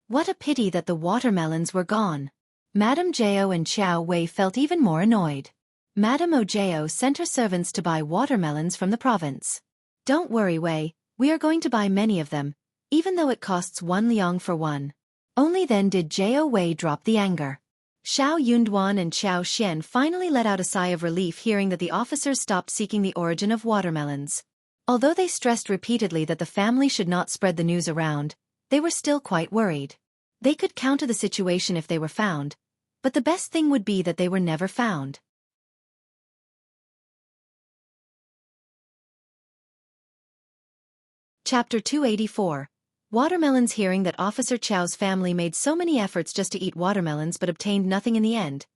What a pity that the watermelons were gone. Madame Jiao and Xiao Wei felt even more annoyed. Madame Jiao sent her servants to buy watermelons from the province. Don't worry, Wei, we are going to buy many of them, even though it costs 1 liang for one. Only then did Jiao Wei drop the anger. Xiao Yunduan and Xiao Xian finally let out a sigh of relief hearing that the officers stopped seeking the origin of watermelons. Although they stressed repeatedly that the family should not spread the news around, they were still quite worried. They could counter the situation if they were found, but the best thing would be that they were never found. Chapter 284. Watermelons. Hearing that Officer Chao's family made so many efforts just to eat watermelons but obtained nothing in the end,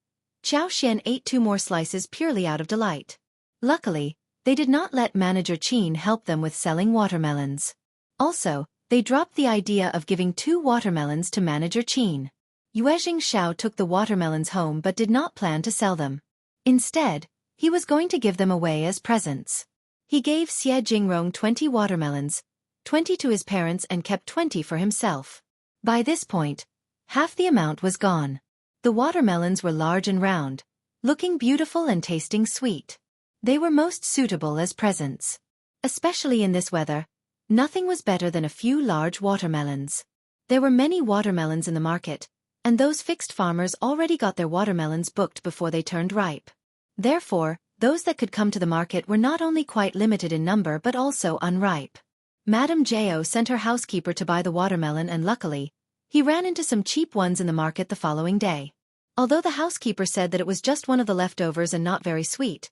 Xiao Xian ate 2 more slices purely out of delight. Luckily, they did not let Manager Qin help them with selling watermelons. Also, they dropped the idea of giving 2 watermelons to Manager Qin. Xiao took the watermelons home but did not plan to sell them. Instead, he was going to give them away as presents. He gave Xie Jingrong 20 watermelons, 20 to his parents and kept 20 for himself. By this point, half the amount was gone. The watermelons were large and round, looking beautiful and tasting sweet. They were most suitable as presents. Especially in this weather, nothing was better than a few large watermelons. There were many watermelons in the market, and those fixed farmers already got their watermelons booked before they turned ripe. Therefore, those that could come to the market were not only quite limited in number but also unripe. Madame Jiao sent her housekeeper to buy the watermelon, and luckily, he ran into some cheap ones in the market the following day. Although the housekeeper said that it was just one of the leftovers and not very sweet,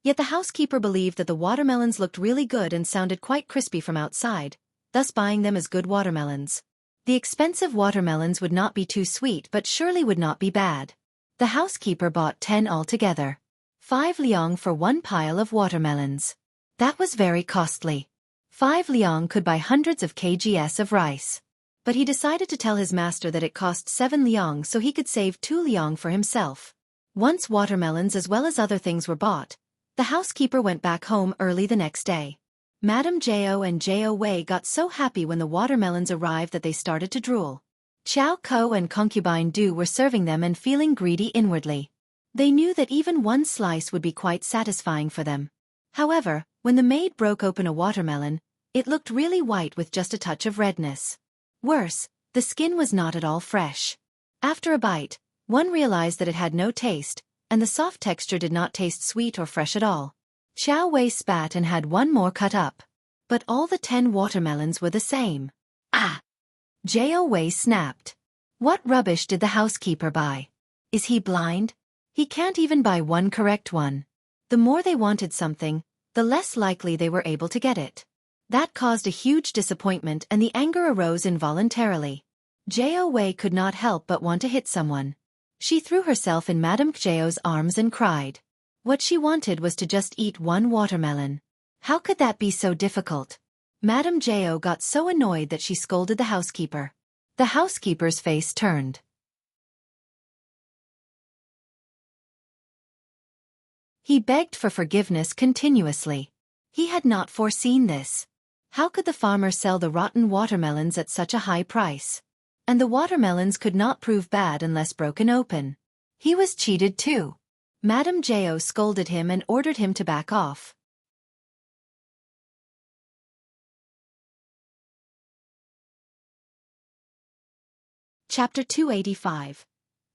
yet the housekeeper believed that the watermelons looked really good and sounded quite crispy from outside, thus buying them as good watermelons. The expensive watermelons would not be too sweet but surely would not be bad. The housekeeper bought 10 altogether. 5 liang for 1 pile of watermelons. That was very costly. 5 liang could buy hundreds of kgs of rice. But he decided to tell his master that it cost 7 liang so he could save 2 liang for himself. Once watermelons as well as other things were bought, the housekeeper went back home early the next day. Madame Jiao and Jiao Wei got so happy when the watermelons arrived that they started to drool. Qiao Ko and concubine Du were serving them and feeling greedy inwardly. They knew that even 1 slice would be quite satisfying for them. However, when the maid broke open a watermelon, it looked really white with just a touch of redness. Worse, the skin was not at all fresh. After a bite, one realized that it had no taste, and the soft texture did not taste sweet or fresh at all. Xiao Wei spat and had 1 more cut up. But all the 10 watermelons were the same. Ah! Jiao Wei snapped. What rubbish did the housekeeper buy? Is he blind? He can't even buy 1 correct one. The more they wanted something, the less likely they were able to get it. That caused a huge disappointment and the anger arose involuntarily. Jiao Wei could not help but want to hit someone. She threw herself in Madame Jiao's arms and cried. What she wanted was to just eat 1 watermelon. How could that be so difficult? Madame Jiao got so annoyed that she scolded the housekeeper. The housekeeper's face turned. He begged for forgiveness continuously. He had not foreseen this. How could the farmer sell the rotten watermelons at such a high price? And the watermelons could not prove bad unless broken open. He was cheated too. Madame Jiao scolded him and ordered him to back off. Chapter 285.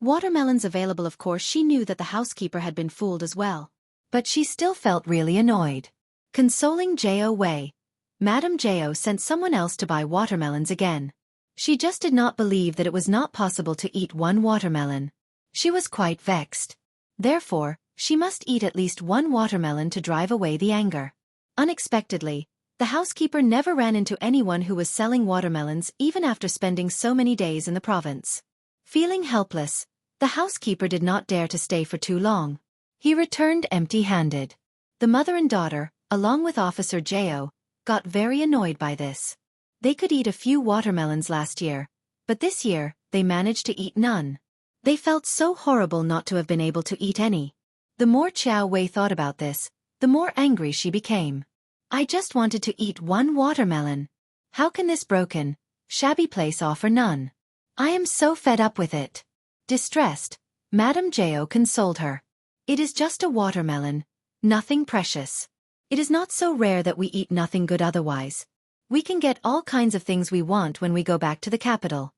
Watermelons available. Of course she knew that the housekeeper had been fooled as well. But she still felt really annoyed. Consoling Jiao Wei, Madame Jiao sent someone else to buy watermelons again. She just did not believe that it was not possible to eat one watermelon. She was quite vexed. Therefore, she must eat at least one watermelon to drive away the anger. Unexpectedly, the housekeeper never ran into anyone who was selling watermelons even after spending so many days in the province. Feeling helpless, the housekeeper did not dare to stay for too long. He returned empty-handed. The mother and daughter, along with Officer Jiao, got very annoyed by this. They could eat a few watermelons last year, but this year, they managed to eat none. They felt so horrible not to have been able to eat any. The more Xiao Wei thought about this, the more angry she became. I just wanted to eat one watermelon. How can this broken, shabby place offer none? I am so fed up with it. Distressed, Madame Jiao consoled her. It is just a watermelon, nothing precious. It is not so rare that we eat nothing good otherwise. We can get all kinds of things we want when we go back to the capital.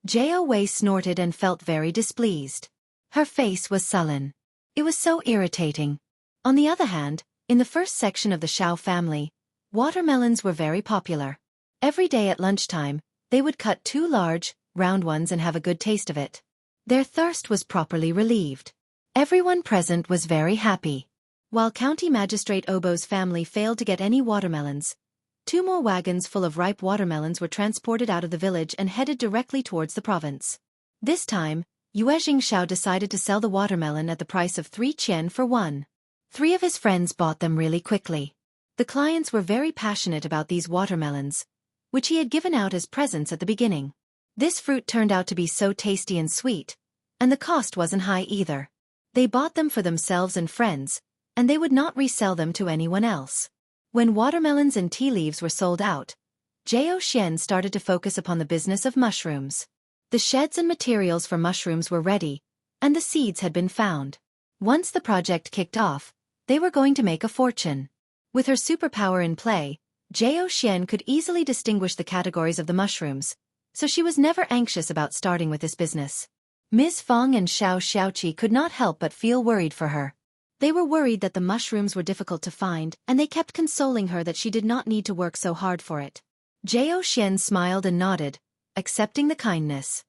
Jiao Wei snorted and felt very displeased. Her face was sullen. It was so irritating. On the other hand, in the first section of the Xiao family, watermelons were very popular. Every day at lunchtime, they would cut 2 large, round ones and have a good taste of it. Their thirst was properly relieved. Everyone present was very happy. While County Magistrate Obo's family failed to get any watermelons, 2 more wagons full of ripe watermelons were transported out of the village and headed directly towards the province. This time, Yue Jingxiao decided to sell the watermelon at the price of 3 qian for one. 3 of his friends bought them really quickly. The clients were very passionate about these watermelons, which he had given out as presents at the beginning. This fruit turned out to be so tasty and sweet, and the cost wasn't high either. They bought them for themselves and friends, and they would not resell them to anyone else. When watermelons and tea leaves were sold out, Jiao Xian started to focus upon the business of mushrooms. The sheds and materials for mushrooms were ready, and the seeds had been found. Once the project kicked off, they were going to make a fortune. With her superpower in play, Jiao Xian could easily distinguish the categories of the mushrooms, so she was never anxious about starting with this business. Ms. Fong and Xiao Xiaoqi could not help but feel worried for her. They were worried that the mushrooms were difficult to find, and they kept consoling her that she did not need to work so hard for it. Jiao Xian smiled and nodded, accepting the kindness.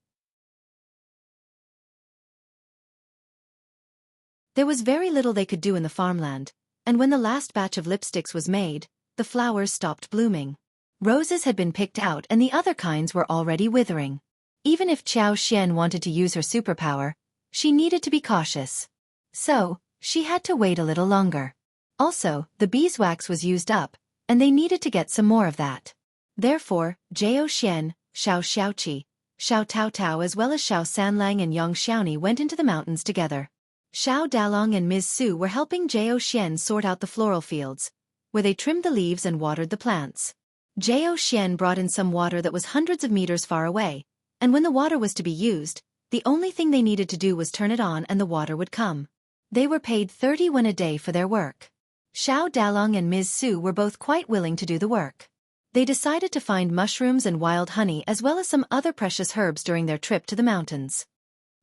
There was very little they could do in the farmland, and when the last batch of lipsticks was made, the flowers stopped blooming. Roses had been picked out and the other kinds were already withering. Even if Xiao Xian wanted to use her superpower, she needed to be cautious. So, she had to wait a little longer. Also, the beeswax was used up, and they needed to get some more of that. Therefore, Jiao Xian, Xiao Xiaoqi, Xiao Taotao as well as Xiao Sanlang and Yang Xiaoni went into the mountains together. Xiao Dalong and Ms. Su were helping Jiao Xian sort out the floral fields, where they trimmed the leaves and watered the plants. Jiao Xian brought in some water that was hundreds of meters far away, and when the water was to be used, the only thing they needed to do was turn it on and the water would come. They were paid 30 yuan a day for their work. Xiao Dalong and Ms. Su were both quite willing to do the work. They decided to find mushrooms and wild honey as well as some other precious herbs during their trip to the mountains.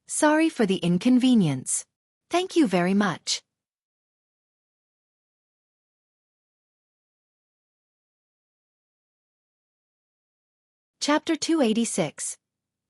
Sorry for the inconvenience. Thank you very much. Chapter 286.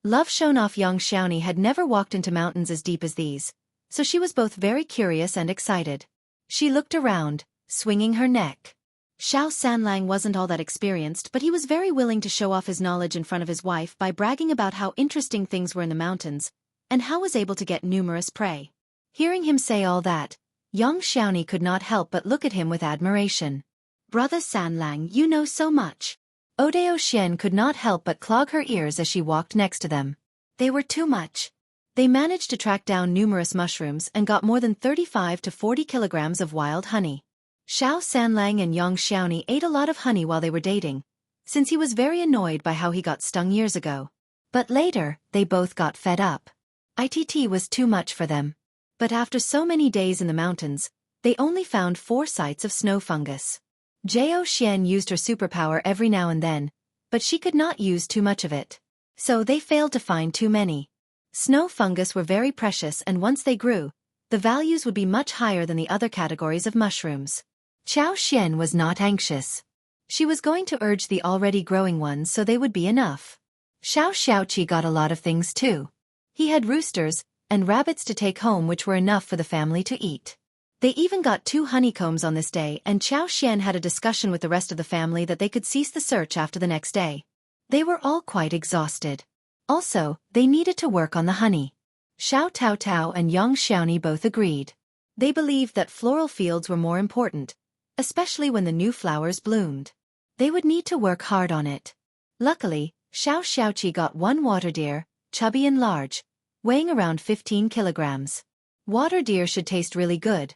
Love shown off. Yang Xiaoni had never walked into mountains as deep as these, so she was both very curious and excited. She looked around, swinging her neck. Xiao Sanlang wasn't all that experienced, but he was very willing to show off his knowledge in front of his wife by bragging about how interesting things were in the mountains, and how was able to get numerous prey. Hearing him say all that, Yang Xiaoni could not help but look at him with admiration. Brother Sanlang, you know so much. Odeo Xian could not help but clog her ears as she walked next to them. They were too much. They managed to track down numerous mushrooms and got more than 35 to 40 kilograms of wild honey. Xiao Sanlang and Yang Xiaoni ate a lot of honey while they were dating, since he was very annoyed by how he got stung years ago. But later, they both got fed up. It was too much for them. But after so many days in the mountains, they only found 4 sites of snow fungus. Jiao Xian used her superpower every now and then, but she could not use too much of it. So they failed to find too many. Snow fungus were very precious, and once they grew, the values would be much higher than the other categories of mushrooms. Qiao Xian was not anxious. She was going to urge the already growing ones so they would be enough. Xiao Xiaoqi got a lot of things too. He had roosters and rabbits to take home, which were enough for the family to eat. They even got 2 honeycombs on this day, and Qiao Xian had a discussion with the rest of the family that they could cease the search after the next day. They were all quite exhausted. Also, they needed to work on the honey. Xiao Tao Tao and Yang Xiaoni both agreed. They believed that floral fields were more important, especially when the new flowers bloomed. They would need to work hard on it. Luckily, Xiao Xiaoqi got 1 water deer, chubby and large, weighing around 15 kilograms. Water deer should taste really good,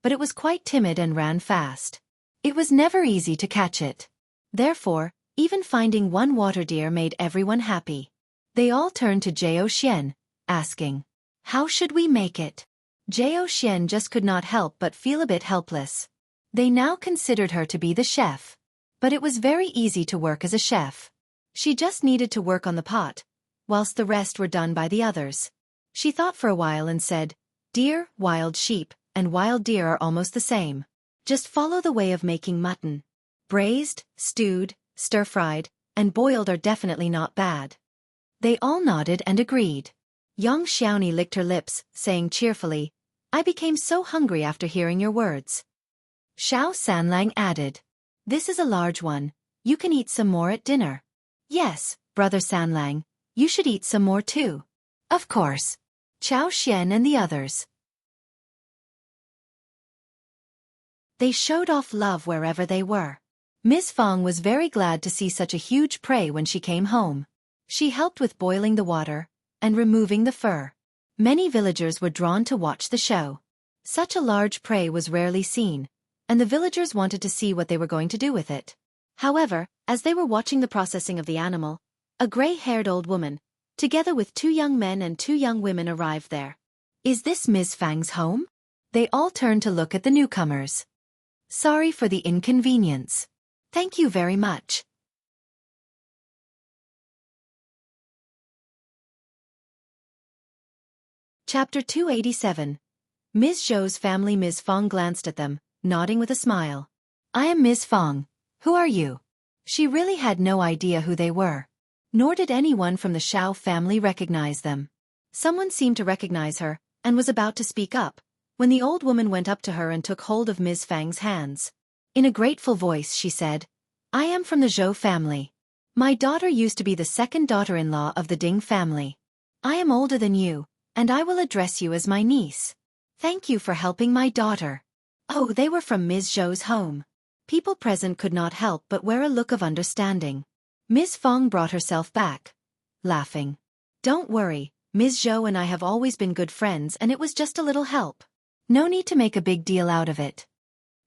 but it was quite timid and ran fast. It was never easy to catch it. Therefore, even finding 1 water deer made everyone happy. They all turned to Jiao Xian, asking, "How should we make it?" Jiao Xian just could not help but feel a bit helpless. They now considered her to be the chef. But it was very easy to work as a chef. She just needed to work on the pot, whilst the rest were done by the others. She thought for a while and said, "Deer, wild sheep, and wild deer are almost the same. Just follow the way of making mutton. Braised, stewed, stir-fried, and boiled are definitely not bad." They all nodded and agreed. Yang Xiaoni licked her lips, saying cheerfully, "I became so hungry after hearing your words." Xiao Sanlang added, "This is a large one. You can eat some more at dinner." "Yes, Brother Sanlang, you should eat some more too." "Of course." Qiao Xian and the others. They showed off love wherever they were. Miss Fong was very glad to see such a huge prey when she came home. She helped with boiling the water and removing the fur. Many villagers were drawn to watch the show. Such a large prey was rarely seen, and the villagers wanted to see what they were going to do with it. However, as they were watching the processing of the animal, a gray-haired old woman, together with 2 young men and 2 young women, arrived there. "Is this Ms. Fang's home?" They all turned to look at the newcomers. "Sorry for the inconvenience." "Thank you very much." Chapter 287. Ms. Zhou's family. Ms. Fong glanced at them, nodding with a smile. "I am Ms. Fong. Who are you?" She really had no idea who they were. Nor did anyone from the Xiao family recognize them. Someone seemed to recognize her, and was about to speak up, when the old woman went up to her and took hold of Ms. Fang's hands. In a grateful voice she said, "I am from the Zhou family. My daughter used to be the 2nd daughter-in-law of the Ding family. I am older than you, and I will address you as my niece. Thank you for helping my daughter." Oh, they were from Ms. Zhou's home. People present could not help but wear a look of understanding. Ms. Fong brought herself back, laughing. "Don't worry, Ms. Zhou and I have always been good friends, and it was just a little help. No need to make a big deal out of it."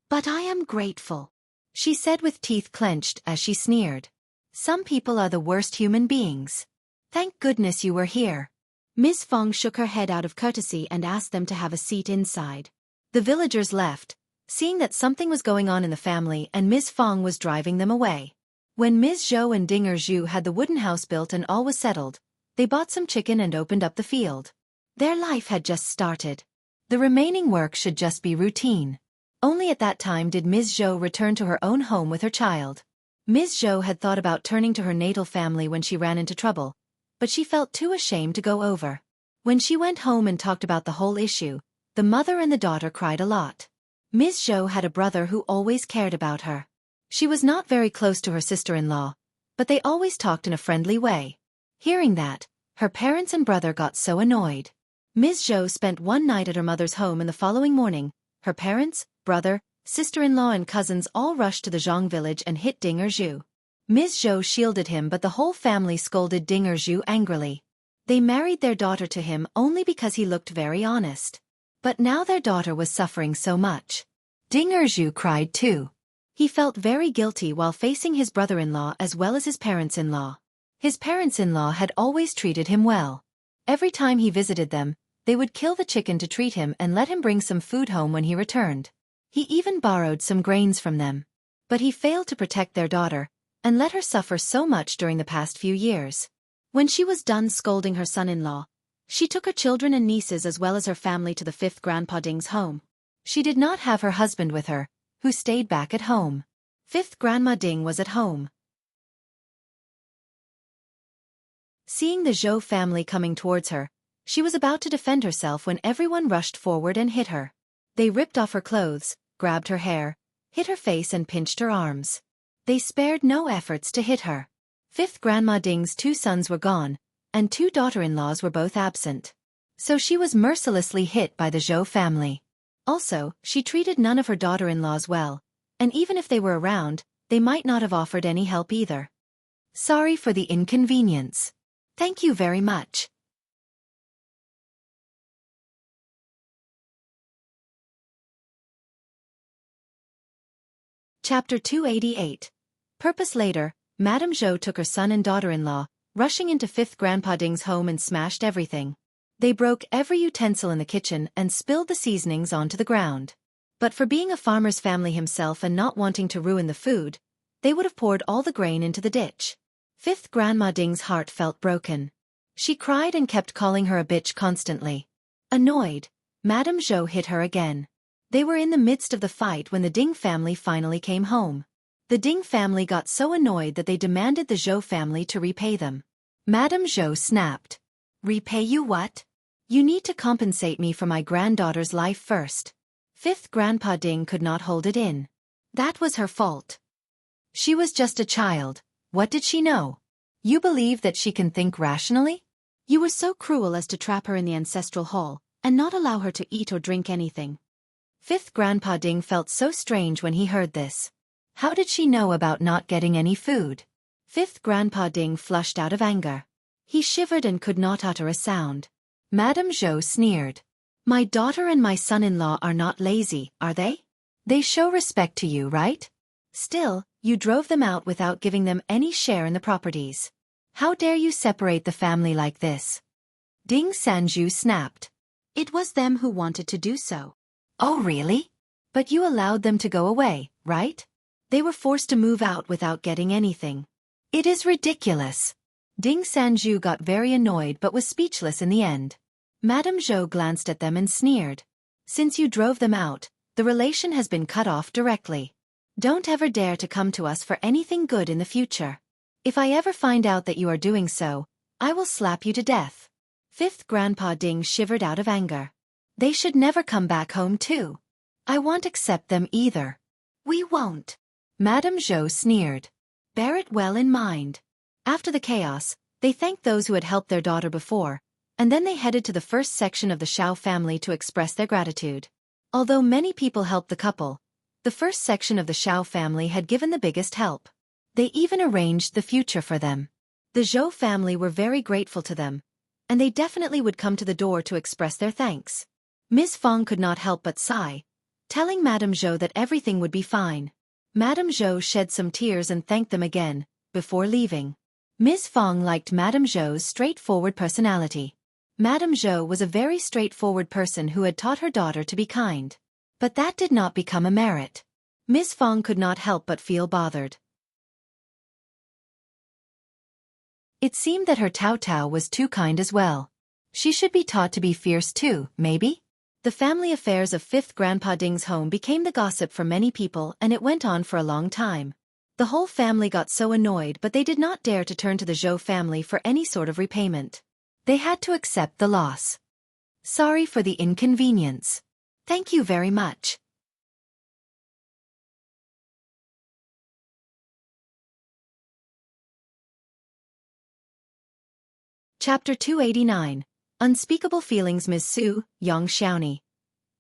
"But I am grateful," she said with teeth clenched as she sneered. "Some people are the worst human beings. Thank goodness you were here." Ms. Fong shook her head out of courtesy and asked them to have a seat inside. The villagers left, seeing that something was going on in the family and Ms. Fong was driving them away. When Ms. Zhou and Dinger Zhu had the wooden house built and all was settled, they bought some chicken and opened up the field. Their life had just started. The remaining work should just be routine. Only at that time did Ms. Zhou return to her own home with her child. Ms. Zhou had thought about turning to her natal family when she ran into trouble, but she felt too ashamed to go over. When she went home and talked about the whole issue, the mother and the daughter cried a lot. Ms. Zhou had a brother who always cared about her. She was not very close to her sister-in-law, but they always talked in a friendly way. Hearing that, her parents and brother got so annoyed. Ms. Zhou spent one night at her mother's home, and the following morning, her parents, brother, sister-in-law and cousins all rushed to the Zhang village and hit Dinger Zhu. Ms. Zhou shielded him, but the whole family scolded Dinger Zhu angrily. They married their daughter to him only because he looked very honest. But now their daughter was suffering so much. Ding Erju cried too. He felt very guilty while facing his brother-in-law as well as his parents-in-law. His parents-in-law had always treated him well. Every time he visited them, they would kill the chicken to treat him and let him bring some food home when he returned. He even borrowed some grains from them. But he failed to protect their daughter, and let her suffer so much during the past few years. When she was done scolding her son-in-law, she took her children and nieces as well as her family to the fifth Grandpa Ding's home. She did not have her husband with her, who stayed back at home. Fifth Grandma Ding was at home. Seeing the Zhou family coming towards her, she was about to defend herself when everyone rushed forward and hit her. They ripped off her clothes, grabbed her hair, hit her face and pinched her arms. They spared no efforts to hit her. Fifth Grandma Ding's 2 sons were gone, and 2 daughter-in-laws were both absent. So she was mercilessly hit by the Zhou family. Also, she treated none of her daughter-in-laws well, and even if they were around, they might not have offered any help either. Sorry for the inconvenience. Thank you very much. Chapter 288. Purpose. Later, Madame Zhou took her son and daughter-in-law, rushing into Fifth Grandpa Ding's home and smashed everything. They broke every utensil in the kitchen and spilled the seasonings onto the ground. But for being a farmer's family himself and not wanting to ruin the food, they would have poured all the grain into the ditch. Fifth Grandma Ding's heart felt broken. She cried and kept calling her a bitch constantly. Annoyed, Madame Zhou hit her again. They were in the midst of the fight when the Ding family finally came home. The Ding family got so annoyed that they demanded the Zhou family to repay them. Madame Zhou snapped. Repay you what? You need to compensate me for my granddaughter's life first. Fifth Grandpa Ding could not hold it in. That was her fault. She was just a child. What did she know? You believe that she can think rationally? You were so cruel as to trap her in the ancestral hall, and not allow her to eat or drink anything. Fifth Grandpa Ding felt so strange when he heard this. How did she know about not getting any food? Fifth Grandpa Ding flushed out of anger. He shivered and could not utter a sound. Madame Zhou sneered. My daughter and my son-in-law are not lazy, are they? They show respect to you, right? Still, you drove them out without giving them any share in the properties. How dare you separate the family like this? Ding Sanju snapped. It was them who wanted to do so. Oh really? But you allowed them to go away, right? They were forced to move out without getting anything. It is ridiculous. Ding Sanju got very annoyed but was speechless in the end. Madame Zhou glanced at them and sneered. Since you drove them out, the relation has been cut off directly. Don't ever dare to come to us for anything good in the future. If I ever find out that you are doing so, I will slap you to death. Fifth Grandpa Ding shivered out of anger. They should never come back home too. I won't accept them either. We won't. Madame Zhou sneered. Bear it well in mind. After the chaos, they thanked those who had helped their daughter before, and then they headed to the first section of the Xiao family to express their gratitude. Although many people helped the couple, the first section of the Xiao family had given the biggest help. They even arranged the future for them. The Zhou family were very grateful to them, and they definitely would come to the door to express their thanks. Ms. Fong could not help but sigh, telling Madame Zhou that everything would be fine. Madame Zhou shed some tears and thanked them again, before leaving. Ms. Fong liked Madame Zhou's straightforward personality. Madame Zhou was a very straightforward person who had taught her daughter to be kind. But that did not become a merit. Ms. Fong could not help but feel bothered. It seemed that her Tao Tao was too kind as well. She should be taught to be fierce too, maybe? The family affairs of Fifth Grandpa Ding's home became the gossip for many people and it went on for a long time. The whole family got so annoyed but they did not dare to turn to the Zhou family for any sort of repayment. They had to accept the loss. Sorry for the inconvenience. Thank you very much. Chapter 289. Unspeakable Feelings. Ms. Su, Xianxia.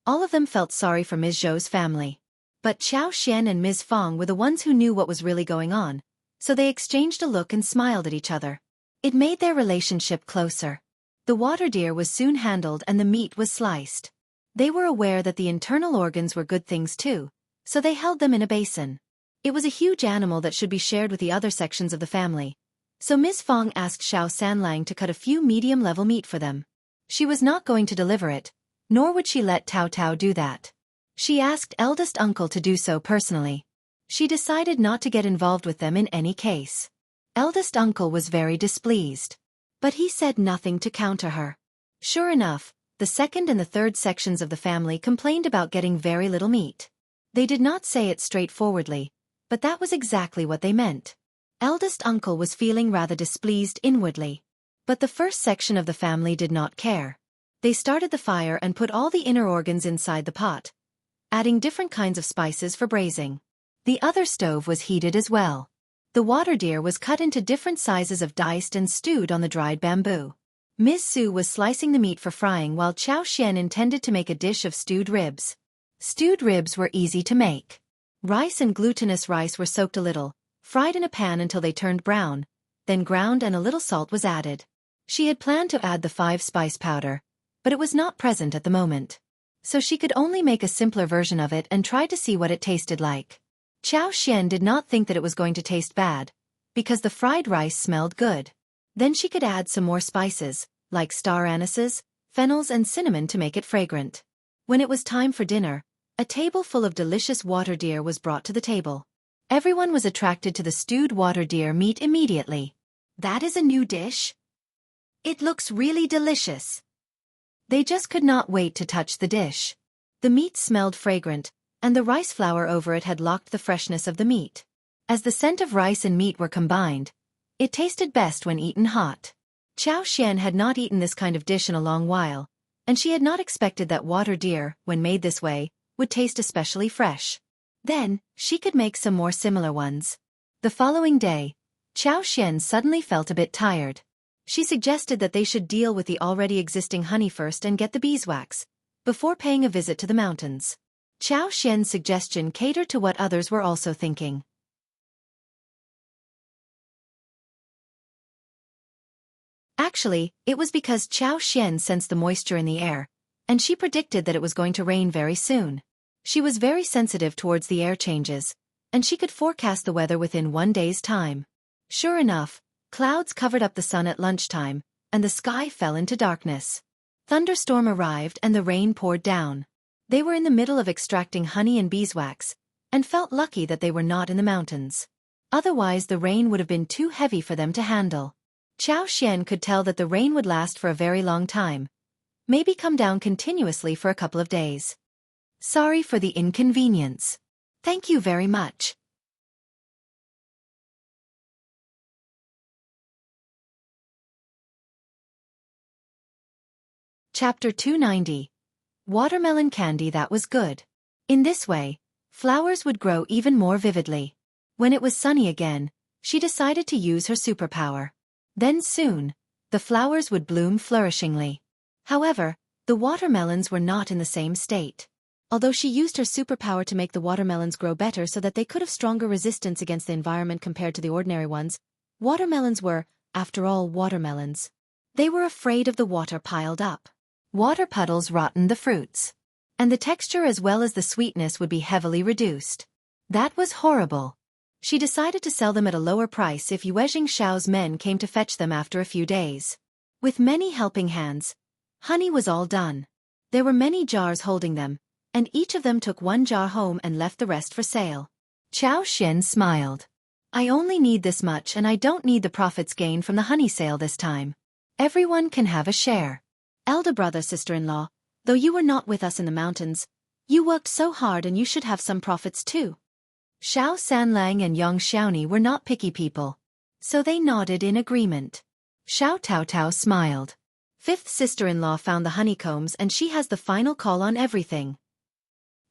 All of them felt sorry for Ms. Zhou's family. But Xiao Xian and Ms. Fong were the ones who knew what was really going on, so they exchanged a look and smiled at each other. It made their relationship closer. The water deer was soon handled and the meat was sliced. They were aware that the internal organs were good things too, so they held them in a basin. It was a huge animal that should be shared with the other sections of the family, so Ms. Fong asked Xiao Sanlang to cut a few medium-level meat for them. She was not going to deliver it, nor would she let Tao Tao do that. She asked eldest uncle to do so personally. She decided not to get involved with them in any case. Eldest uncle was very displeased, but he said nothing to counter her. Sure enough, the second and the third sections of the family complained about getting very little meat. They did not say it straightforwardly, but that was exactly what they meant. Eldest uncle was feeling rather displeased inwardly. But the first section of the family did not care. They started the fire and put all the inner organs inside the pot, adding different kinds of spices for braising. The other stove was heated as well. The water deer was cut into different sizes of diced and stewed on the dried bamboo. Ms. Su was slicing the meat for frying while Chao Xian intended to make a dish of stewed ribs. Stewed ribs were easy to make. Rice and glutinous rice were soaked a little, fried in a pan until they turned brown, then ground and a little salt was added. She had planned to add the 5-spice powder, but it was not present at the moment. So she could only make a simpler version of it and try to see what it tasted like. Chao Xian did not think that it was going to taste bad, because the fried rice smelled good. Then she could add some more spices, like star anises, fennels and cinnamon to make it fragrant. When it was time for dinner, a table full of delicious water deer was brought to the table. Everyone was attracted to the stewed water deer meat immediately. That is a new dish? It looks really delicious. They just could not wait to touch the dish. The meat smelled fragrant, and the rice flour over it had locked the freshness of the meat. As the scent of rice and meat were combined, it tasted best when eaten hot. Chao Xian had not eaten this kind of dish in a long while, and she had not expected that water deer, when made this way, would taste especially fresh. Then, she could make some more similar ones. The following day, Chao Xian suddenly felt a bit tired. She suggested that they should deal with the already existing honey first and get the beeswax, before paying a visit to the mountains. Chao Xian's suggestion catered to what others were also thinking. Actually, it was because Chao Xian sensed the moisture in the air, and she predicted that it was going to rain very soon. She was very sensitive towards the air changes, and she could forecast the weather within 1 day's time. Sure enough, clouds covered up the sun at lunchtime, and the sky fell into darkness. Thunderstorm arrived and the rain poured down. They were in the middle of extracting honey and beeswax, and felt lucky that they were not in the mountains. Otherwise the rain would have been too heavy for them to handle. Chao Xian could tell that the rain would last for a very long time, maybe come down continuously for a couple of days. Sorry for the inconvenience. Thank you very much. Chapter 290. Watermelon candy that was good. In this way, flowers would grow even more vividly. When it was sunny again, she decided to use her superpower. Then soon, the flowers would bloom flourishingly. However, the watermelons were not in the same state. Although she used her superpower to make the watermelons grow better so that they could have stronger resistance against the environment compared to the ordinary ones, watermelons were, after all, watermelons. They were afraid of the water piled up. Water puddles rotted the fruits, and the texture as well as the sweetness would be heavily reduced. That was horrible. She decided to sell them at a lower price if Yue Xiao's men came to fetch them after a few days. With many helping hands, honey was all done. There were many jars holding them, and each of them took 1 jar home and left the rest for sale. Chao Xian smiled. I only need this much and I don't need the profits gained from the honey sale this time. Everyone can have a share. Elder brother, sister-in-law, though you were not with us in the mountains, you worked so hard and you should have some profits too. Xiao Sanlang and Yang Xiaoni were not picky people, so they nodded in agreement. Xiao Taotao smiled. Fifth sister-in-law found the honeycombs and she has the final call on everything.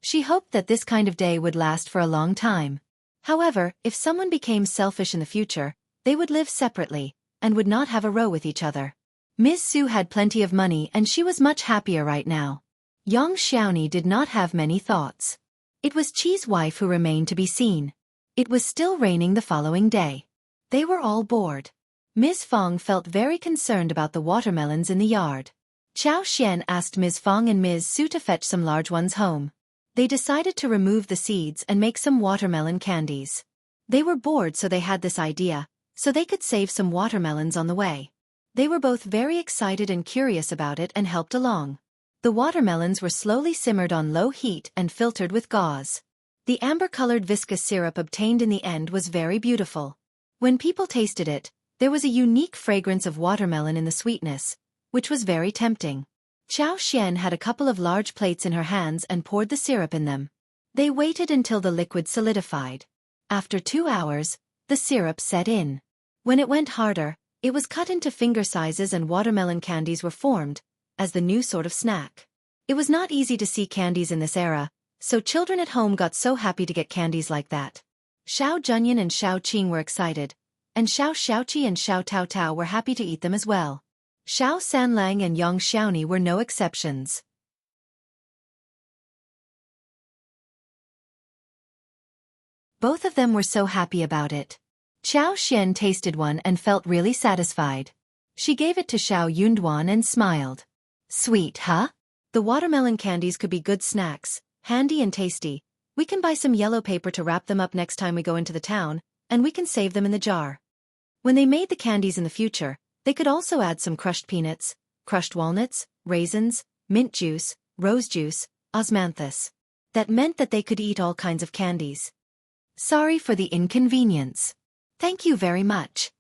She hoped that this kind of day would last for a long time. However, if someone became selfish in the future, they would live separately, and would not have a row with each other. Ms. Su had plenty of money and she was much happier right now. Yang Xiaoni did not have many thoughts. It was Qi's wife who remained to be seen. It was still raining the following day. They were all bored. Ms. Fong felt very concerned about the watermelons in the yard. Chao Xian asked Ms. Fong and Ms. Su to fetch some large ones home. They decided to remove the seeds and make some watermelon candies. They were bored, so they had this idea, so they could save some watermelons on the way. They were both very excited and curious about it and helped along. The watermelons were slowly simmered on low heat and filtered with gauze. The amber-colored viscous syrup obtained in the end was very beautiful. When people tasted it, there was a unique fragrance of watermelon in the sweetness, which was very tempting. Xianxia had a couple of large plates in her hands and poured the syrup in them. They waited until the liquid solidified. After 2 hours, the syrup set in. When it went harder, it was cut into finger sizes and watermelon candies were formed, as the new sort of snack. It was not easy to see candies in this era, so children at home got so happy to get candies like that. Xiao Junyan and Xiao Qing were excited, and Xiao Xiaoqi and Xiao Tao Tao were happy to eat them as well. Xiao Sanlang and Yang Xiaoni were no exceptions. Both of them were so happy about it. Xiao Xian tasted one and felt really satisfied. She gave it to Xiao Yunduan and smiled. Sweet, huh? The watermelon candies could be good snacks, handy and tasty. We can buy some yellow paper to wrap them up next time we go into the town, and we can save them in the jar. When they made the candies in the future, they could also add some crushed peanuts, crushed walnuts, raisins, mint juice, rose juice, osmanthus. That meant that they could eat all kinds of candies. Sorry for the inconvenience. Thank you very much.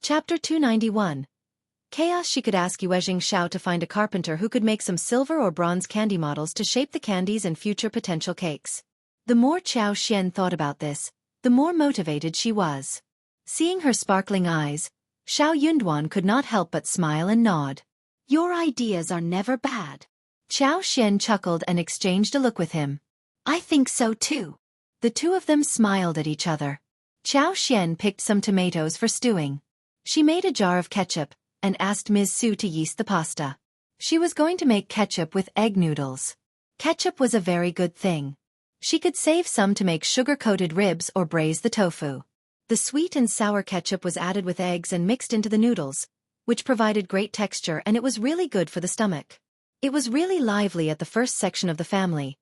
Chapter 291. Chaos. She could ask Yuezhing Xiao to find a carpenter who could make some silver or bronze candy models to shape the candies and future potential cakes. The more Xiao Xian thought about this, the more motivated she was. Seeing her sparkling eyes, Xiao Yunduan could not help but smile and nod. Your ideas are never bad. Xiao Xian chuckled and exchanged a look with him. I think so too. The two of them smiled at each other. Xiao Xian picked some tomatoes for stewing. She made a jar of ketchup and asked Ms. Su to yeast the pasta. She was going to make ketchup with egg noodles. Ketchup was a very good thing. She could save some to make sugar-coated ribs or braise the tofu. The sweet and sour ketchup was added with eggs and mixed into the noodles, which provided great texture, and it was really good for the stomach. It was really lively at the first section of the family,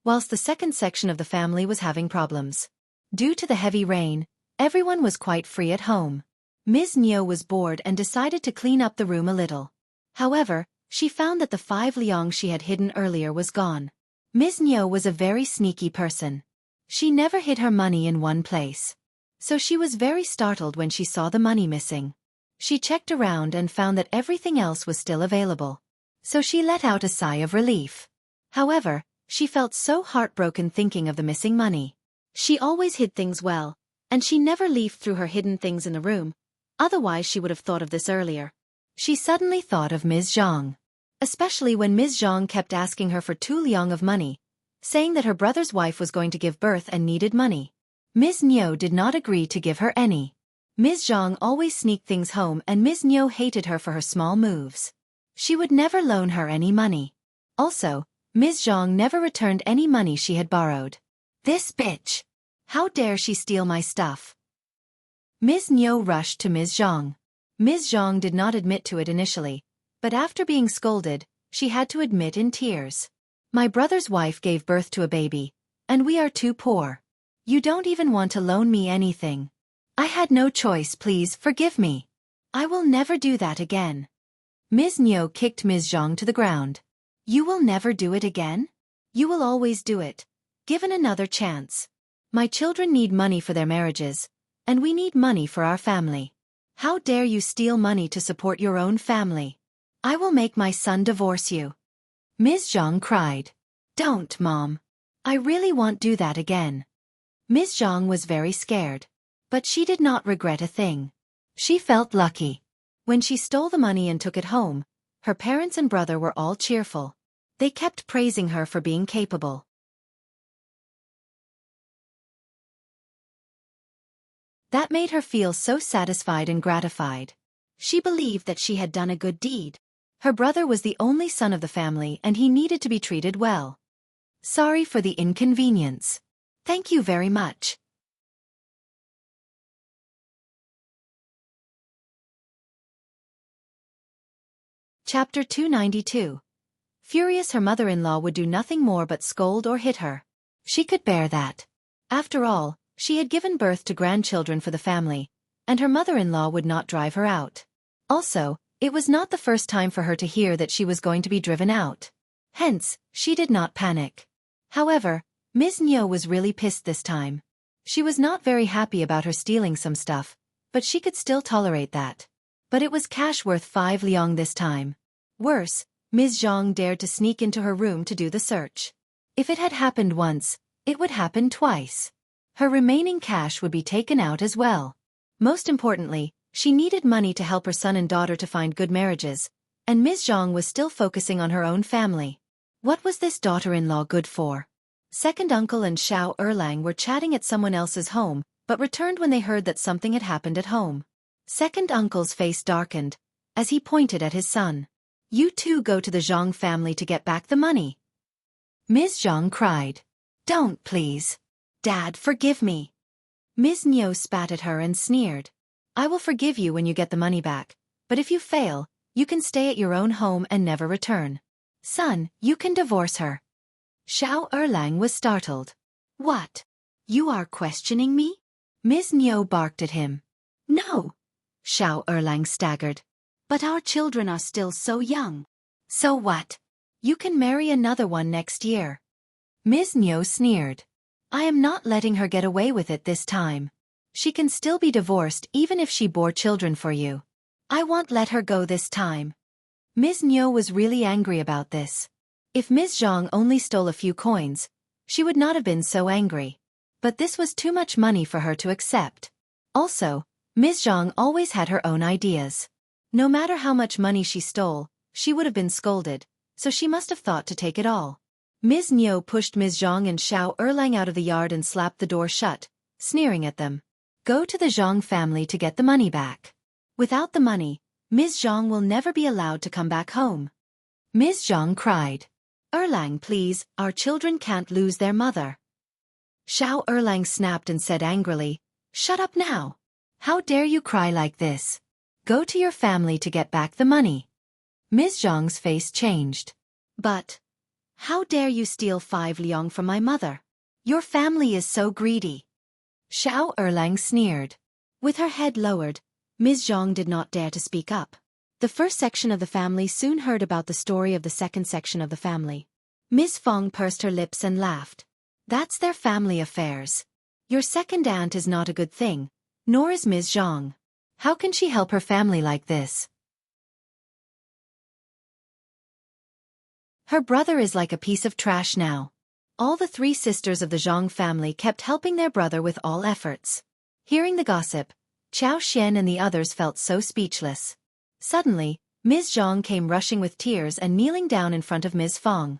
whilst the second section of the family was having problems. Due to the heavy rain, everyone was quite free at home. Ms. Niu was bored and decided to clean up the room a little. However, she found that the 5 liang she had hidden earlier was gone. Ms. Niu was a very sneaky person. She never hid her money in one place. So she was very startled when she saw the money missing. She checked around and found that everything else was still available. So she let out a sigh of relief. However, she felt so heartbroken thinking of the missing money. She always hid things well, and she never leafed through her hidden things in the room. Otherwise she would have thought of this earlier. She suddenly thought of Ms. Zhang. Especially when Ms. Zhang kept asking her for 2 liang of money, saying that her brother's wife was going to give birth and needed money. Ms. Niu did not agree to give her any. Ms. Zhang always sneaked things home, and Ms. Niu hated her for her small moves. She would never loan her any money. Also, Ms. Zhang never returned any money she had borrowed. This bitch! How dare she steal my stuff? Ms. Niu rushed to Ms. Zhang. Ms. Zhang did not admit to it initially, but after being scolded, she had to admit in tears. My brother's wife gave birth to a baby, and we are too poor. You don't even want to loan me anything. I had no choice, please forgive me. I will never do that again. Ms. Niu kicked Ms. Zhang to the ground. You will never do it again? You will always do it. Given another chance. My children need money for their marriages, and we need money for our family. How dare you steal money to support your own family? I will make my son divorce you. Ms. Zhang cried. Don't, Mom. I really won't do that again. Ms. Zhang was very scared. But she did not regret a thing. She felt lucky. When she stole the money and took it home, her parents and brother were all cheerful. They kept praising her for being capable. That made her feel so satisfied and gratified. She believed that she had done a good deed. Her brother was the only son of the family and he needed to be treated well. Sorry for the inconvenience. Thank you very much. Chapter 292. Furious, her mother-in-law would do nothing more but scold or hit her. She could bear that. After all, she had given birth to grandchildren for the family, and her mother-in-law would not drive her out. Also, it was not the first time for her to hear that she was going to be driven out. Hence, she did not panic. However, Ms. Nyo was really pissed this time. She was not very happy about her stealing some stuff, but she could still tolerate that. But it was cash worth 5 liang this time. Worse, Ms. Zhang dared to sneak into her room to do the search. If it had happened once, it would happen twice. Her remaining cash would be taken out as well. Most importantly, she needed money to help her son and daughter to find good marriages, and Ms. Zhang was still focusing on her own family. What was this daughter-in-law good for? Second uncle and Xiao Erlang were chatting at someone else's home, but returned when they heard that something had happened at home. Second uncle's face darkened, as he pointed at his son. You two go to the Zhang family to get back the money. Ms. Zhang cried. Don't, please. Dad, forgive me. Ms. Nyo spat at her and sneered. I will forgive you when you get the money back, but if you fail, you can stay at your own home and never return. Son, you can divorce her. Xiao Erlang was startled. What? You are questioning me? Ms. Nyo barked at him. No. Xiao Erlang staggered. But our children are still so young. So what? You can marry another one next year. Ms. Nyo sneered. I am not letting her get away with it this time. She can still be divorced even if she bore children for you. I won't let her go this time. Ms. Nyo was really angry about this. If Ms. Zhang only stole a few coins, she would not have been so angry. But this was too much money for her to accept. Also, Ms. Zhang always had her own ideas. No matter how much money she stole, she would have been scolded, so she must have thought to take it all. Ms. Nyo pushed Ms. Zhang and Xiao Erlang out of the yard and slapped the door shut, sneering at them. Go to the Zhang family to get the money back. Without the money, Ms. Zhang will never be allowed to come back home. Ms. Zhang cried. Erlang, please, our children can't lose their mother. Xiao Erlang snapped and said angrily, Shut up now. How dare you cry like this? Go to your family to get back the money. Ms. Zhang's face changed. But, how dare you steal 5 liang from my mother? Your family is so greedy. Xiao Erlang sneered. With her head lowered, Ms. Zhang did not dare to speak up. The first section of the family soon heard about the story of the second section of the family. Ms. Fong pursed her lips and laughed. That's their family affairs. Your second aunt is not a good thing, nor is Ms. Zhang. How can she help her family like this? Her brother is like a piece of trash now. All the 3 sisters of the Zhang family kept helping their brother with all efforts. Hearing the gossip, Qiao Xian and the others felt so speechless. Suddenly, Ms. Zhang came rushing with tears and kneeling down in front of Ms. Fong.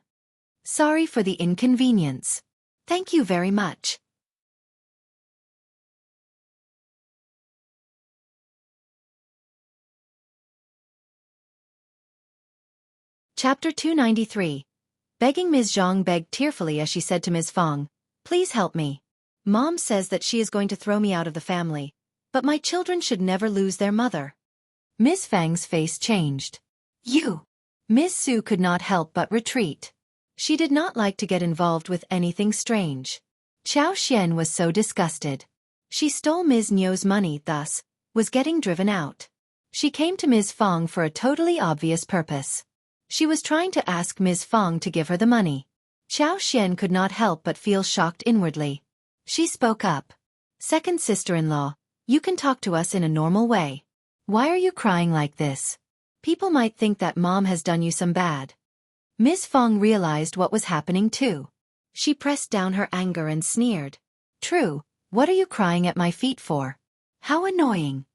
Sorry for the inconvenience. Thank you very much. Chapter 293. Begging. Ms. Zhang begged tearfully as she said to Ms. Fong, Please help me. Mom says that she is going to throw me out of the family, but my children should never lose their mother. Ms. Fang's face changed. You! Ms. Su could not help but retreat. She did not like to get involved with anything strange. Qiao Xian was so disgusted. She stole Ms. Nyo's money, thus, was getting driven out. She came to Ms. Fong for a totally obvious purpose. She was trying to ask Ms. Fong to give her the money. Qiao Xian could not help but feel shocked inwardly. She spoke up. Second sister-in-law, you can talk to us in a normal way. Why are you crying like this? People might think that Mom has done you some bad. Ms. Fong realized what was happening too. She pressed down her anger and sneered. True, what are you crying at my feet for? How annoying.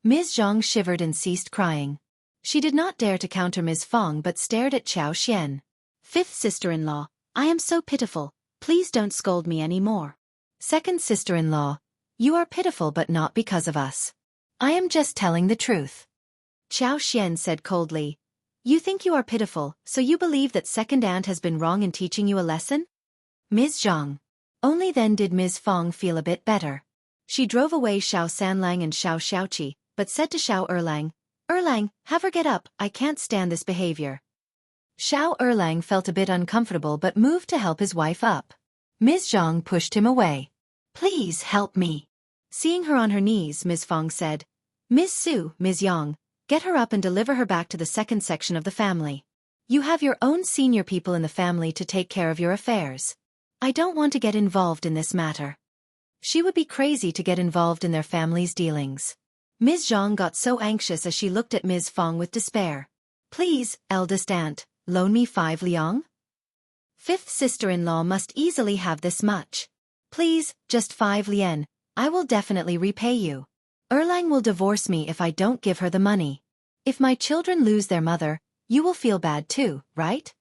Ms. Zhang shivered and ceased crying. She did not dare to counter Ms. Fong but stared at Qiao Xian. Fifth sister-in-law, I am so pitiful, please don't scold me anymore. Second sister-in-law, you are pitiful but not because of us. I am just telling the truth. Qiao Xian said coldly. You think you are pitiful, so you believe that second aunt has been wrong in teaching you a lesson? Ms. Zhang. Only then did Ms. Fong feel a bit better. She drove away Xiao Sanlang and Xiao Xiaoqi, but said to Xiao Erlang, Erlang, have her get up, I can't stand this behavior. Xiao Erlang felt a bit uncomfortable but moved to help his wife up. Ms. Zhang pushed him away. Please help me. Seeing her on her knees, Ms. Fong said, Ms. Su, Ms. Yang, get her up and deliver her back to the second section of the family. You have your own senior people in the family to take care of your affairs. I don't want to get involved in this matter. She would be crazy to get involved in their family's dealings. Ms. Zhang got so anxious as she looked at Ms. Fong with despair. Please, eldest aunt, loan me 5 liang? Fifth sister-in-law must easily have this much. Please, just 5 lien, I will definitely repay you. Erlang will divorce me if I don't give her the money. If my children lose their mother, you will feel bad too, right?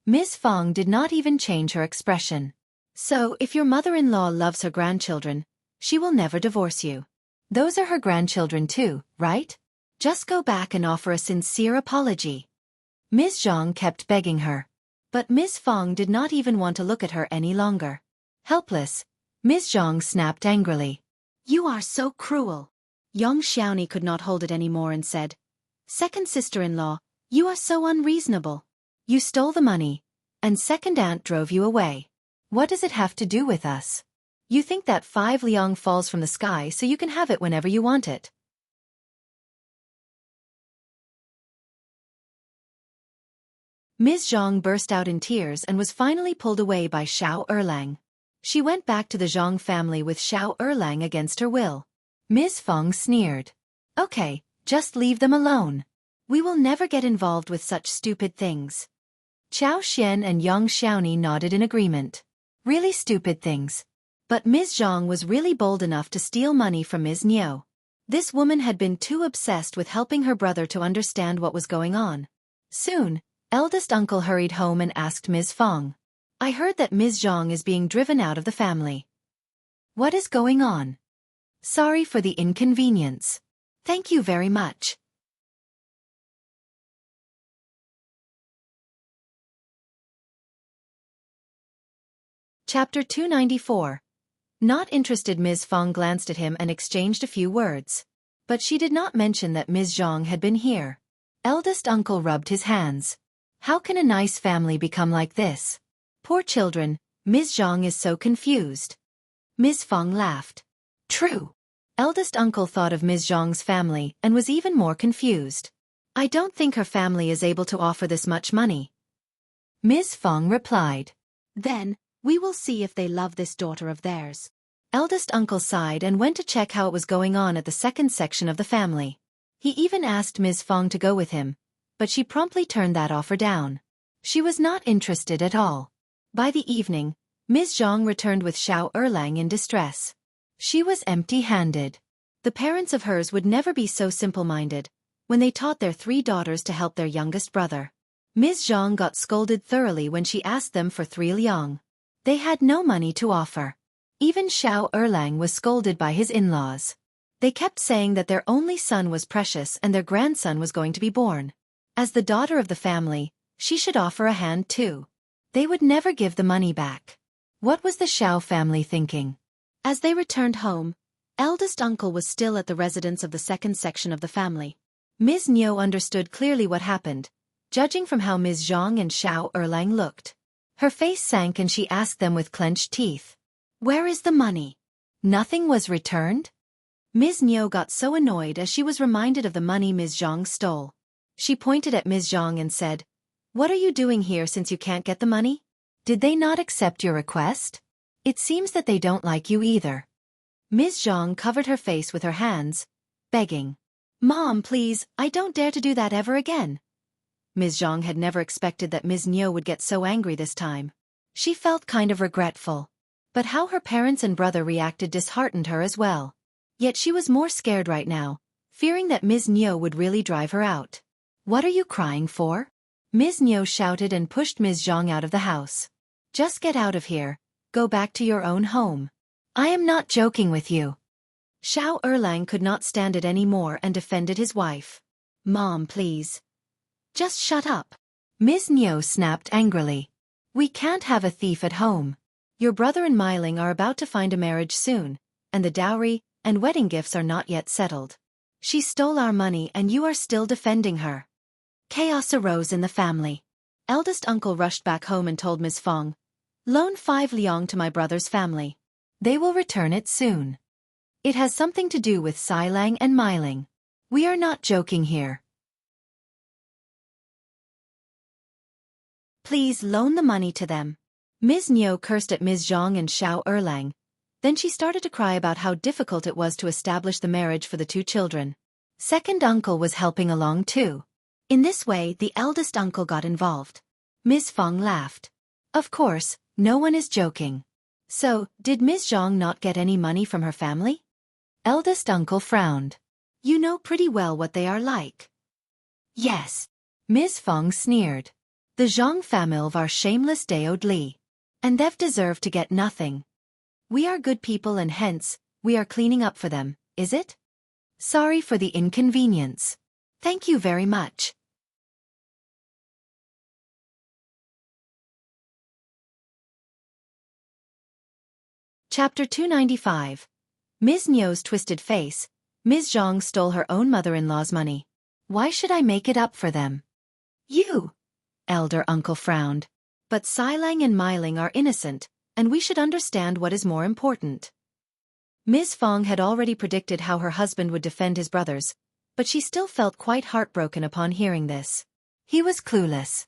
Ms. Fong did not even change her expression. So if your mother-in-law loves her grandchildren, she will never divorce you. Those are her grandchildren too, right? Just go back and offer a sincere apology. Ms. Zhang kept begging her. But Ms. Fong did not even want to look at her any longer. Helpless, Ms. Zhang snapped angrily. You are so cruel. Young Xiaoni could not hold it anymore and said, Second sister-in-law, you are so unreasonable. You stole the money, and second aunt drove you away. What does it have to do with us? You think that 5 liang falls from the sky so you can have it whenever you want it. Ms. Zhang burst out in tears and was finally pulled away by Xiao Erlang. She went back to the Zhang family with Xiao Erlang against her will. Ms. Fong sneered. Okay, just leave them alone. We will never get involved with such stupid things. Chao Xian and Yang Xiaoni nodded in agreement. Really stupid things. But Ms. Zhang was really bold enough to steal money from Ms. Niu. This woman had been too obsessed with helping her brother to understand what was going on. Soon, eldest uncle hurried home and asked Ms. Fong. I heard that Ms. Zhang is being driven out of the family. What is going on? Sorry for the inconvenience. Thank you very much. Chapter 294. Not interested. Ms. Fong glanced at him and exchanged a few words. But she did not mention that Ms. Zhang had been here. Eldest uncle rubbed his hands. How can a nice family become like this? Poor children, Ms. Zhang is so confused. Ms. Fong laughed. True. Eldest uncle thought of Ms. Zhang's family and was even more confused. I don't think her family is able to offer this much money. Ms. Fong replied. Then, we will see if they love this daughter of theirs. Eldest uncle sighed and went to check how it was going on at the second section of the family. He even asked Ms. Fong to go with him, but she promptly turned that offer down. She was not interested at all. By the evening, Ms. Zhang returned with Xiao Erlang in distress. She was empty-handed. The parents of hers would never be so simple-minded when they taught their 3 daughters to help their youngest brother. Ms. Zhang got scolded thoroughly when she asked them for 3 liang. They had no money to offer. Even Xiao Erlang was scolded by his in-laws. They kept saying that their only son was precious and their grandson was going to be born. As the daughter of the family, she should offer a hand too. They would never give the money back. What was the Xiao family thinking? As they returned home, eldest uncle was still at the residence of the second section of the family. Ms. Niu understood clearly what happened, judging from how Ms. Zhang and Xiao Erlang looked. Her face sank and she asked them with clenched teeth. Where is the money? Nothing was returned? Ms. Niu got so annoyed as she was reminded of the money Ms. Zhang stole. She pointed at Ms. Zhang and said, What are you doing here since you can't get the money? Did they not accept your request? It seems that they don't like you either. Ms. Zhang covered her face with her hands, begging. Mom, please, I don't dare to do that ever again. Ms. Zhang had never expected that Ms. Niu would get so angry this time. She felt kind of regretful. But how her parents and brother reacted disheartened her as well. Yet she was more scared right now, fearing that Ms. Niu would really drive her out. What are you crying for? Ms. Niu shouted and pushed Ms. Zhang out of the house. Just get out of here. Go back to your own home. I am not joking with you. Xiao Erlang could not stand it anymore and defended his wife. Mom, please. Just shut up. Ms. Niu snapped angrily. We can't have a thief at home. Your brother and Meiling are about to find a marriage soon, and the dowry and wedding gifts are not yet settled. She stole our money and you are still defending her. Chaos arose in the family. Eldest uncle rushed back home and told Ms. Fong, "Loan 5 liang to my brother's family. They will return it soon. It has something to do with Xilang and Miling. We are not joking here. Please loan the money to them." Ms. Niu cursed at Ms. Zhang and Xiao Erlang. Then she started to cry about how difficult it was to establish the marriage for the 2 children. Second uncle was helping along too. In this way, the eldest uncle got involved. Ms. Fong laughed. Of course, no one is joking. So, did Ms. Zhang not get any money from her family? Eldest uncle frowned. You know pretty well what they are like. Yes. Ms. Fong sneered. The Zhang family are shameless Daod Li. And they've deserved to get nothing. We are good people and hence, we are cleaning up for them, is it? Sorry for the inconvenience. Thank you very much. Chapter 295. Ms. Niu's twisted face. Ms. Zhang stole her own mother-in-law's money. Why should I make it up for them? You. Elder uncle frowned. But Xilang and Miling are innocent, and we should understand what is more important. Ms. Fong had already predicted how her husband would defend his brothers, but she still felt quite heartbroken upon hearing this. He was clueless.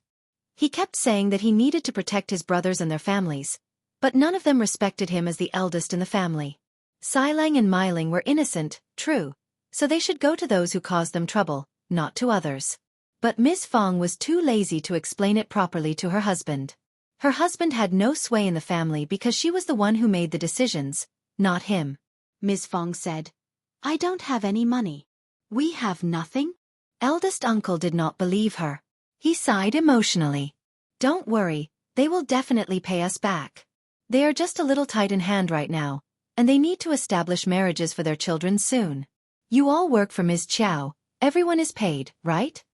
He kept saying that he needed to protect his brothers and their families, but none of them respected him as the eldest in the family. Xilang and Miling were innocent, true, so they should go to those who caused them trouble, not to others. But Ms. Fong was too lazy to explain it properly to her husband. Her husband had no sway in the family because she was the one who made the decisions, not him. Ms. Fong said, "I don't have any money." We have nothing? Eldest uncle did not believe her. He sighed emotionally. Don't worry, they will definitely pay us back. They are just a little tight in hand right now, and they need to establish marriages for their children soon. You all work for Ms. Chow, everyone is paid, right?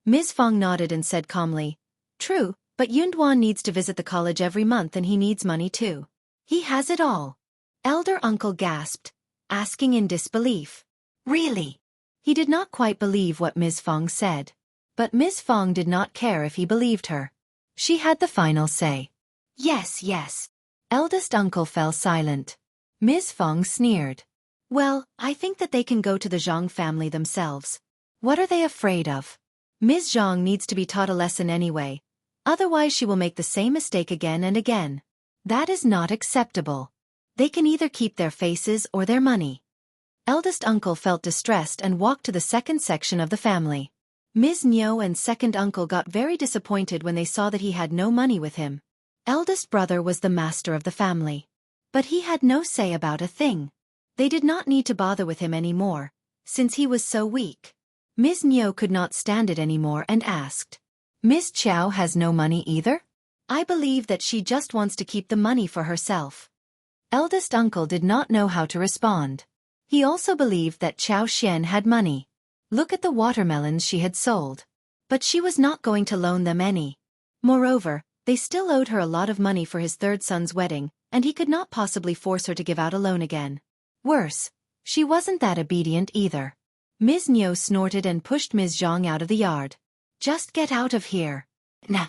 Ms. Fong nodded and said calmly, "True, but Yunduan needs to visit the college every month and he needs money too." He has it all. Elder uncle gasped, asking in disbelief. Really? He did not quite believe what Ms. Fong said. But Ms. Fong did not care if he believed her. She had the final say. Yes, yes. Eldest uncle fell silent. Ms. Fong sneered. Well, I think that they can go to the Zhang family themselves. What are they afraid of? Ms. Zhang needs to be taught a lesson anyway. Otherwise she will make the same mistake again and again. That is not acceptable. They can either keep their faces or their money. Eldest uncle felt distressed and walked to the second section of the family. Ms. Niu and second uncle got very disappointed when they saw that he had no money with him. Eldest brother was the master of the family. But he had no say about a thing. They did not need to bother with him anymore, since he was so weak. Ms. Niu could not stand it anymore and asked, "Ms. Chow has no money either?" "I believe that she just wants to keep the money for herself." Eldest uncle did not know how to respond. He also believed that Chow Xian had money. Look at the watermelons she had sold. But she was not going to loan them any. Moreover, they still owed her a lot of money for his third son's wedding, and he could not possibly force her to give out a loan again. Worse, she wasn't that obedient either. Ms. Niu snorted and pushed Ms. Zhang out of the yard. "Just get out of here." Nah.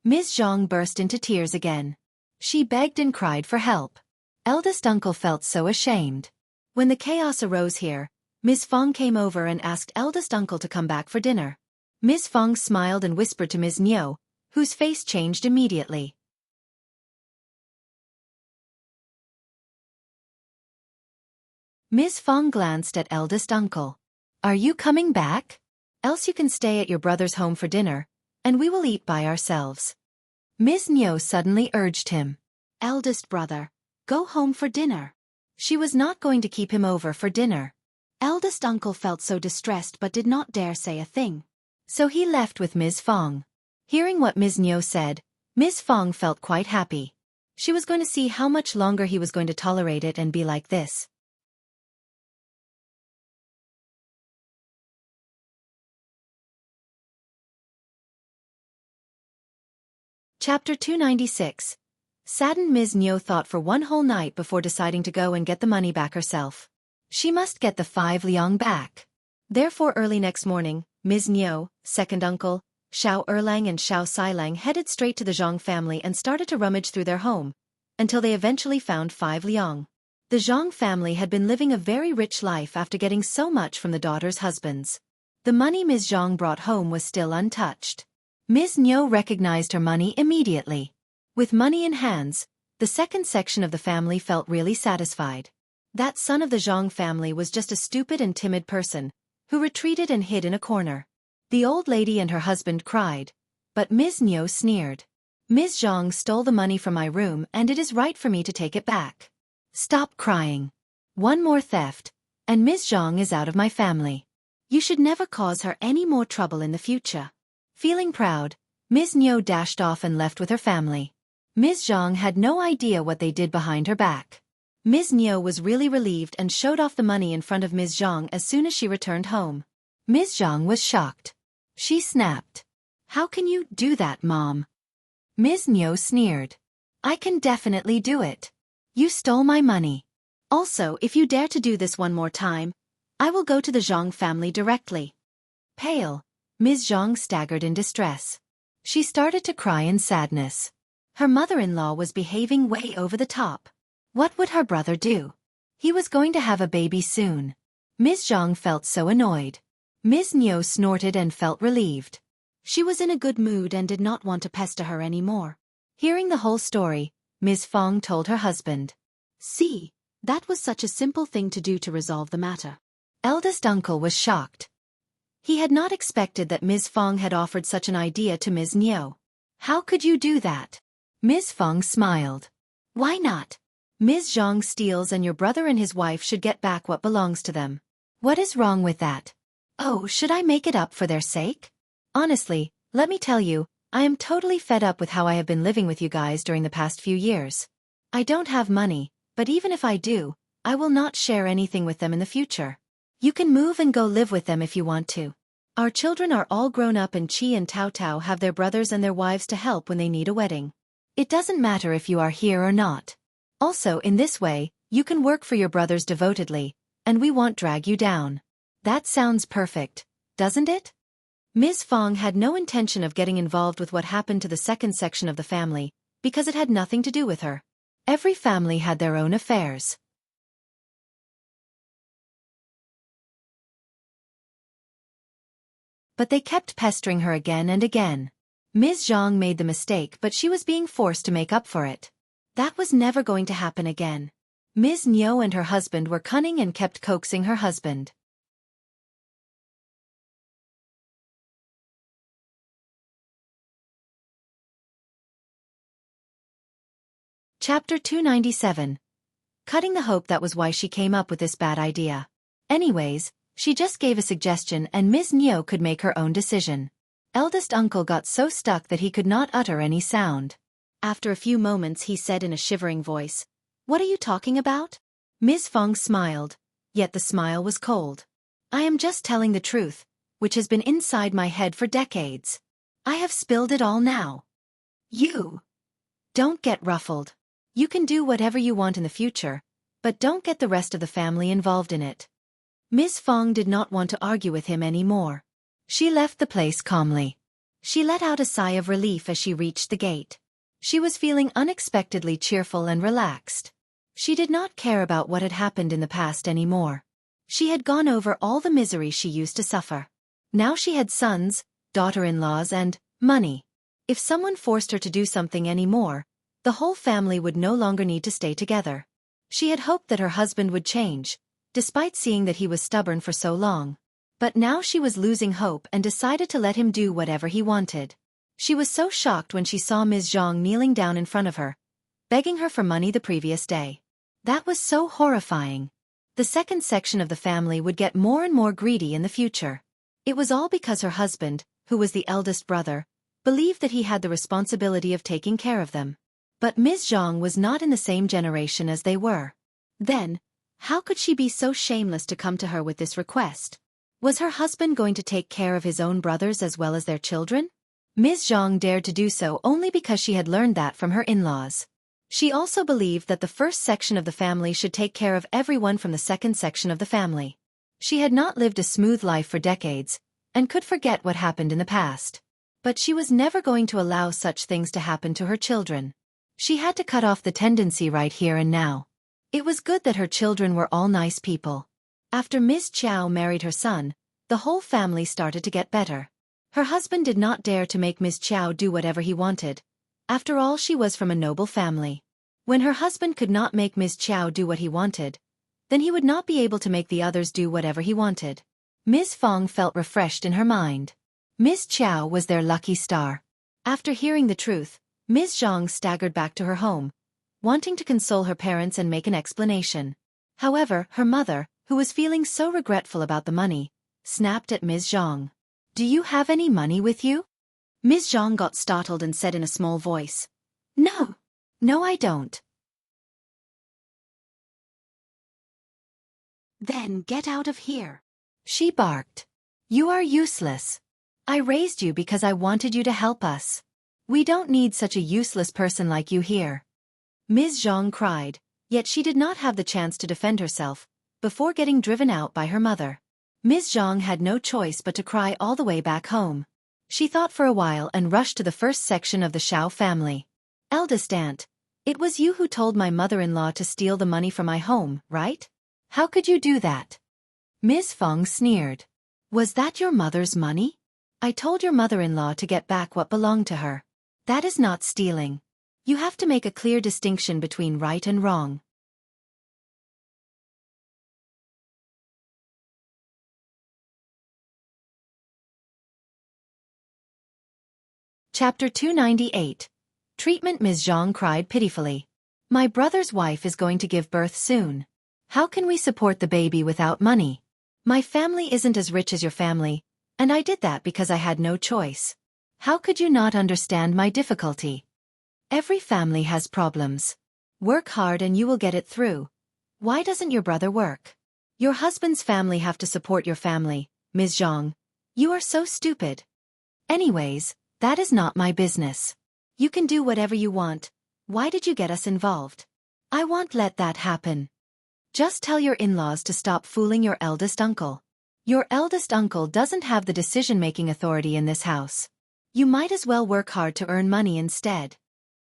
Ms. Zhang burst into tears again. She begged and cried for help. Eldest uncle felt so ashamed. When the chaos arose here, Ms. Fong came over and asked eldest uncle to come back for dinner. Ms. Fong smiled and whispered to Ms. Niu, whose face changed immediately. Ms. Fong glanced at eldest uncle. "Are you coming back? Else you can stay at your brother's home for dinner, and we will eat by ourselves." Ms. Niu suddenly urged him. "Eldest brother, go home for dinner." She was not going to keep him over for dinner. Eldest uncle felt so distressed but did not dare say a thing. So he left with Ms. Fong. Hearing what Ms. Niu said, Ms. Fong felt quite happy. She was going to see how much longer he was going to tolerate it and be like this. Chapter 296. Saddened Ms. Niu thought for one whole night before deciding to go and get the money back herself. She must get the 5 liang back. Therefore early next morning, Ms. Niu, second uncle, Xiao Erlang and Xiao Sailang headed straight to the Zhang family and started to rummage through their home, until they eventually found 5 liang. The Zhang family had been living a very rich life after getting so much from the daughters' husbands. The money Ms. Zhang brought home was still untouched. Ms. Niu recognized her money immediately. With money in hands, the second section of the family felt really satisfied. That son of the Zhang family was just a stupid and timid person, who retreated and hid in a corner. The old lady and her husband cried, but Ms. Niu sneered. Ms. Zhang stole the money from my room and it is right for me to take it back. Stop crying. One more theft, and Ms. Zhang is out of my family. You should never cause her any more trouble in the future. Feeling proud, Ms. Niu dashed off and left with her family. Ms. Zhang had no idea what they did behind her back. Ms. Niu was really relieved and showed off the money in front of Ms. Zhang as soon as she returned home. Ms. Zhang was shocked. She snapped. How can you do that, Mom? Ms. Niu sneered. I can definitely do it. You stole my money. Also, if you dare to do this one more time, I will go to the Zhang family directly. Pale, Ms. Zhang staggered in distress. She started to cry in sadness. Her mother-in-law was behaving way over the top. What would her brother do? He was going to have a baby soon. Ms. Zhang felt so annoyed. Ms. Niu snorted and felt relieved. She was in a good mood and did not want to pester her anymore. Hearing the whole story, Ms. Fong told her husband. See, that was such a simple thing to do to resolve the matter. Eldest uncle was shocked. He had not expected that Ms. Fong had offered such an idea to Ms. Niu. How could you do that? Ms. Fong smiled. Why not? Ms. Zhang steals and your brother and his wife should get back what belongs to them. What is wrong with that? Oh, should I make it up for their sake? Honestly, let me tell you, I am totally fed up with how I have been living with you guys during the past few years. I don't have money, but even if I do, I will not share anything with them in the future. You can move and go live with them if you want to. Our children are all grown up and Qi and Tao Tao have their brothers and their wives to help when they need a wedding. It doesn't matter if you are here or not. Also, in this way, you can work for your brothers devotedly, and we won't drag you down. That sounds perfect, doesn't it? Ms. Fong had no intention of getting involved with what happened to the second section of the family, because it had nothing to do with her. Every family had their own affairs. But they kept pestering her again and again. Ms. Zhang made the mistake, but she was being forced to make up for it. That was never going to happen again. Ms. Niu and her husband were cunning and kept coaxing her husband. Chapter 297. Cutting the hope. That was why she came up with this bad idea. Anyways, she just gave a suggestion and Ms. Niu could make her own decision. Eldest uncle got so stuck that he could not utter any sound. After a few moments he said in a shivering voice, What are you talking about? Ms. Fong smiled, yet the smile was cold. I am just telling the truth, which has been inside my head for decades. I have spilled it all now. You don't get ruffled. You can do whatever you want in the future, but don't get the rest of the family involved in it. Ms. Fong did not want to argue with him anymore. She left the place calmly. She let out a sigh of relief as she reached the gate. She was feeling unexpectedly cheerful and relaxed. She did not care about what had happened in the past anymore. She had gone over all the misery she used to suffer. Now she had sons, daughter-in-laws and money. If someone forced her to do something anymore, the whole family would no longer need to stay together. She had hoped that her husband would change, despite seeing that he was stubborn for so long. But now she was losing hope and decided to let him do whatever he wanted. She was so shocked when she saw Ms. Zhang kneeling down in front of her, begging her for money the previous day. That was so horrifying. The second section of the family would get more and more greedy in the future. It was all because her husband, who was the eldest brother, believed that he had the responsibility of taking care of them. But Ms. Zhang was not in the same generation as they were. Then, how could she be so shameless to come to her with this request? Was her husband going to take care of his own brothers as well as their children? Ms. Zhang dared to do so only because she had learned that from her in-laws. She also believed that the first section of the family should take care of everyone from the second section of the family. She had not lived a smooth life for decades, and could forget what happened in the past. But she was never going to allow such things to happen to her children. She had to cut off the tendency right here and now. It was good that her children were all nice people. After Ms. Chow married her son, the whole family started to get better. Her husband did not dare to make Ms. Chow do whatever he wanted. After all, she was from a noble family. When her husband could not make Ms. Chow do what he wanted, then he would not be able to make the others do whatever he wanted. Ms. Fong felt refreshed in her mind. Ms. Chow was their lucky star. After hearing the truth, Ms. Zhang staggered back to her home, wanting to console her parents and make an explanation. However, her mother, who was feeling so regretful about the money, snapped at Ms. Zhang. "Do you have any money with you?" Ms. Zhang got startled and said in a small voice, "No. No, I don't." "Then get out of here," she barked. "You are useless. I raised you because I wanted you to help us. We don't need such a useless person like you here." Ms. Zhang cried, yet she did not have the chance to defend herself, before getting driven out by her mother. Ms. Zhang had no choice but to cry all the way back home. She thought for a while and rushed to the first section of the Xiao family. "Eldest aunt, it was you who told my mother-in-law to steal the money from my home, right? How could you do that?" Ms. Feng sneered. "Was that your mother's money? I told your mother-in-law to get back what belonged to her. That is not stealing. You have to make a clear distinction between right and wrong." Chapter 298. Treatment. Ms. Zhang cried pitifully. "My brother's wife is going to give birth soon. How can we support the baby without money? My family isn't as rich as your family, and I did that because I had no choice. How could you not understand my difficulty? Every family has problems. Work hard and you will get it through. Why doesn't your brother work? Your husband's family have to support your family, Ms. Zhang. You are so stupid. Anyways, that is not my business. You can do whatever you want. Why did you get us involved? I won't let that happen. Just tell your in-laws to stop fooling your eldest uncle. Your eldest uncle doesn't have the decision-making authority in this house. You might as well work hard to earn money instead."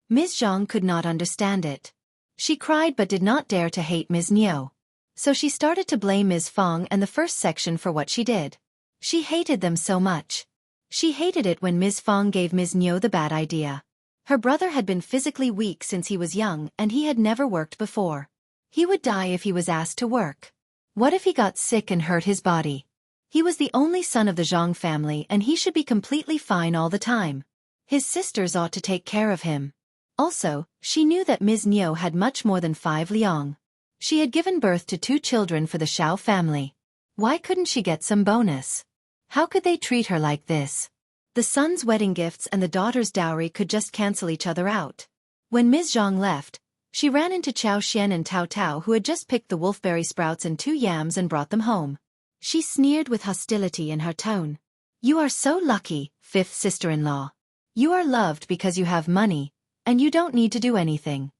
Ms. Zhang could not understand it. She cried but did not dare to hate Ms. Niu. So she started to blame Ms. Fong and the first section for what she did. She hated them so much. She hated it when Ms. Fong gave Ms. Niu the bad idea. Her brother had been physically weak since he was young and he had never worked before. He would die if he was asked to work. What if he got sick and hurt his body? He was the only son of the Zhang family and he should be completely fine all the time. His sisters ought to take care of him. Also, she knew that Ms. Niu had much more than 5 liang. She had given birth to 2 children for the Xiao family. Why couldn't she get some bonus? How could they treat her like this? The son's wedding gifts and the daughter's dowry could just cancel each other out. When Ms. Zhang left, she ran into Chao Xian and Tao Tao, who had just picked the wolfberry sprouts and 2 yams and brought them home. She sneered with hostility in her tone. "You are so lucky, 5th sister-in-law. You are loved because you have money, and you don't need to do anything."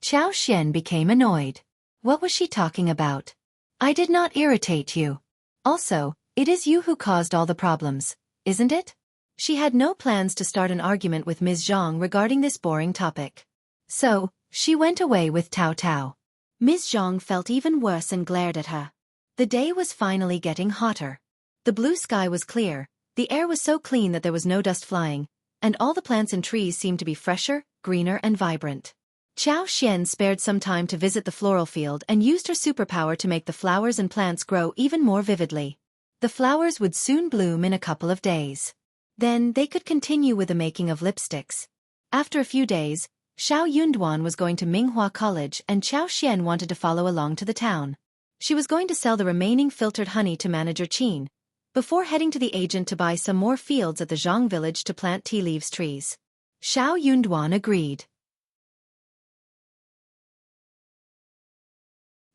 Chao Xian became annoyed. What was she talking about? I did not irritate you. Also, it is you who caused all the problems, isn't it? She had no plans to start an argument with Ms. Zhang regarding this boring topic. So, she went away with Tao Tao. Ms. Zhang felt even worse and glared at her. The day was finally getting hotter. The blue sky was clear, the air was so clean that there was no dust flying, and all the plants and trees seemed to be fresher, greener and vibrant. Chao Xian spared some time to visit the floral field and used her superpower to make the flowers and plants grow even more vividly. The flowers would soon bloom in a couple of days. Then they could continue with the making of lipsticks. After a few days, Xiao Yunduan was going to Minghua College and Chao Xian wanted to follow along to the town. She was going to sell the remaining filtered honey to Manager Qin, before heading to the agent to buy some more fields at the Zhang village to plant tea leaves trees. Xiao Yunduan agreed.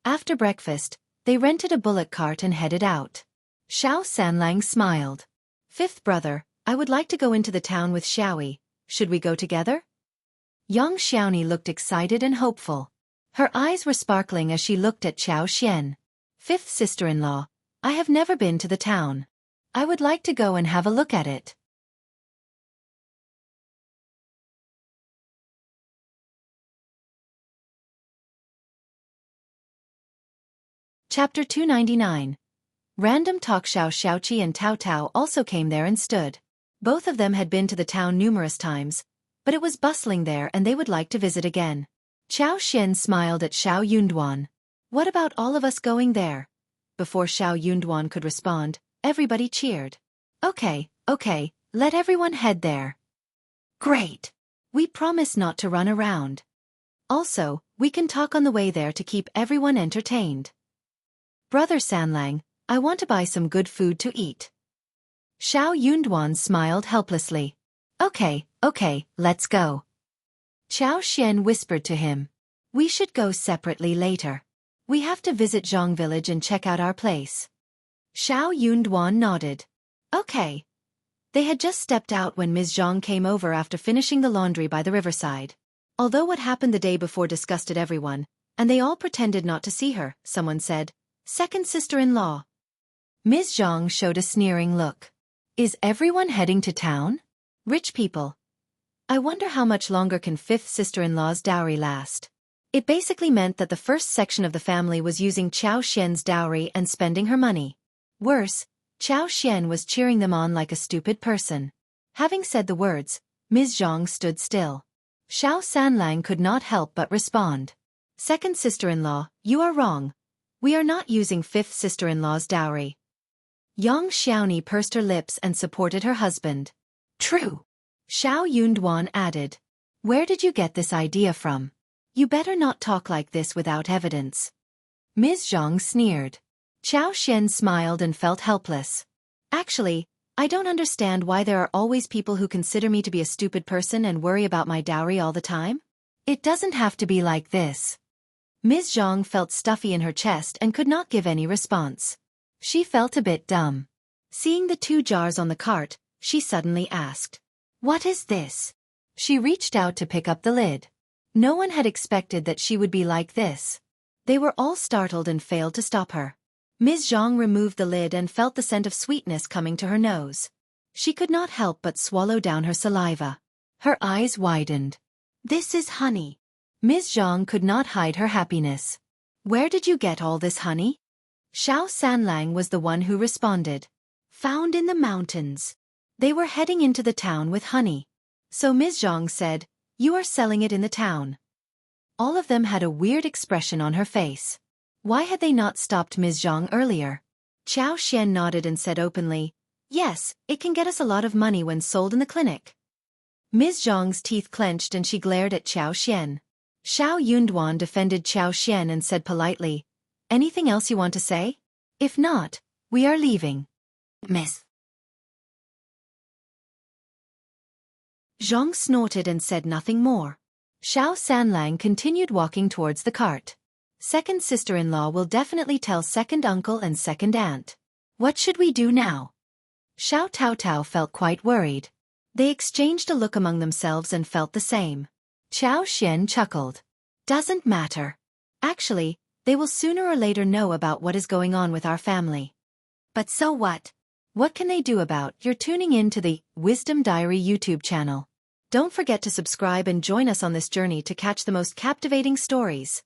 After breakfast, they rented a bullock cart and headed out. Xiao Sanlang smiled. "5th brother, I would like to go into the town with Xiaoyi. Should we go together?" Yang Xiaoni looked excited and hopeful. Her eyes were sparkling as she looked at Chao Xian. "5th sister-in-law, I have never been to the town. I would like to go and have a look at it. Chapter 299. Random talk. Xiaoqi and Tao Tao also came there and stood. Both of them had been to the town numerous times, but it was bustling there and they would like to visit again. Xiao Xian smiled at Xiao Yunduan. What about all of us going there? Before Xiao Yunduan could respond, everybody cheered. Okay, let everyone head there. Great! We promise not to run around. Also, we can talk on the way there to keep everyone entertained. Brother Sanlang, I want to buy some good food to eat. Xiao Yunduan smiled helplessly. Okay, let's go. Xiao Xian whispered to him. We should go separately later. We have to visit Zhang village and check out our place. Xiao Yunduan nodded. Okay. They had just stepped out when Ms. Zhang came over after finishing the laundry by the riverside. Although what happened the day before disgusted everyone, and they all pretended not to see her, someone said, second sister-in-law. Ms. Zhang showed a sneering look. Is everyone heading to town? Rich people. I wonder how much longer can fifth sister-in-law's dowry last. It basically meant that the first section of the family was using Xiao Xian's dowry and spending her money. Worse, Xiao Xian was cheering them on like a stupid person. Having said the words, Ms. Zhang stood still. Xiao Sanlang could not help but respond. Second sister-in-law, you are wrong. We are not using fifth sister-in-law's dowry. Yang Xiaoni pursed her lips and supported her husband. True. Xiao Yunduan added. Where did you get this idea from? You better not talk like this without evidence. Ms. Zhang sneered. Xiao Xian smiled and felt helpless. Actually, I don't understand why there are always people who consider me to be a stupid person and worry about my dowry all the time. It doesn't have to be like this. Ms. Zhang felt stuffy in her chest and could not give any response. She felt a bit dumb. Seeing the 2 jars on the cart, she suddenly asked, What is this? She reached out to pick up the lid. No one had expected that she would be like this. They were all startled and failed to stop her. Ms. Zhang removed the lid and felt the scent of sweetness coming to her nose. She could not help but swallow down her saliva. Her eyes widened. This is honey. Ms. Zhang could not hide her happiness. Where did you get all this honey? Xiao Sanlang was the one who responded. Found in the mountains. They were heading into the town with honey. So Ms. Zhang said, You are selling it in the town. All of them had a weird expression on her face. Why had they not stopped Ms. Zhang earlier? Xiao Xian nodded and said openly, Yes, it can get us a lot of money when sold in the clinic. Ms. Zhang's teeth clenched and she glared at Xiao Xian. Xiao Yunduan defended Xiao Xian and said politely, Anything else you want to say? If not, we are leaving. Miss Zhang snorted and said nothing more. Xiao Sanlang continued walking towards the cart. Second sister-in-law will definitely tell second uncle and second aunt. What should we do now? Xiao Tao Tao felt quite worried. They exchanged a look among themselves and felt the same. Xiao Xian chuckled. Doesn't matter. Actually, they will sooner or later know about what is going on with our family. But so what? What can they do about? You're tuning in to the Wisdom Diary YouTube channel. Don't forget to subscribe and join us on this journey to catch the most captivating stories.